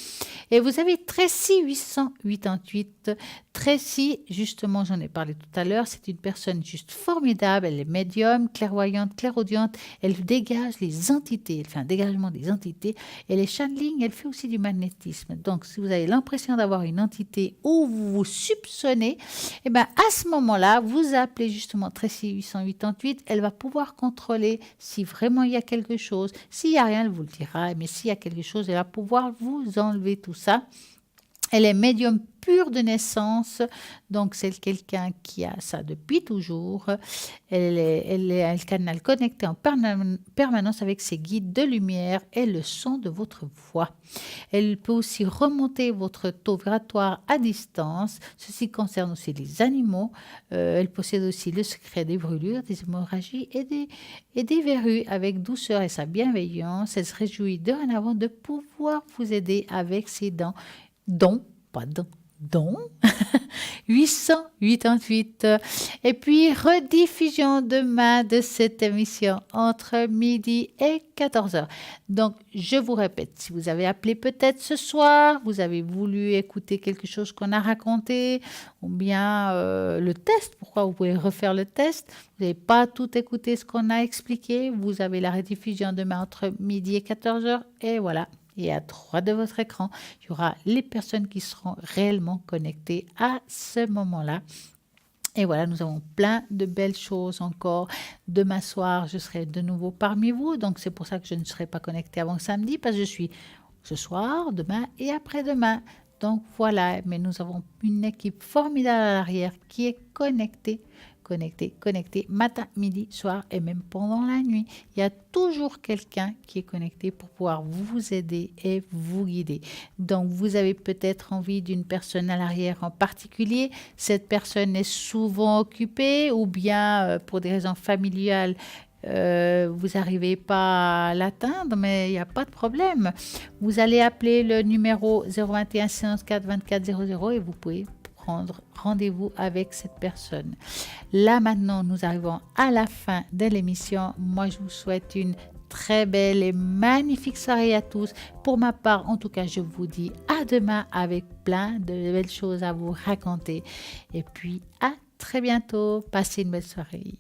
Et vous avez Tracy 888. Tracy, justement, j'en ai parlé tout à l'heure, c'est une personne juste formidable, elle est médium, clairvoyante, clairaudiente, elle dégage les entités, elle fait un dégagement des entités, elle est channeling, elle fait aussi du magnétisme. Donc, si vous avez l'impression d'avoir une entité ou vous vous soupçonnez, eh bien, à ce moment-là, vous appelez justement Tracy 888, elle va pouvoir contrôler si vraiment il y a quelque chose. S'il n'y a rien, elle vous le dira, mais s'il y a quelque chose, elle va pouvoir vous enlever tout ça. Elle est médium pure de naissance, donc c'est quelqu'un qui a ça depuis toujours. Elle est un canal connecté en permanence avec ses guides de lumière et le son de votre voix. Elle peut aussi remonter votre taux vibratoire à distance. Ceci concerne aussi les animaux. Elle possède aussi le secret des brûlures, des hémorragies et des verrues avec douceur et sa bienveillance. Elle se réjouit dorénavant de pouvoir vous aider avec ses dons, 888. Et puis, rediffusion demain de cette émission entre midi et 14h. Donc, je vous répète, si vous avez appelé peut-être ce soir, vous avez voulu écouter quelque chose qu'on a raconté, ou bien le test, pourquoi vous pouvez refaire le test, vous n'avez pas tout écouté ce qu'on a expliqué, vous avez la rediffusion demain entre midi et 14h, et voilà. Et à droite de votre écran, il y aura les personnes qui seront réellement connectées à ce moment-là. Et voilà, nous avons plein de belles choses encore. Demain soir, je serai de nouveau parmi vous. Donc, c'est pour ça que je ne serai pas connectée avant samedi, parce que je suis ce soir, demain et après-demain. Donc, voilà. Mais nous avons une équipe formidable à l'arrière qui est connectée, matin, midi, soir et même pendant la nuit. Il y a toujours quelqu'un qui est connecté pour pouvoir vous aider et vous guider. Donc, vous avez peut-être envie d'une personne à l'arrière en particulier. Cette personne est souvent occupée ou bien pour des raisons familiales, vous n'arrivez pas à l'atteindre, mais il n'y a pas de problème. Vous allez appeler le numéro 021 54 24 00 et vous pouvez prendre rendez-vous avec cette personne. Là maintenant, nous arrivons à la fin de l'émission. Moi, je vous souhaite une très belle et magnifique soirée à tous. Pour ma part, en tout cas, je vous dis à demain avec plein de belles choses à vous raconter. Et puis, à très bientôt. Passez une belle soirée.